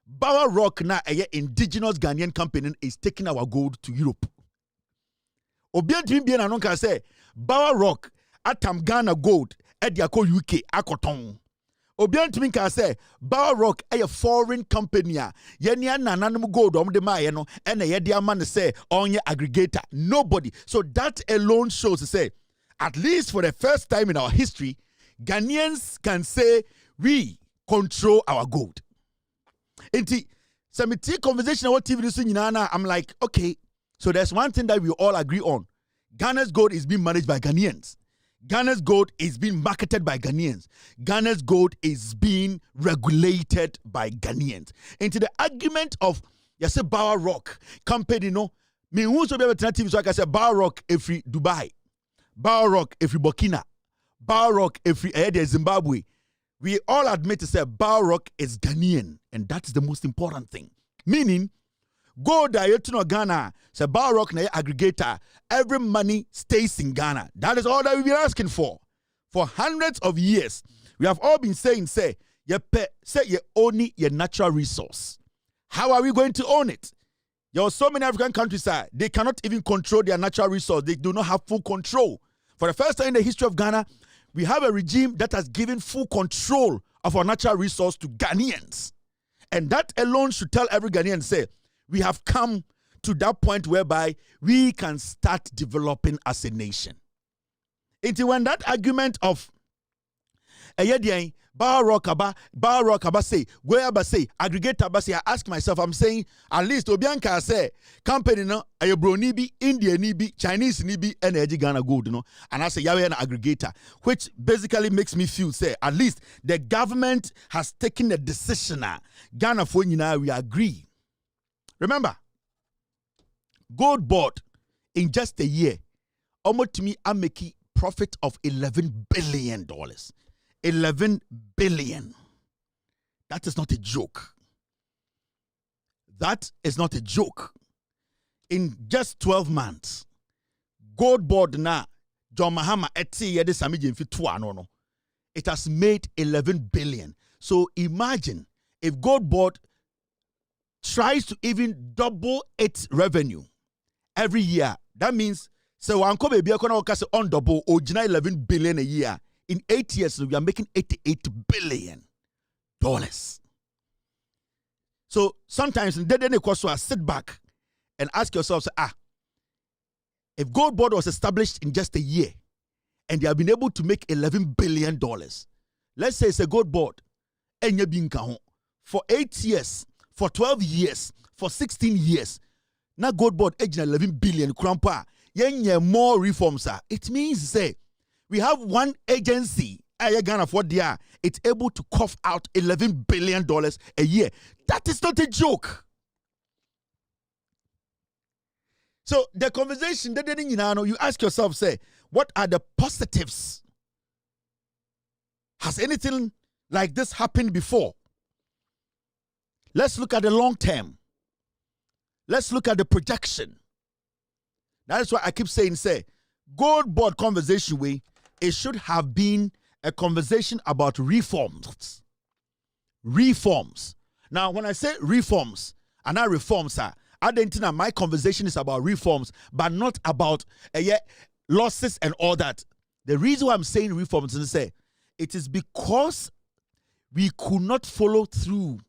Bawa Rock na a indigenous Ghanaian company is taking our gold to Europe. Obian Timbian Anon can say, Bawa Rock, Atam Ghana gold, Ediako UK, Akoton. Obian Timin can say, Bawa Rock, a foreign company, Yenya Nananum gold, de Mayeno, and a Yedia man say, on your aggregator. Nobody. So that alone shows to say, at least for the first time in our history, Ghanaians can say we control our gold. Inti, Samiti conversation about TV, I'm like, okay, so there's one thing that we all agree on. Ghana's gold is being managed by Ghanaians. Ghana's gold is being marketed by Ghanaians. Ghana's gold is being regulated by Ghanaians. Into the argument of, you say, Bawa Rock company, me who's be able to TV so I can say Bawa Rock every Dubai, Bawa Rock every Burkina, Bawa Rock every Zimbabwe. We all admit to say Bawa Rock is Ghanaian, and that's the most important thing. Meaning, gold that you to Ghana, say Bawa Rock na aggregator. Every money stays in Ghana. That is all that we've been asking for. For hundreds of years, we have all been saying, you own your natural resource. How are we going to own it? There are so many African countries, they cannot even control their natural resource. They do not have full control. For the first time in the history of Ghana, we have a regime that has given full control of our natural resource to Ghanaians. And that alone should tell every Ghanaian, we have come to that point whereby we can start developing as a nation. Until when that argument of Bawa Rock say, Goyaba say, aggregator say, I ask myself, I'm saying, at least Obianka say, company no, Ayebro nibi, India nibi, Chinese nibi, and Ghana gold, and I say, Yahweh an aggregator, which basically makes me feel, at least the government has taken a decision. Ghana for we agree. Remember, Goldbod in just a year, almost to me, I'm making profit of $11 billion. 11 billion. That is not a joke. That is not a joke. In just 12 months, Goldbod na John Mahama eti yede Sammy Jemfi 2 no. it has made 11 billion. So imagine if Goldbod tries to even double its revenue every year. That means so Wanko baby on double or 11 billion a year. In 8 years, we are making $88 billion. So sometimes in the day, sit back and ask yourselves, if Goldbod was established in just a year and they have been able to make $11 billion, let's say it's a Goldbod, and for 8 years, for 12 years, for 16 years, now Goldbod age 11 billion krompa, more reforms. It means say we have one agency, it's able to cough out $11 billion a year. That is not a joke. So the conversation that you ask yourself, say, what are the positives? Has anything like this happened before? Let's look at the long term. Let's look at the projection. That is why I keep saying, say, Goldbod conversation way, it should have been a conversation about reforms. Reforms. Now, when I say reforms, and not reforms, I don't know my conversation is about reforms, but not about losses and all that. The reason why I'm saying reforms is to say, it is because we could not follow through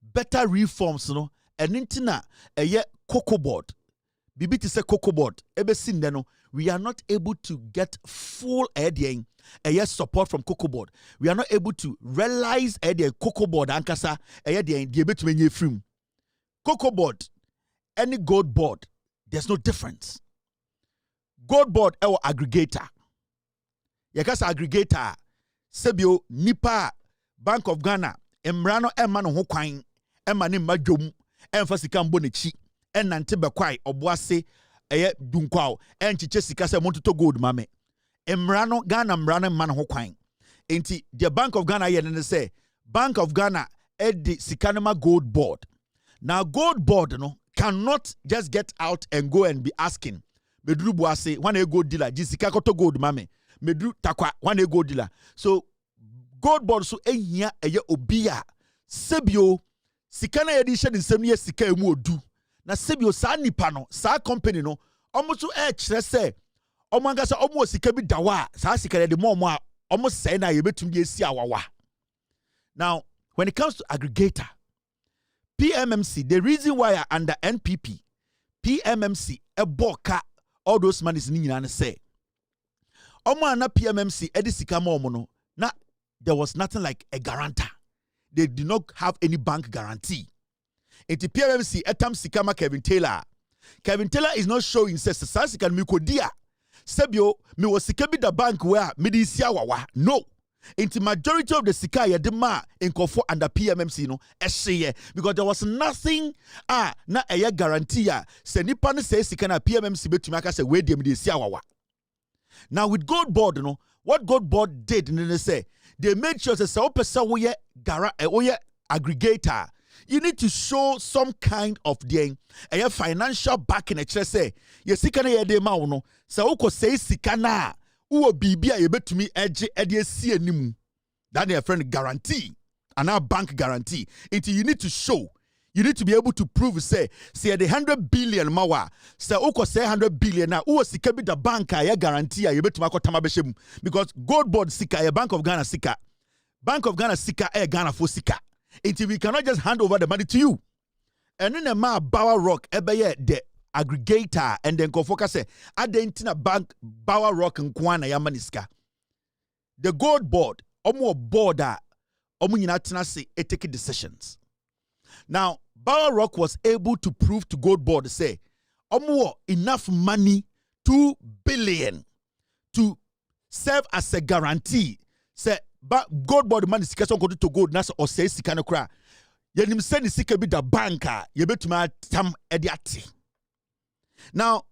better reforms, and intina Goldbod. Bibi to say Goldbod. We are not able to get full support from Goldbod. We are not able to realize Goldbod ankasa Goldbod, any Goldbod, there's no difference. Goldbod our aggregator. Yakasa aggregator. Sebio Nipa Bank of Ghana. Emrano emano ho kwan. Emane madwom. Emfasika mbonechi. Enante bekwai oboase dunkwao. Enchiche sika se monto gold mame. Emrano Ghana mrano emano ho kwan. Enti the Bank of Ghana yen say Bank of Ghana edi sikanema Goldbod. Now Goldbod cannot just get out and go and be asking. Medru boase one a gold dealer. Jisika koto gold mame. Medru takwa one a gold dealer. So Goldbod so ehia eye obia sebio sikana yedi hye nsem ye sika emu odu na sebio sa nipa no sa company no omo so kire se omo angasa omo sika bi dawa sa sika de mo a omo se na ye betum de esi awawa. Now when it comes to aggregator PMMC, the reason why I under NPP PMMC eboka all those monies ni nyina say omo na PMMC edi sika mo no na there was nothing like a guarantor. They did not have any bank guarantee. Enti PMMC etam sikama Kevin Taylor. Kevin Taylor is not showing says sasika mikodia. Sebio me was sika bi the bank where me di sia wawa. No. Enti majority of the sika ye de ma inkofo under PMMC no ehye because there was nothing na eye guarantee se nipa ne say sika na PMMC betumi aka say we dem di sia wawa. Now with Goldbod what Goldbod did they say they made sure that so person we aggregator you need to show some kind of a financial backing a say you sika na ye de ma wo no so uko say sika na uwo bibia ye betumi edge si animu that their friend guarantee and our bank guarantee until you need to show. You need to be able to prove, say the 100 billion mawa, say uko say 100 billion na uwa sika bi the bank ya guarantee ya betu mako tamabeshemu because Goldbod sika ya Bank of Ghana sika Ghana for sika until we cannot just hand over the money to you. And then the ma Bower Rock ebeye the aggregator and then focus say adentina bank Bower Rock nkwana ya maniska. The Goldbod omo border omo nyina tena say take decisions. Now Bower Rock was able to prove to Goldbod say enough money, 2 billion, to serve as a guarantee. Say Goldbod money sika so go to gold na or say sika no kra. Yenim say ni sika bi da banker ye betuma tam ediate. Now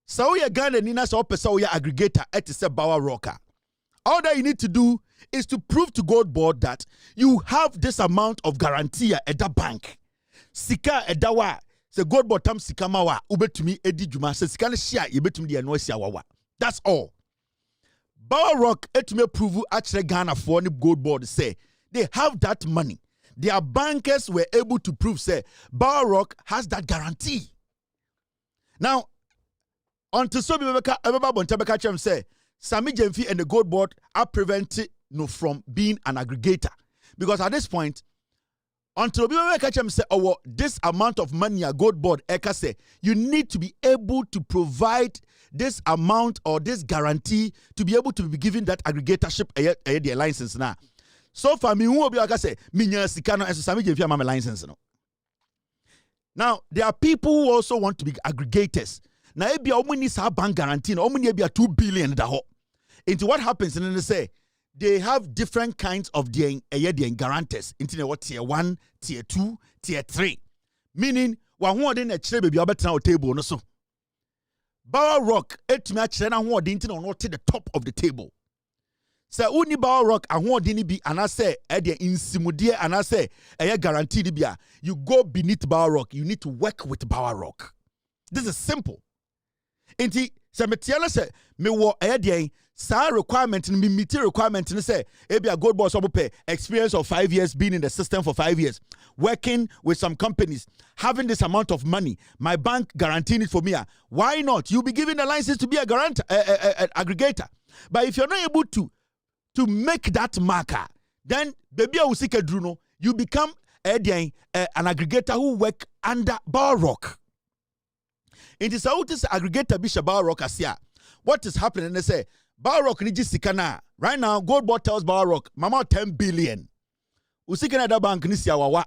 so we Ghana ni na so person we aggregator et say Bower Rocker. All that you need to do is to prove to Goldbod that you have this amount of guarantee at the bank. Sika edawa se Goldbod tam sika mawa ubetumi edi juma se sika ne share ye betumi de no asia wawa. That's all. Bower Rock etime prove actually Ghana for the Goldbod say they have that money. Their bankers were able to prove say Bower Rock has that guarantee. Now, until so Bebeka say Sammy Jemfi and the Goldbod are prevented from being an aggregator. Because at this point, until Bebeka say, oh, this amount of money a Goldbod Eka say, you need to be able to provide this amount or this guarantee to be able to be given that aggregatorship a license now. So far, me who be like I say, minya sikano and Sammy Jemfi am license no. Now, there are people who also want to be aggregators. Now, if you have bank guarantee, only be 2 billion. Into what happens, and then they say they have different kinds of the guarantors. Into what tier 1, tier 2, tier 3. Meaning, one who didn't actually be able to table. No so. Bower Rock, it match and who didn't not to the top of the table. So uni Bower Rock and who didn't be and I say in Simudia and I say guaranteed be you go beneath Bower Rock. You need to work with Bower Rock. This is simple. Inti se metiala se me wo sa requirement me meet requirement ni say ebi a Goldbod so pay experience of 5 years being in the system for 5 years working with some companies having this amount of money my bank guaranteeing it for me why not you be given the license to be a guarantor aggregator but if you're not able to make that marker then baby usike druno you become an aggregator who work under Bower Rock. It is out this aggregator Bishop Bower Rock asia. What is happening? They say Bower Rock niji sikana. Right now, Goldbod tells Bower Rock, Mama 10 billion. Usikana da bank ni siya wawa.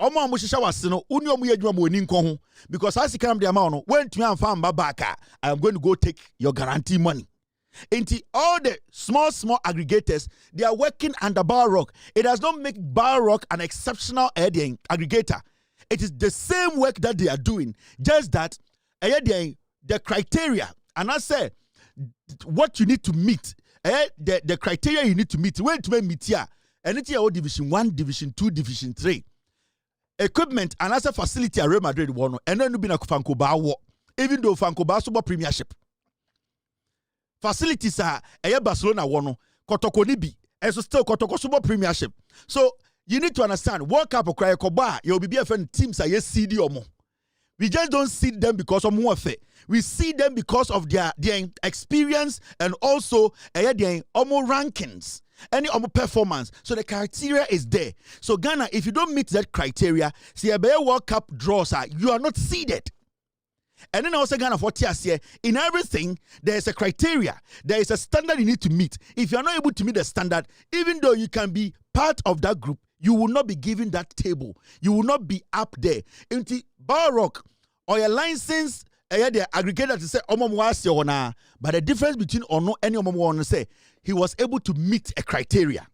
Omo amushisha wasino uni omu yejuma mweni nkohu because I sikana mdi amano when to me and farm babaka I am going to go take your guarantee money. Into all the small aggregators, they are working under Bower Rock. It does not make Bower Rock an exceptional aggregator. It is the same work that they are doing, just that the criteria, and I say what you need to meet, the criteria you need to meet, when to meet here, and it's your division 1, division 2, division 3. Equipment and as a facility at Real Madrid one, and then you be na Fankoba, even though Fankoba Super Premiership. Facilities are Barcelona one, Kotoko Nibi, and so still Kotoko Super Premiership. So you need to understand, World Cup or Koba, you'll be BFN teams are CD or more. We just don't see them because of warfare. We see them because of their experience and also their rankings, any performance. So the criteria is there. So Ghana, if you don't meet that criteria, see a World Cup draws you are not seeded. And then also Ghana for TSC, in everything, there is a criteria. There is a standard you need to meet. If you are not able to meet the standard, even though you can be part of that group, you will not be given that table. You will not be up there. Into Bower Rock or your license, the aggregator to say, but the difference between or no any one say he was able to meet a criteria.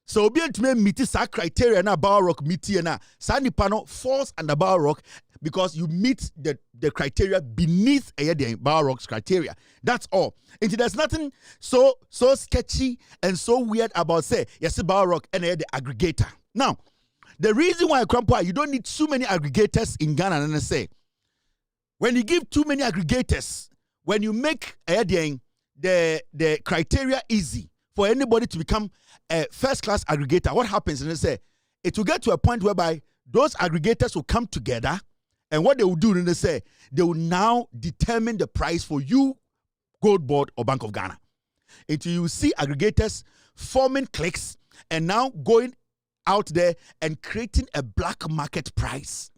So be able to meet this criteria na Bower Rock meet na Sandy Pano falls under Bower Rock because you meet the criteria beneath the Bower Rock's criteria. That's all. And there's nothing so sketchy and so weird about say yes Bower Rock and the aggregator. Now, the reason why you don't need too many aggregators in Ghana and say when you give too many aggregators, when you make the criteria easy for anybody to become a first-class aggregator, what happens? And they say it will get to a point whereby those aggregators will come together, and what they will do, and they say they will now determine the price for you, Goldbod or Bank of Ghana. Until you see aggregators forming cliques and now going out there and creating a black market price.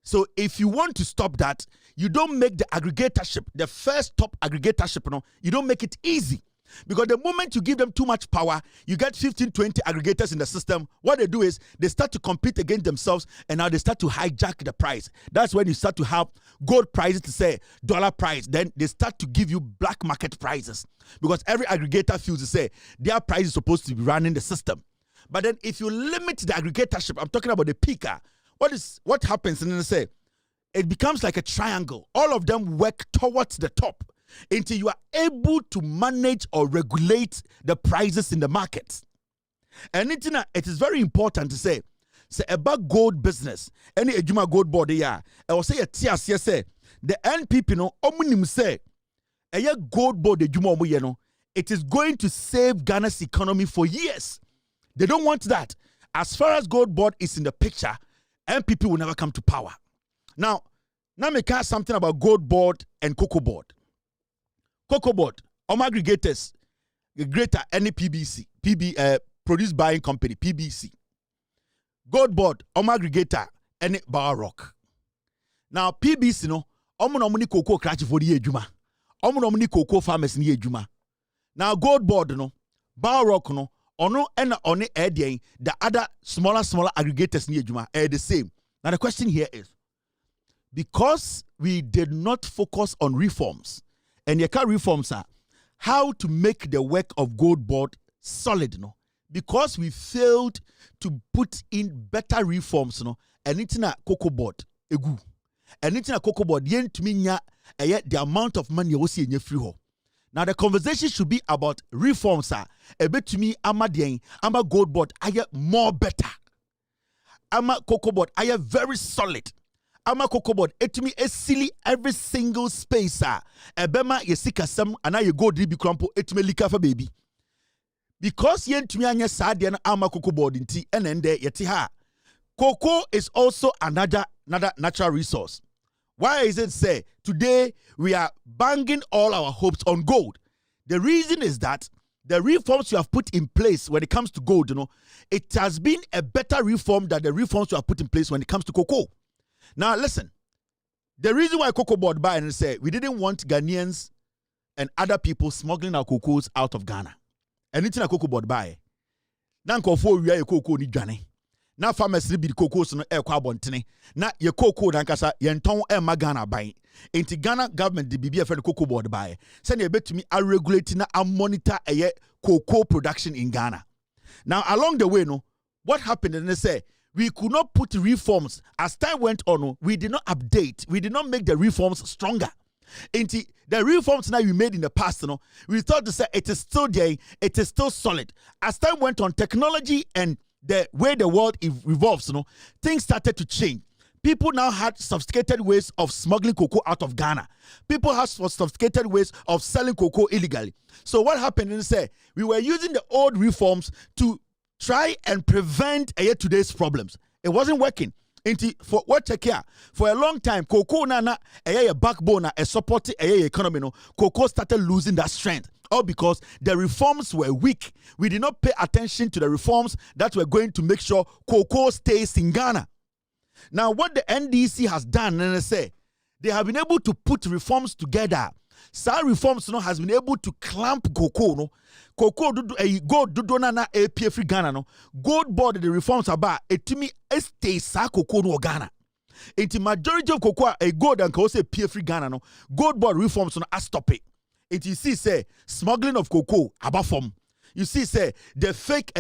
So if you want to stop that, you don't make the aggregatorship, the first top aggregatorship, you don't make it easy. Because the moment you give them too much power, you get 15, 20 aggregators in the system. What they do is they start to compete against themselves and now they start to hijack the price. That's when you start to have gold prices to say dollar price. Then they start to give you black market prices. Because every aggregator feels to say their price is supposed to be running the system. But then if you limit the aggregatorship, I'm talking about the peaker, what happens? And then they say it becomes like a triangle. All of them work towards the top until you are able to manage or regulate the prices in the market. And it is very important to say about gold business. Any ejuma gold board here, I will say a TSC say the NPP no omunim say a gold board ejuma omu ye no it is going to save Ghana's economy for years. They don't want that. As far as Goldbod is in the picture, MPP will never come to power. Now me ask something about Goldbod and Cocoa Board. Cocoa Board, aggregators, greater any PBC, produce buying company, PBC. Goldbod, aggregator, any Bar Rock. Now PBC no, omuni cocoa crash for the ejuma. Omuni cocoa farmers ni ejuma. Now Goldbod no, Bar Rock no, ono and on the other smaller aggregators ni ejuma are the same. Now the question here is, because we did not focus on reforms, and your reforms are how to make the work of Goldbod solid, no? Because we failed to put in better reforms, no? And it's na Cocoa Board egu, and it's na Cocoa Board yen to me the amount of money you see in your free home. Now the conversation should be about reforms, sir. A bit to me, ama Goldbod, I get more better. Ama Cocoa Board, I am very solid. Ama Cocoa Board, it me a silly every single space, Ebema ye sika sem, and you go dribi crumple, it me lika for baby. Because yen to me anya sadian ama Cocoa Board in tea, and then there yeti ha. Cocoa is also another natural resource. Why is it say today we are banging all our hopes on gold? The reason is that the reforms you have put in place when it comes to gold, it has been a better reform than the reforms you have put in place when it comes to cocoa. Now, listen, the reason why Cocoa Board buy and say we didn't want Ghanaians and other people smuggling our cocoas out of Ghana. Anything a Cocoa Board buy. Now, we are a cocoa ni Ghana. Now, farmers be the cocoas no air quabontine. Now, your cocoa dankasa yenton Ghana buy. Into Ghana government the BBF and Cocoa Board buy. Send a bit to me a regulating and monitor a cocoa production in Ghana. Now, along the way, what happened? And they say, we could not put reforms. As time went on, we did not update. We did not make the reforms stronger. Into the reforms now we made in the past, we thought to say it is still there, it is still solid. As time went on, technology and the way the world revolves, things started to change. People now had sophisticated ways of smuggling cocoa out of Ghana. People have sophisticated ways of selling cocoa illegally. So what happened is we were using the old reforms to try and prevent today's problems. It wasn't working. For what check here? For a long time, cocoa na a backbone, a support economy. Cocoa started losing that strength. All because the reforms were weak. We did not pay attention to the reforms that were going to make sure cocoa stays in Ghana. Now, what the NDC has done, and they have been able to put reforms together. Some reforms has been able to clamp cocoa. Cocoa do na APF free Ghana. Goldbod the reforms about it me stay sa cocoa no Ghana. Into majority of cocoa a gold and say PF free Ghana. Goldbod reforms a stop it. It you see say smuggling of cocoa about from. You see, say the fake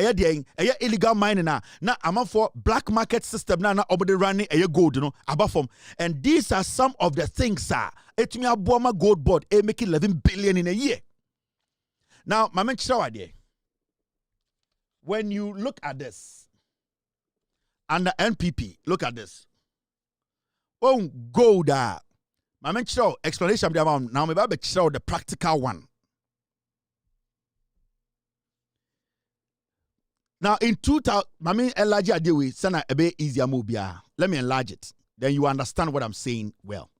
illegal mining na amount for black market system na over the running gold, above from. And these are some of the things, sir. It me a Goldbod making 11 billion in a year. Now, my man, when you look at this, under NPP, look at this. Oh, gold, my man, explanation about now. Maybe the practical one. Now, in 2000, I mean, enlarge your deal with Sana a bit easier move. Let me enlarge it. Then you understand what I'm saying well.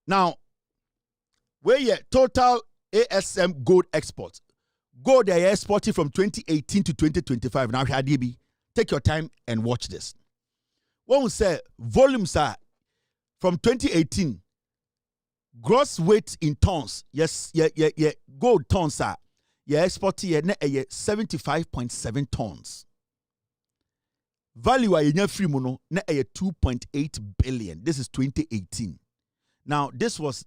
Now, where your total ASM gold exports, gold they are exporting from 2018 to 2025. Now, Hadibi, take your time and watch this. When we say volumes are from 2018, gross weight in tons, yes, gold tons are. Exporting 75.7 tons. Value a free mono na 2.8 billion. This is 2018. Now this was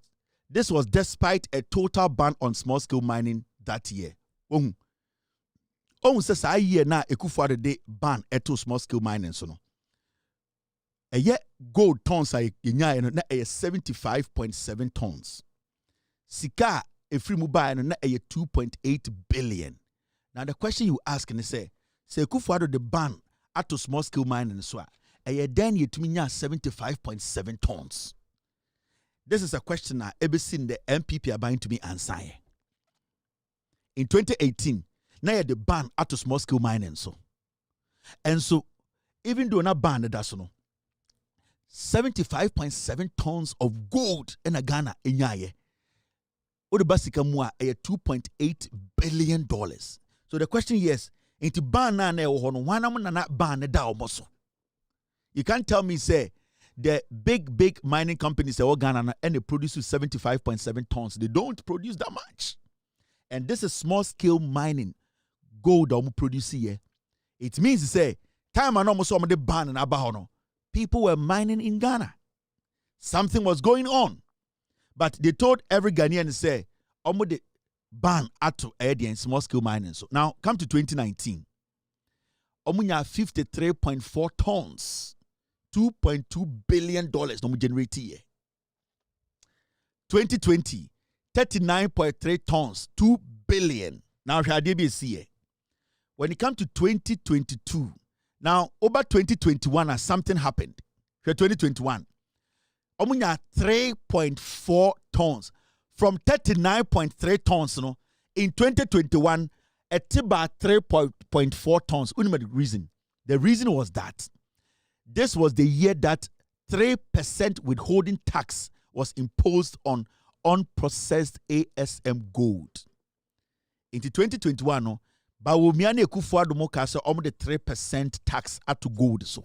despite a total ban on small scale mining that year. Says a year na Ekufuor de ban eto small scale mining so no. Gold tons na 75.7 tons. Sika a free mobile na 2.8 billion. Now the question you ask and say Ekufuor the ban at to small scale mining so then you to me 75.7 tons. This is a question that ever seen the MPP are buying to me answer. in 2018, now the ban at to small scale mining. And so, even though not banned, that's no 75.7 tons of gold in Ghana in Yaye. Or the basika mua $2.8 billion. So the question is, into ban na not ban da almost. You can't tell me say the big mining companies in Ghana and they produce 75.7 tons. They don't produce that much. And this is small scale mining gold that we produce here. It means to say time and almost the ban in Abahono. People were mining in Ghana. Something was going on. But they told every Ghanaian to say, the ban at to and small scale mining. So now come to 2019. Omunya 53.4 tons. $2.2 billion no generate here. 2020, 39.3 tons, 2 billion. Now here. When it comes to 2022, now over 2021 as something happened. For 2021, omunya 3.4 tons from 39.3 tons. In 2021, at about 3.4 tons. The reason. The reason was that this was the year that 3% withholding tax was imposed on unprocessed ASM gold. Into 2021, Bawumiane Kufuado Mokasa the 3% tax at to gold so.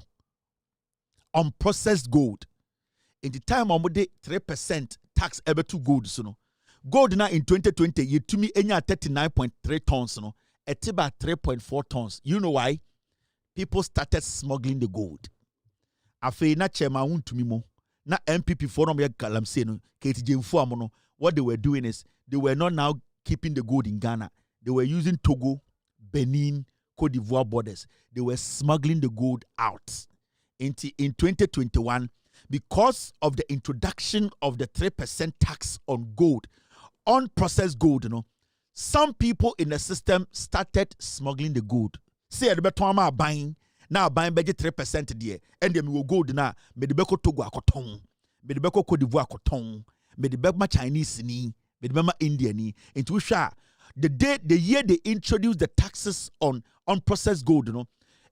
Unprocessed gold. In the time the 3% tax ever to gold so no. Gold now in 2020 you to me enya 39.3 tons no. At about 3.4 tons. You know why? People started smuggling the gold. Afe na chema untumi mo na MPP for no galamse no KTJ amono. What they were doing is they were not now keeping the gold in Ghana. They were using Togo, Benin, Cote d'Ivoire borders. They were smuggling the gold out. In 2021, because of the introduction of the 3% tax on gold, unprocessed gold, some people in the system started smuggling the gold. Say the better buying. Now buying budget 3% there, and then we will go now. Me the beko Togo akoton, me the beko Cote d'Ivoire akoton, me the beko Chinese ni, me the beko Indian ni. Into the year they introduced the taxes on unprocessed gold,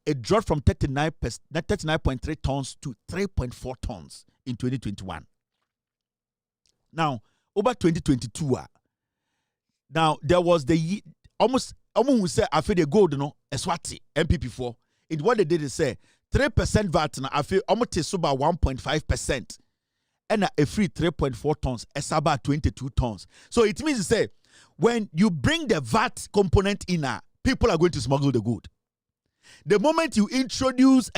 it dropped from 39.3 tons to 3.4 tons in 2021. Now over 2022, now there was the almost who say I feel the gold Eswati MPP4. And what they did is say 3% VAT na I feel almost about 1.5%. And a free 3.4 tons, it's about 22 tons. So it means to say when you bring the VAT component in, people are going to smuggle the gold. The moment you introduce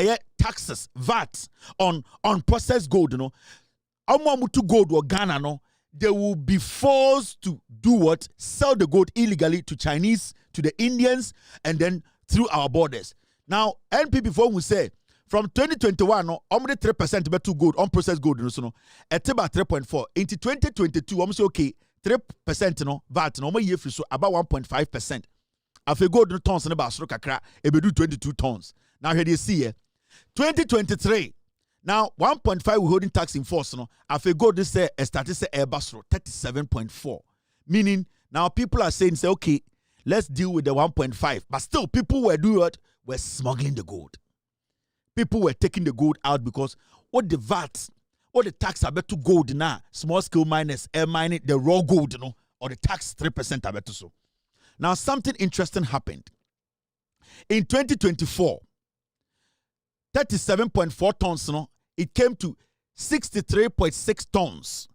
taxes, VAT on processed gold, to gold or Ghana, they will be forced to do what? Sell the gold illegally to Chinese, to the Indians, and then through our borders. Now, NPP4 will say from 2021, only 3% bet to gold, unprocessed gold, at about 3.4. Into 2022, I'm say okay, 3% VAT, no more year free, so about 1.5%. After gold tons and about kakra, it will do 22 tons. Now here you see 2023. Now 1.5 withholding tax in force. After gold this say started say airbus 37.4. Meaning now people are saying say okay, let's deal with the 1.5. But still people were doing what? Were smuggling the gold. People were taking the gold out because what the VAT, what the tax are bet to gold now, small scale miners, air mining, the raw gold, or the tax 3% are bet to so. Now something interesting happened. In 2024, 37.4 tons, it came to 63.6 tons.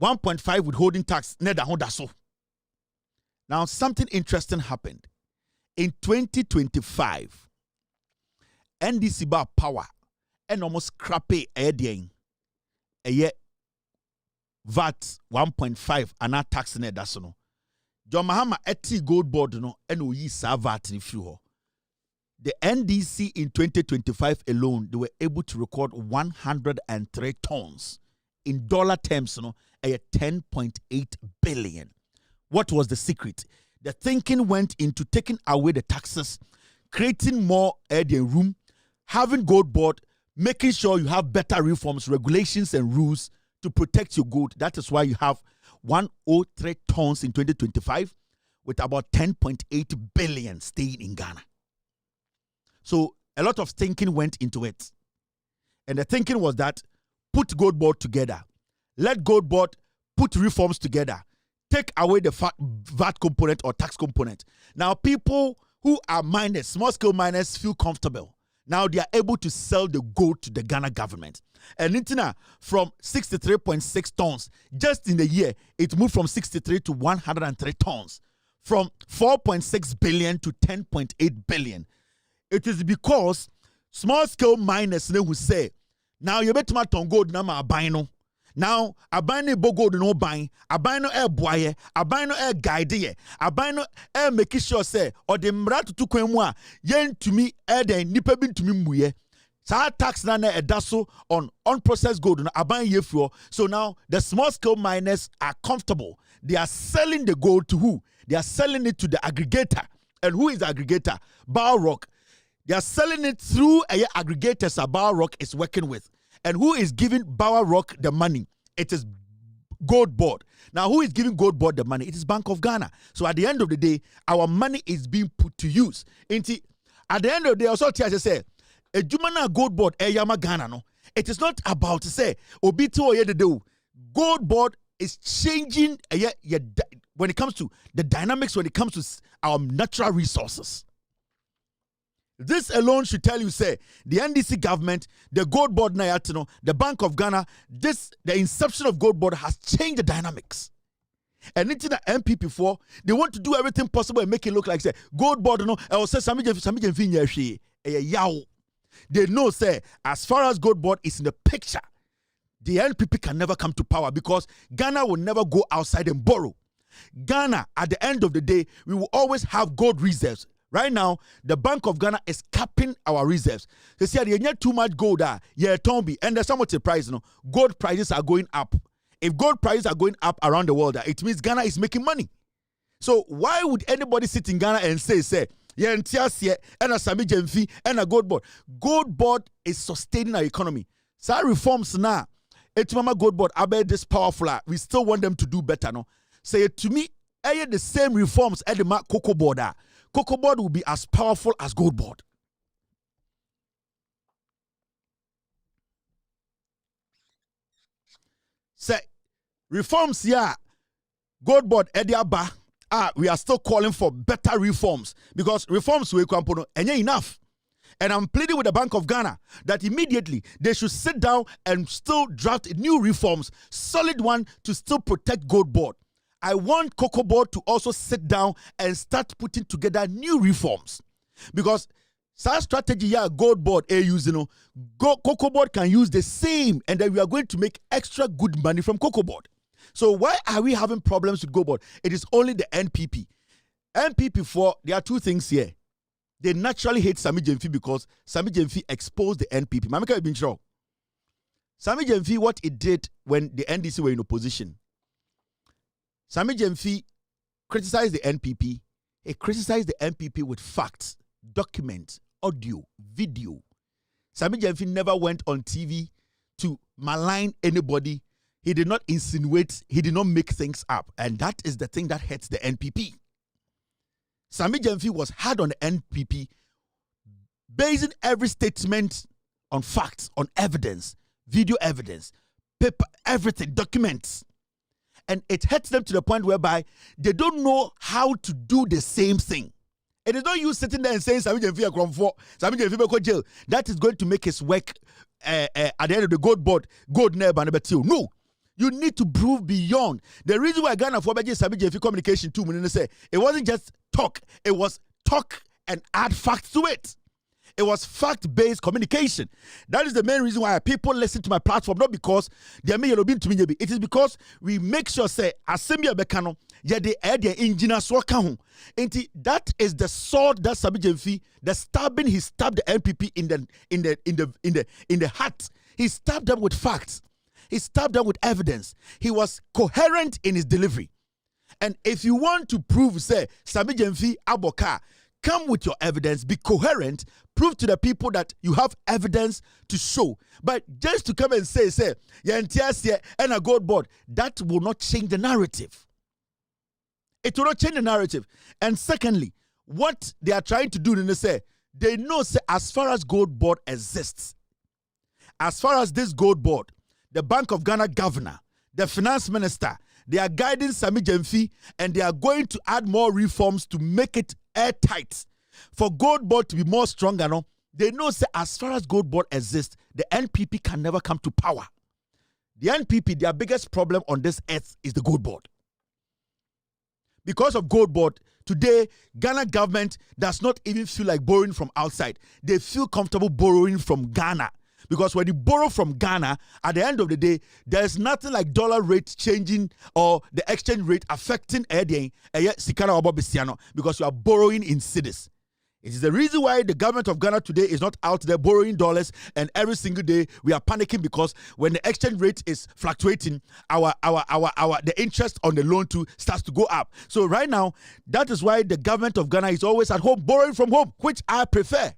1.5 withholding tax, so. Now something interesting happened. In 2025, NDC bar power and almost scrappy a year VAT 1.5 and not tax net that's no. John Mahama eti Goldbod and we sa VAT in few. The NDC in 2025 alone, they were able to record 103 tons. In dollar terms, a 10.8 billion. What was the secret? The thinking went into taking away the taxes, creating more room, having Goldbod, making sure you have better reforms, regulations, and rules to protect your gold. That is why you have 103 tons in 2025, with about 10.8 billion staying in Ghana. So a lot of thinking went into it. And the thinking was that put Goldbod together. Let Goldbod put reforms together. Take away the VAT component or tax component. Now people who are miners, small-scale miners, feel comfortable. Now they are able to sell the gold to the Ghana government. And Intina, from 63.6 tons, just in the year, it moved from 63 to 103 tons. From 4.6 billion to 10.8 billion. It is because small-scale miners who say, now you better ton gold na ma abino. Now abino bo gold no buying, abino boye, abino guide ye, abino make sure say or the mrat to kwemwa yen to me den nipa bin to me muye. Sa tax na edaso on unprocessed gold na aban ye fro. So now the small-scale miners are comfortable. They are selling the gold to who? They are selling it to the aggregator. And who is the aggregator? Bow Rock. They are selling it through a aggregators that Bow Rock is working with. And who is giving Bow Rock the money? It is Goldbod. Now, who is giving Goldbod the money? It is Bank of Ghana. So at the end of the day, our money is being put to use. At the end of the day, also I say, a Jumana Goldbod yama Ghana no. It is not about to say Obito or do. Goldbod is changing when it comes to the dynamics, when it comes to our natural resources. This alone should tell you, say, the NDC government, the Goldbod Nayatino, the Bank of Ghana, the inception of Goldbod has changed the dynamics. And into the MPP4, they want to do everything possible and make it look like, say, Goldbod, no, I will say, they know, say, as far as Goldbod is in the picture, the NPP can never come to power because Ghana will never go outside and borrow. Ghana, at the end of the day, we will always have gold reserves. Right now, the Bank of Ghana is capping our reserves. They say you need too much gold, tombi, and there's so much price. No, gold prices are going up. If gold prices are going up around the world, it means Ghana is making money. So why would anybody sit in Ghana and say, and a Sami Jemfi and a Goldbod? Goldbod is sustaining our economy. So reforms now, it's Mama Goldbod, I bet this powerful. We still want them to do better. No, say to me, the same reforms at the Cocoa border. Cocoa Board will be as powerful as Goldbod. Say, reforms here, Goldbod, Ediaba, we are still calling for better reforms because reforms will come and enough. And I'm pleading with the Bank of Ghana that immediately they should sit down and still draft new reforms, solid one to still protect Goldbod. I want Cocoa Board to also sit down and start putting together new reforms. Because such strategy here, Goldbod, Cocoa Board can use the same, and then we are going to make extra good money from Cocoa Board. So why are we having problems with Goldbod? It is only the NPP. NPP4, there are two things here. They naturally hate Sami Jemfi because Sami Jemfi exposed the NPP. Mamika Ibn Shaw. Sami Jemfi, what it did when the NDC were in opposition, Sami Jemfi criticized the NPP. He criticized the NPP with facts, documents, audio, video. Sami Jemfi never went on TV to malign anybody. He did not insinuate. He did not make things up. And that is the thing that hurts the NPP. Sami Jemfi was hard on the NPP, basing every statement on facts, on evidence, video evidence, paper, everything, documents. And it hurts them to the point whereby they don't know how to do the same thing. It is not you sitting there and saying Sami Jemfi Akromfo, Sami Jemfi go jail. That is going to make his work at the end of the Goldbod, gold never never till. No, you need to prove beyond. The reason why Ghana for Sami Jemfi communication 2 minutes say it wasn't just talk, it was talk and add facts to it. It was fact-based communication. That is the main reason why people listen to my platform, not because they are me to me. It is because we make sure say Asembia Bekano, yeah, the engineer swaka. That is the sword that Sami Jemfi, the stabbing, he stabbed the NPP in the heart. He stabbed them with facts. He stabbed them with evidence. He was coherent in his delivery. And if you want to prove, say, Sami Jemfi Aboka, come with your evidence, be coherent, prove to the people that you have evidence to show. But just to come and say, yeah, and a Goldbod, that will not change the narrative. It will not change the narrative. And secondly, what they are trying to do, they know as far as Goldbod exists, as far as this Goldbod, the Bank of Ghana governor, the finance minister, they are guiding Sami Gyamfi, and they are going to add more reforms to make it airtight. For Goldbod to be more stronger, they know as far as Goldbod exists, the NPP can never come to power. The NPP, their biggest problem on this earth is the Goldbod. Because of Goldbod, today, Ghana government does not even feel like borrowing from outside. They feel comfortable borrowing from Ghana. Because when you borrow from Ghana, at the end of the day, there's nothing like dollar rate changing or the exchange rate affecting because you are borrowing in cedis. It is the reason why the government of Ghana today is not out there borrowing dollars, and every single day we are panicking because when the exchange rate is fluctuating, the interest on the loan too starts to go up. So right now, that is why the government of Ghana is always at home borrowing from home, which I prefer.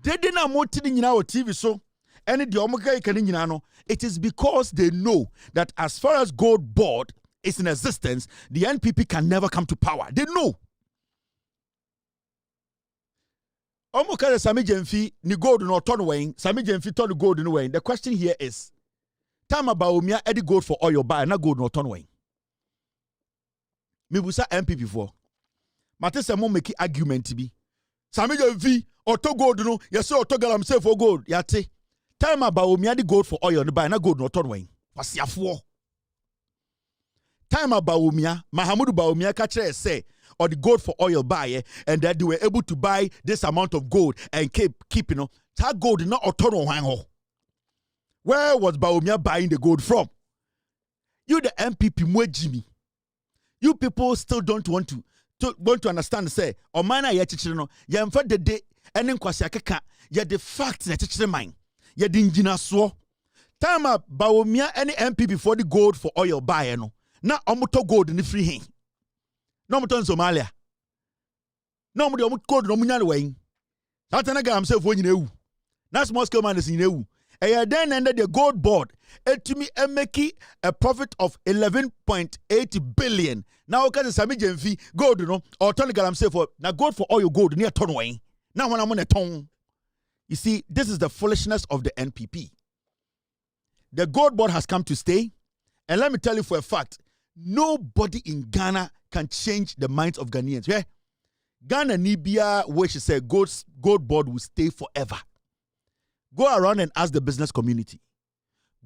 They didn't want to TV so any the it is because they know that as far as Goldbod is in existence, the NPP can never come to power. They know. Sami Gyamfi ni gold no turn weighing. Sami Gyamfi turn gold no weighing. The question here is, time about Umia Eddie gold for oil buy na gold no turn weighing. Me busa NPP for. Mate se mo make argument to be. Sami Gyamfi auto gold no, yes so auto galam say for gold. Yate. Time about Umia Eddie gold for oil no buy na gold no turn weighing. Wasiafo. Time about Umia, Mahamudu Bawumia kachere say or the gold for oil buy, and that they were able to buy this amount of gold and keep that gold not autonomous. Where was Bawumia buying the gold from? You the MPP Jimmy. You people still don't want to understand. Say, or mana ya chichino, ya mfa the day, and then kwasiakeka, ya the fact na chichino mine, ya dinjina so. Time Bawumia any MP before the gold for oil buy no. Na omuto gold ni free hin. No muto in Somalia. No muto omuto gold no munya way. Satana ga himself when you na small scale man is in you. And then ended the Goldbod. To me make a profit of 11.8 billion. Now okay Sami Gyamfi gold no or Tony ga himself for na gold for oil gold near ton way. Now when I'm on a ton. You see, this is the foolishness of the NPP. The Goldbod has come to stay. And let me tell you for a fact, nobody in Ghana can change the minds of Ghanaians. Yeah? Ghana Nibia, where she said Goldbod will stay forever. Go around and ask the business community.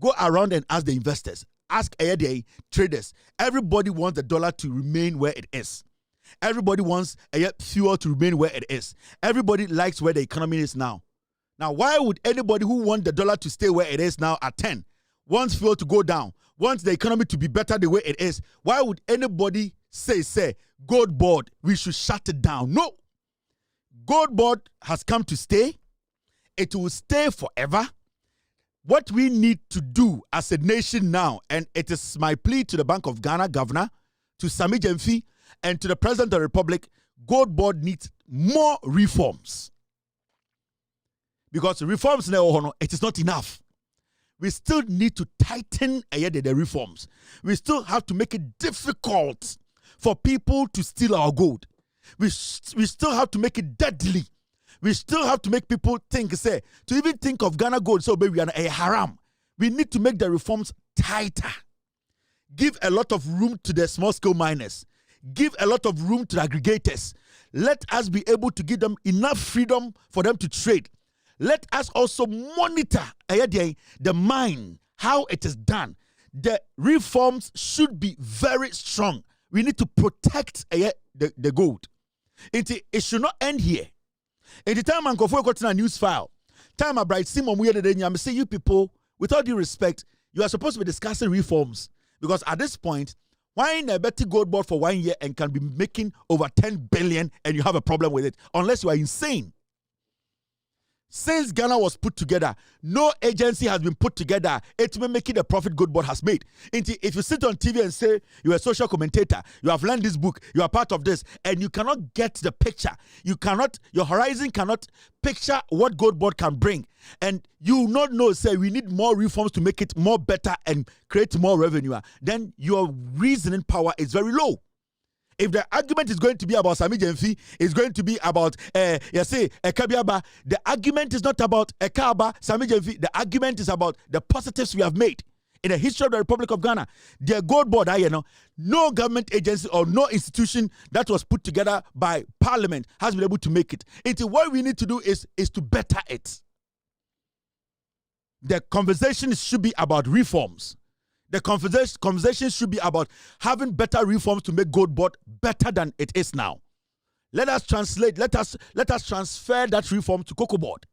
Go around and ask the investors. Ask the traders. Everybody wants the dollar to remain where it is. Everybody wants fuel to remain where it is. Everybody likes where the economy is now. Now, why would anybody who wants the dollar to stay where it is now at 10, wants fuel to go down, wants the economy to be better the way it is, why would anybody say, Goldbod, we should shut it down? No. Goldbod has come to stay. It will stay forever. What we need to do as a nation now, and it is my plea to the Bank of Ghana governor, to Sami Gyamfi, and to the President of the Republic, Goldbod needs more reforms. Because reforms, it is not enough. We still need to tighten the reforms. We still have to make it difficult for people to steal our gold. We still have to make it deadly. We still have to make people think, to even think of Ghana gold, so baby, we are a haram. We need to make the reforms tighter. Give a lot of room to the small-scale miners. Give a lot of room to the aggregators. Let us be able to give them enough freedom for them to trade. Let us also monitor the mine, how it is done. The reforms should be very strong. We need to protect the gold. It should not end here. In the time Uncle got in a news file, time I bright Simon I say you people, with all due respect, you are supposed to be discussing reforms. Because at this point, why a better Goldbod for 1 year and can be making over 10 billion and you have a problem with it, unless you are insane. Since Ghana was put together, no agency has been put together. It may make it the profit Goldbod has made. If you sit on TV and say you're a social commentator, you have learned this book, you are part of this, and you cannot get the picture, your horizon cannot picture what Goldbod can bring, and you will not know, say, we need more reforms to make it more better and create more revenue, then your reasoning power is very low. If the argument is going to be about Sami Jemfi, it's going to be about Kabiaba, the argument is not about Ekaba, Sami Jemfi, the argument is about the positives we have made in the history of the Republic of Ghana. The Goldbod, no government agency or no institution that was put together by Parliament has been able to make it. What we need to do is to better it. The conversation should be about reforms. The conversation should be about having better reforms to make Goldbod better than it is now. Let us transfer that reform to COCOBOD.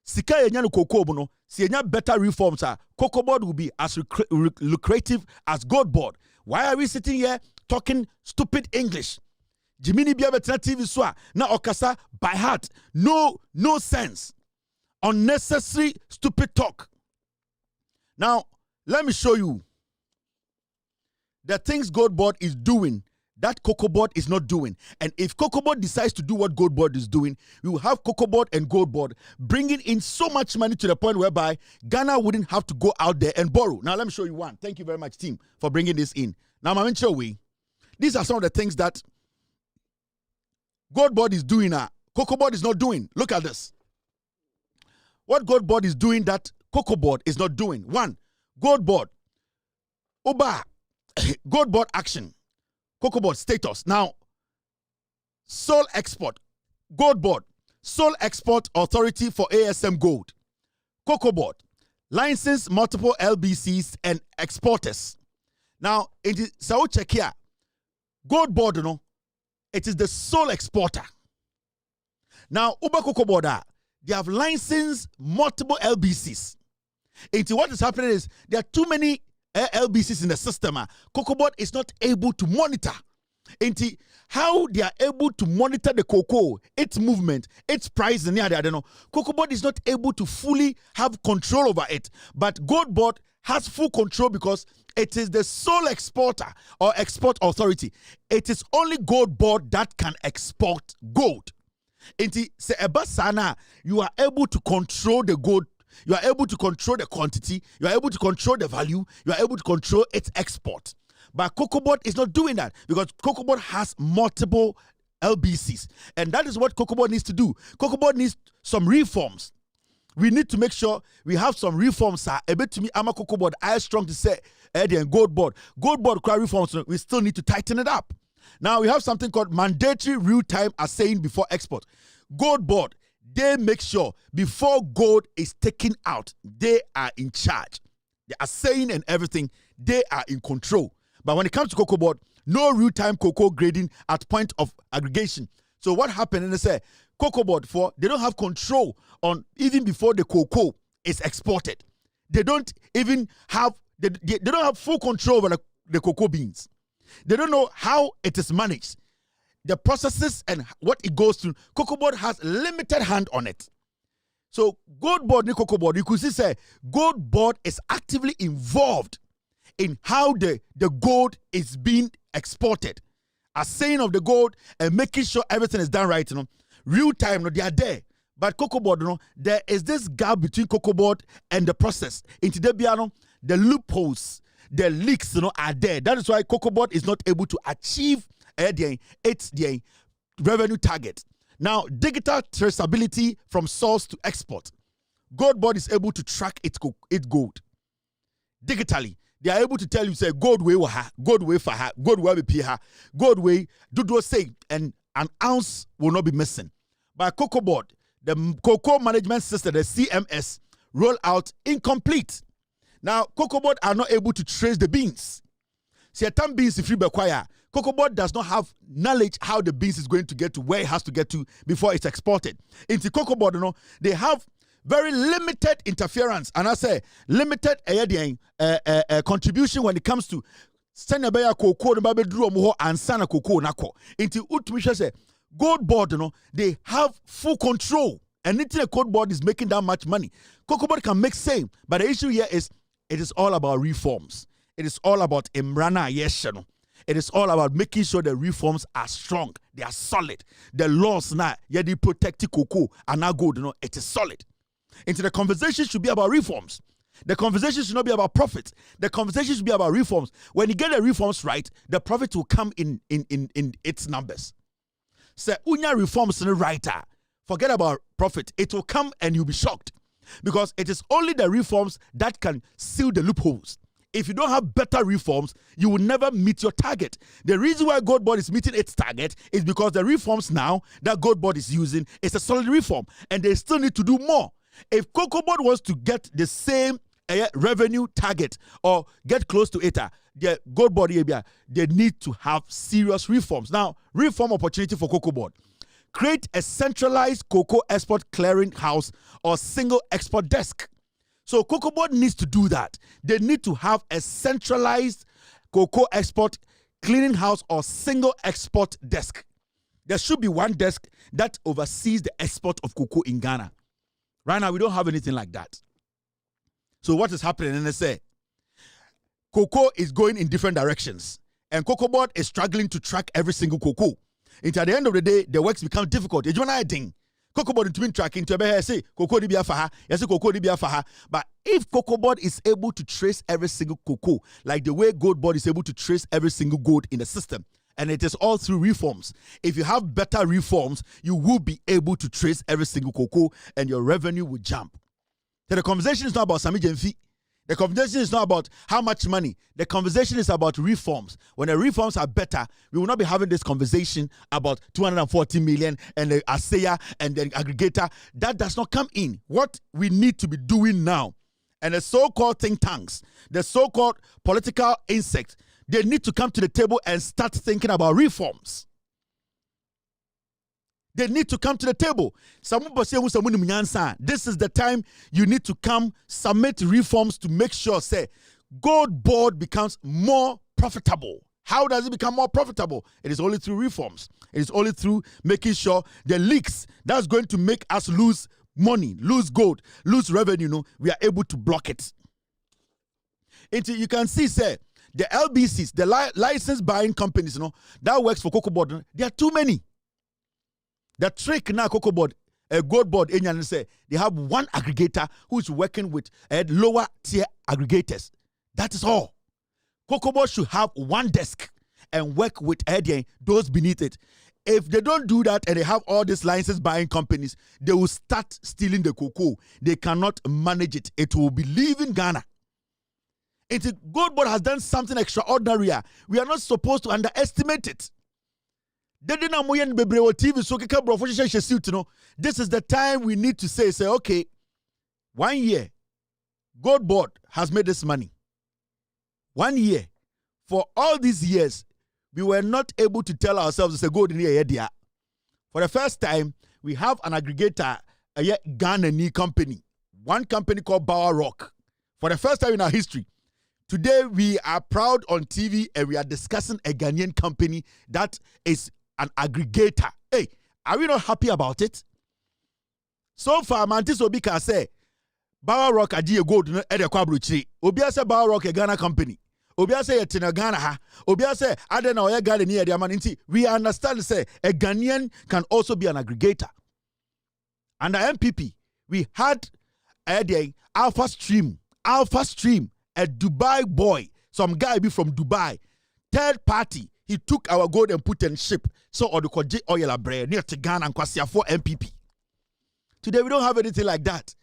Sika yenya no COCOBOD no, si yenya better reforms, COCOBOD will be as lucrative as Goldbod. Why are we sitting here talking stupid English? Jimini bia betena TV swa na okasa by heart. No sense. Unnecessary stupid talk. Now, let me show you the things Goldbod is doing that COCOBOD is not doing. And if COCOBOD decides to do what Goldbod is doing, we will have COCOBOD and Goldbod bringing in so much money to the point whereby Ghana wouldn't have to go out there and borrow. Now, let me show you one. Thank you very much, team, for bringing this in. Now, I'm show we. These are some of the things that Goldbod is doing now. COCOBOD is not doing. Look at this. What Goldbod is doing that COCOBOD is not doing. One, Goldbod, Goldbod action, COCOBOD status. Now, sole export, Goldbod, sole export authority for ASM Gold. COCOBOD, license multiple LBCs and exporters. Now, it is so check here. Goldbod, it is the sole exporter. Now, COCOBOD, they have licensed multiple LBCs. What is happening is there are too many LBCs in the system. COCOBOD is not able to monitor. How they are able to monitor the cocoa, its movement, its price, and COCOBOD is not able to fully have control over it. But Goldbod has full control because it is the sole exporter or export authority. It is only Goldbod that can export gold. You are able to control the gold. You are able to control the quantity. You are able to control the value. You are able to control its export. But COCOBOD is not doing that because COCOBOD has multiple LBCs. And that is what COCOBOD needs to do. COCOBOD needs some reforms. We need to make sure we have some reforms. A bit to me, I'm a COCOBOD. I am strong to say, Eddie and Goldbod. Goldbod cry reforms. We still need to tighten it up. Now we have something called mandatory real-time assaying before export. Goldbod, they make sure before gold is taken out, they are in charge. The assaying and everything, they are in control. But when it comes to COCOBOD, no real-time cocoa grading at point of aggregation. So what happened? And they say COCOBOD they don't have control on even before the cocoa is exported. They don't even have they don't have full control over the cocoa beans. They don't know how it is managed. The processes and what it goes through, COCOBOD has limited hand on it. So Goldbod, COCOBOD, you could see say Goldbod is actively involved in how the gold is being exported, assaying of the gold and making sure everything is done right. Real time, they are there. But COCOBOD, there is this gap between COCOBOD and the process. Into the loopholes, the leaks, are there. That is why COCOBOD is not able to achieve its revenue target. Now, digital traceability from source to export. Goldbod is able to track its gold digitally. They are able to tell you, say, gold way ha, gold way for her, gold way be ha, gold way do say, and an ounce will not be missing. By COCOBOD, the cocoa management system, the CMS, roll out incomplete. Now, COCOBOD are not able to trace the beans. See, a time beans if you require. COCOBOD does not have knowledge how the beans is going to get to where it has to get to before it's exported. Into COCOBOD, they have very limited interference, and I say limited contribution when it comes to send a cocoa and sana cocoa nako. Into Utmisha say Goldbod, they have full control Anything a Goldbod is making that much money, Goldbod can make same. But the issue here is, it is all about reforms. It is all about Imrana Yeshano. It is all about making sure the reforms are strong. They are solid. The laws now, they protect cocoa and now gold. It is solid. And the conversation should be about reforms. The conversation should not be about profit. The conversation should be about reforms. When you get the reforms right, the profit will come in its numbers. So, unya reforms in the writer. Forget about profit. It will come and you'll be shocked. Because it is only the reforms that can seal the loopholes. If you don't have better reforms, you will never meet your target. The reason why Goldbod is meeting its target is because the reforms now that Goldbod is using is a solid reform. And they still need to do more. If Goldbod wants to get the same revenue target or get close to it, the Goldbod area, they need to have serious reforms. Now, reform opportunity for Goldbod. Create a centralized cocoa export clearing house or single export desk. So Goldbod needs to do that. They need to have a centralized cocoa export clearing house or single export desk. There should be one desk that oversees the export of cocoa in Ghana. Right now, we don't have anything like that. So what is happening? And they say, cocoa is going in different directions. And Goldbod is struggling to track every single cocoa. And at the end of the day, the works become difficult. You know what I think? Goldbod into tracking to say cocoa di biafaha, yes, cocoa di biafaha. But if Goldbod is able to trace every single cocoa, like the way Goldbod is able to trace every single gold in the system, and it is all through reforms. If you have better reforms, you will be able to trace every single cocoa, and your revenue will jump. So the conversation is not about Sami Jenfi. The conversation is not about how much money. The conversation is about reforms. When the reforms are better, we will not be having this conversation about 240 million and the ASEA and the aggregator. That does not come in. What we need to be doing now, and the so-called think tanks, the so-called political insects, they need to come to the table and start thinking about reforms. They need to come to the table. This is the time you need to come submit reforms to make sure, say, Goldbod becomes more profitable. How does it become more profitable? It is only through reforms. It is only through making sure the leaks that's going to make us lose money, lose gold, lose revenue, we are able to block it. You can see, say, the LBCs, the license buying companies, that works for Goldbod, there are too many. The trick now, Goldbod, Goldbod, they have one aggregator who is working with lower tier aggregators. That is all. Goldbod should have one desk and work with those beneath it. If they don't do that and they have all these license buying companies, they will start stealing the cocoa. They cannot manage it. It will be leaving Ghana. Goldbod has done something extraordinary. We are not supposed to underestimate it. This is the time we need to say, okay, 1 year, Goldbod has made this money. 1 year. For all these years, we were not able to tell ourselves, it's a gold in here. For the first time, we have an aggregator, a Ghanaian company. One company called Bower Rock. For the first time in our history. Today, we are proud on TV and we are discussing a Ghanaian company that is an aggregator. Hey, are we not happy about it? So far, Mantis Obika say, Bower Rock aji gold no ede kwabruchi. Obia say Bower Rock a Ghana company. Obia say etina Ghana ha. Obia say adena oya Ghana ni ede man nti. We understand say a Ghanaian can also be an aggregator. Under MPP, we had Alpha Stream, a Dubai boy, some guy be from Dubai, third party. He took our gold and put in ship. So or the Koje oil bread near to Ghana and Kwasia for MPP. Today we don't have anything like that.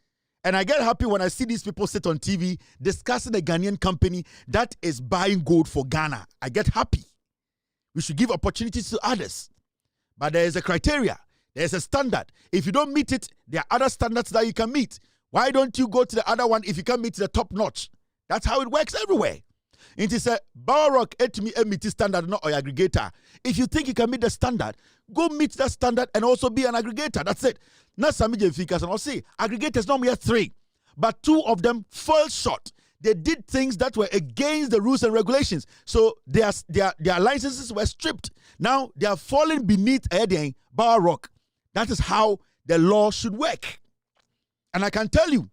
And I get happy when I see these people sit on TV discussing a Ghanaian company that is buying gold for Ghana. I get happy. We should give opportunities to others. But there is a criteria. There is a standard. If you don't meet it, there are other standards that you can meet. Why don't you go to the other one if you can meet the top notch? That's how it works everywhere. It is a Bower Rock meet standard, not an aggregator. If you think you can meet the standard, go meet that standard and also be an aggregator. That's it. Not some figures. And I'll say aggregators normally have 3, but 2 of them fell short. They did things that were against the rules and regulations. So their licenses were stripped. Now they are falling beneath Bower Rock. That is how the law should work. And I can tell you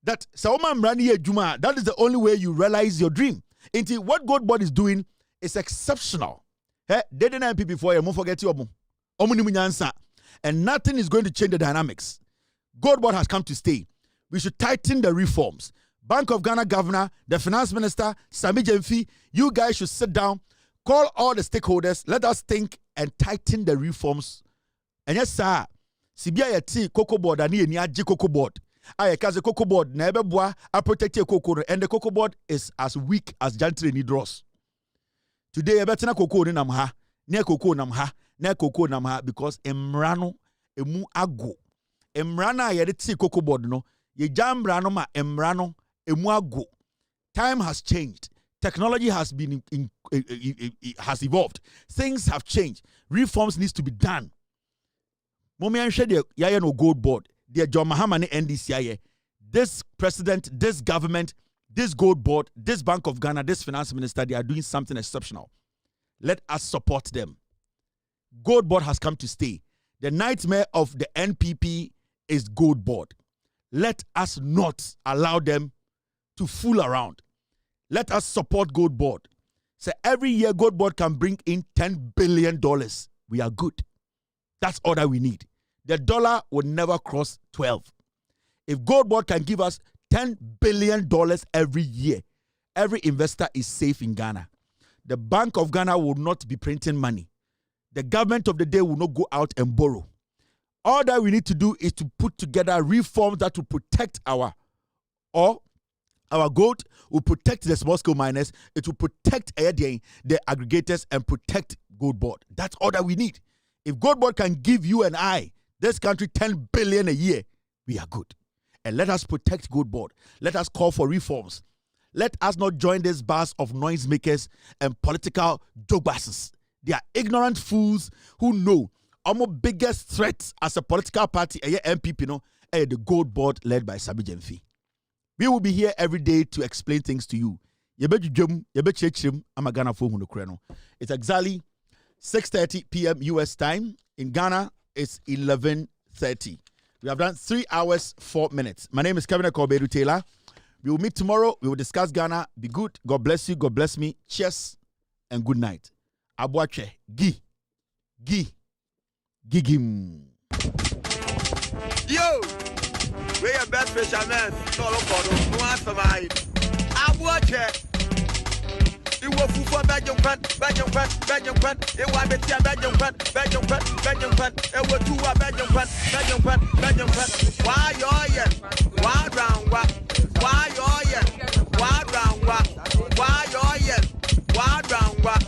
that that is the only way you realize your dream. Until what Goldbod is doing is exceptional. They didn't have people before you, forget you. And nothing is going to change the dynamics. Goldbod has come to stay. We should tighten the reforms. Bank of Ghana governor, the finance minister, Sami Jemfi, you guys should sit down, call all the stakeholders, let us think and tighten the reforms. And yes, sir, Sibia yati cocoa board and ni aji cocoa board. I kaze cocoa board na ebe boa a protect your cocoa and the cocoa board is as weak as Jantri ni dross. Today ebe tina cocoa ni namha, ne cocoa namha, ne cocoa namha because emrano emu ago. Emrana yede ti cocoa board no, ye jambrano ma emrano emu ago. Time has changed. Technology has been has evolved. Things have changed. Reforms needs to be done. Mommy and Shady Yaya no Goldbod. Dear John Mahama NDC. This president, this government, this Goldbod, this Bank of Ghana, this finance minister, they are doing something exceptional. Let us support them. Goldbod has come to stay. The nightmare of the NPP is Goldbod. Let us not allow them to fool around. Let us support Goldbod. So every year Goldbod can bring in $10 billion. We are good. That's all that we need. The dollar will never cross 12. If Goldbod can give us $10 billion every year, every investor is safe in Ghana. The Bank of Ghana will not be printing money. The government of the day will not go out and borrow. All that we need to do is to put together reforms that will protect our gold, will protect the small-scale miners, it will protect the aggregators and protect Goldbod. That's all that we need. If Goldbod can give you and I, this country, $10 billion a year, we are good. And let us protect Goldbod. Let us call for reforms. Let us not join this bus of noisemakers and political jogbasses. They are ignorant fools who know our biggest threat as a political party, MPP, the Goldbod led by Sami Jemfi. We will be here every day to explain things to you. It's exactly 6:30 p.m. US time. In Ghana, it's 11:30. We have done 3 hours, 4 minutes. My name is Kevin Kobedu Taylor. We will meet tomorrow. We will discuss Ghana. Be good. God bless you. God bless me. Cheers and good night. Abuache. Gigim.
Yo! We are best fishermen. No answer my Abuache. You will for Belgium fan. It was better Belgium fan. It was two Belgium fan. Why you're here? Why round what? Why you're here? Why round what? Why you're here? Why round what?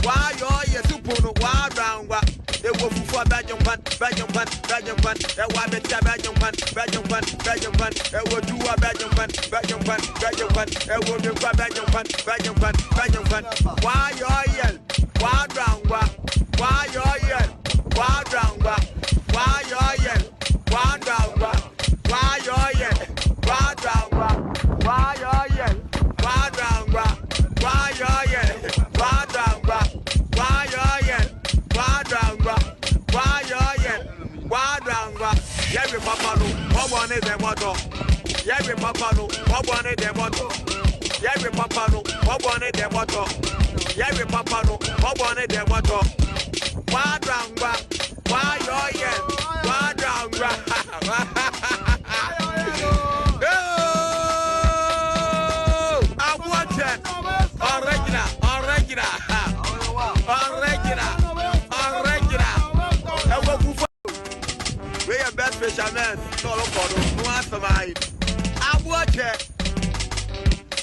Why you're here? Supuno, why round what? It was for Belgium fan. It was better Belgium fan. It was two Belgium fan. It was the Belgium fan. Why you're here? Why round what? Why you're here? Why round what? Why you're here? Why round what? Why you're here? Why round what? Why you're here? Why round what? Why you're here? Why round what? Why you're here? Why round what? Why you're here? Why round what? Yeah, we papa no. What one is the motto? Yeah, we papa no. What one is the motto? Yeah, we papa no. What one is the motto? Yeah, we papa no. What one is the motto? Why round what? Why you're here? Why round what? We are best fishermen. No answer my Abuache.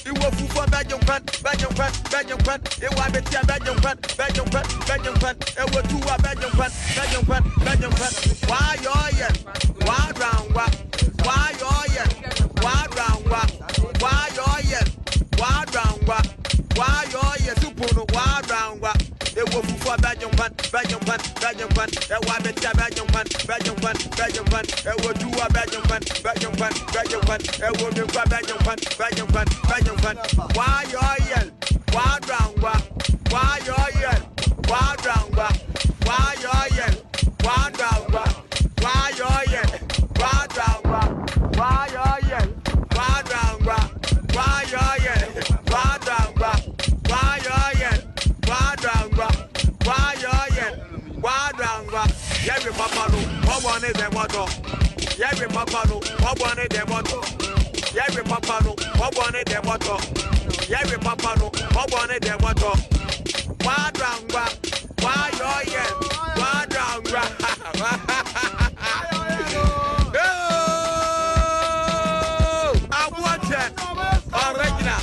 You will for Belgium fan. It was better Belgium fan. It was two Belgium fan. Why you're here? Why round what? Why you're here? Why round what? Why you're here? Why round what? Why you're here? Supuno, why round what? It was for Belgium fan. It was better Belgium fan. It was two Belgium fan. It was the Belgium fan. Why you're here? Why round what? Why you're here? Why round what? Why you're here? Why round what? Why you're one is a motor. Yeah, we papa no, what one is the motor. Yeah, we papa no, what one is the motor. Yeah, we papa no, what one is the motor. Why dranga? Why your yes? Why dranga? I want it. Original.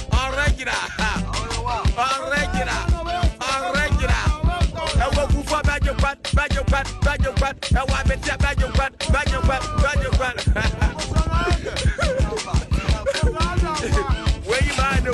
I will go for bad your butt. I want me to bad your butt. Where you mind,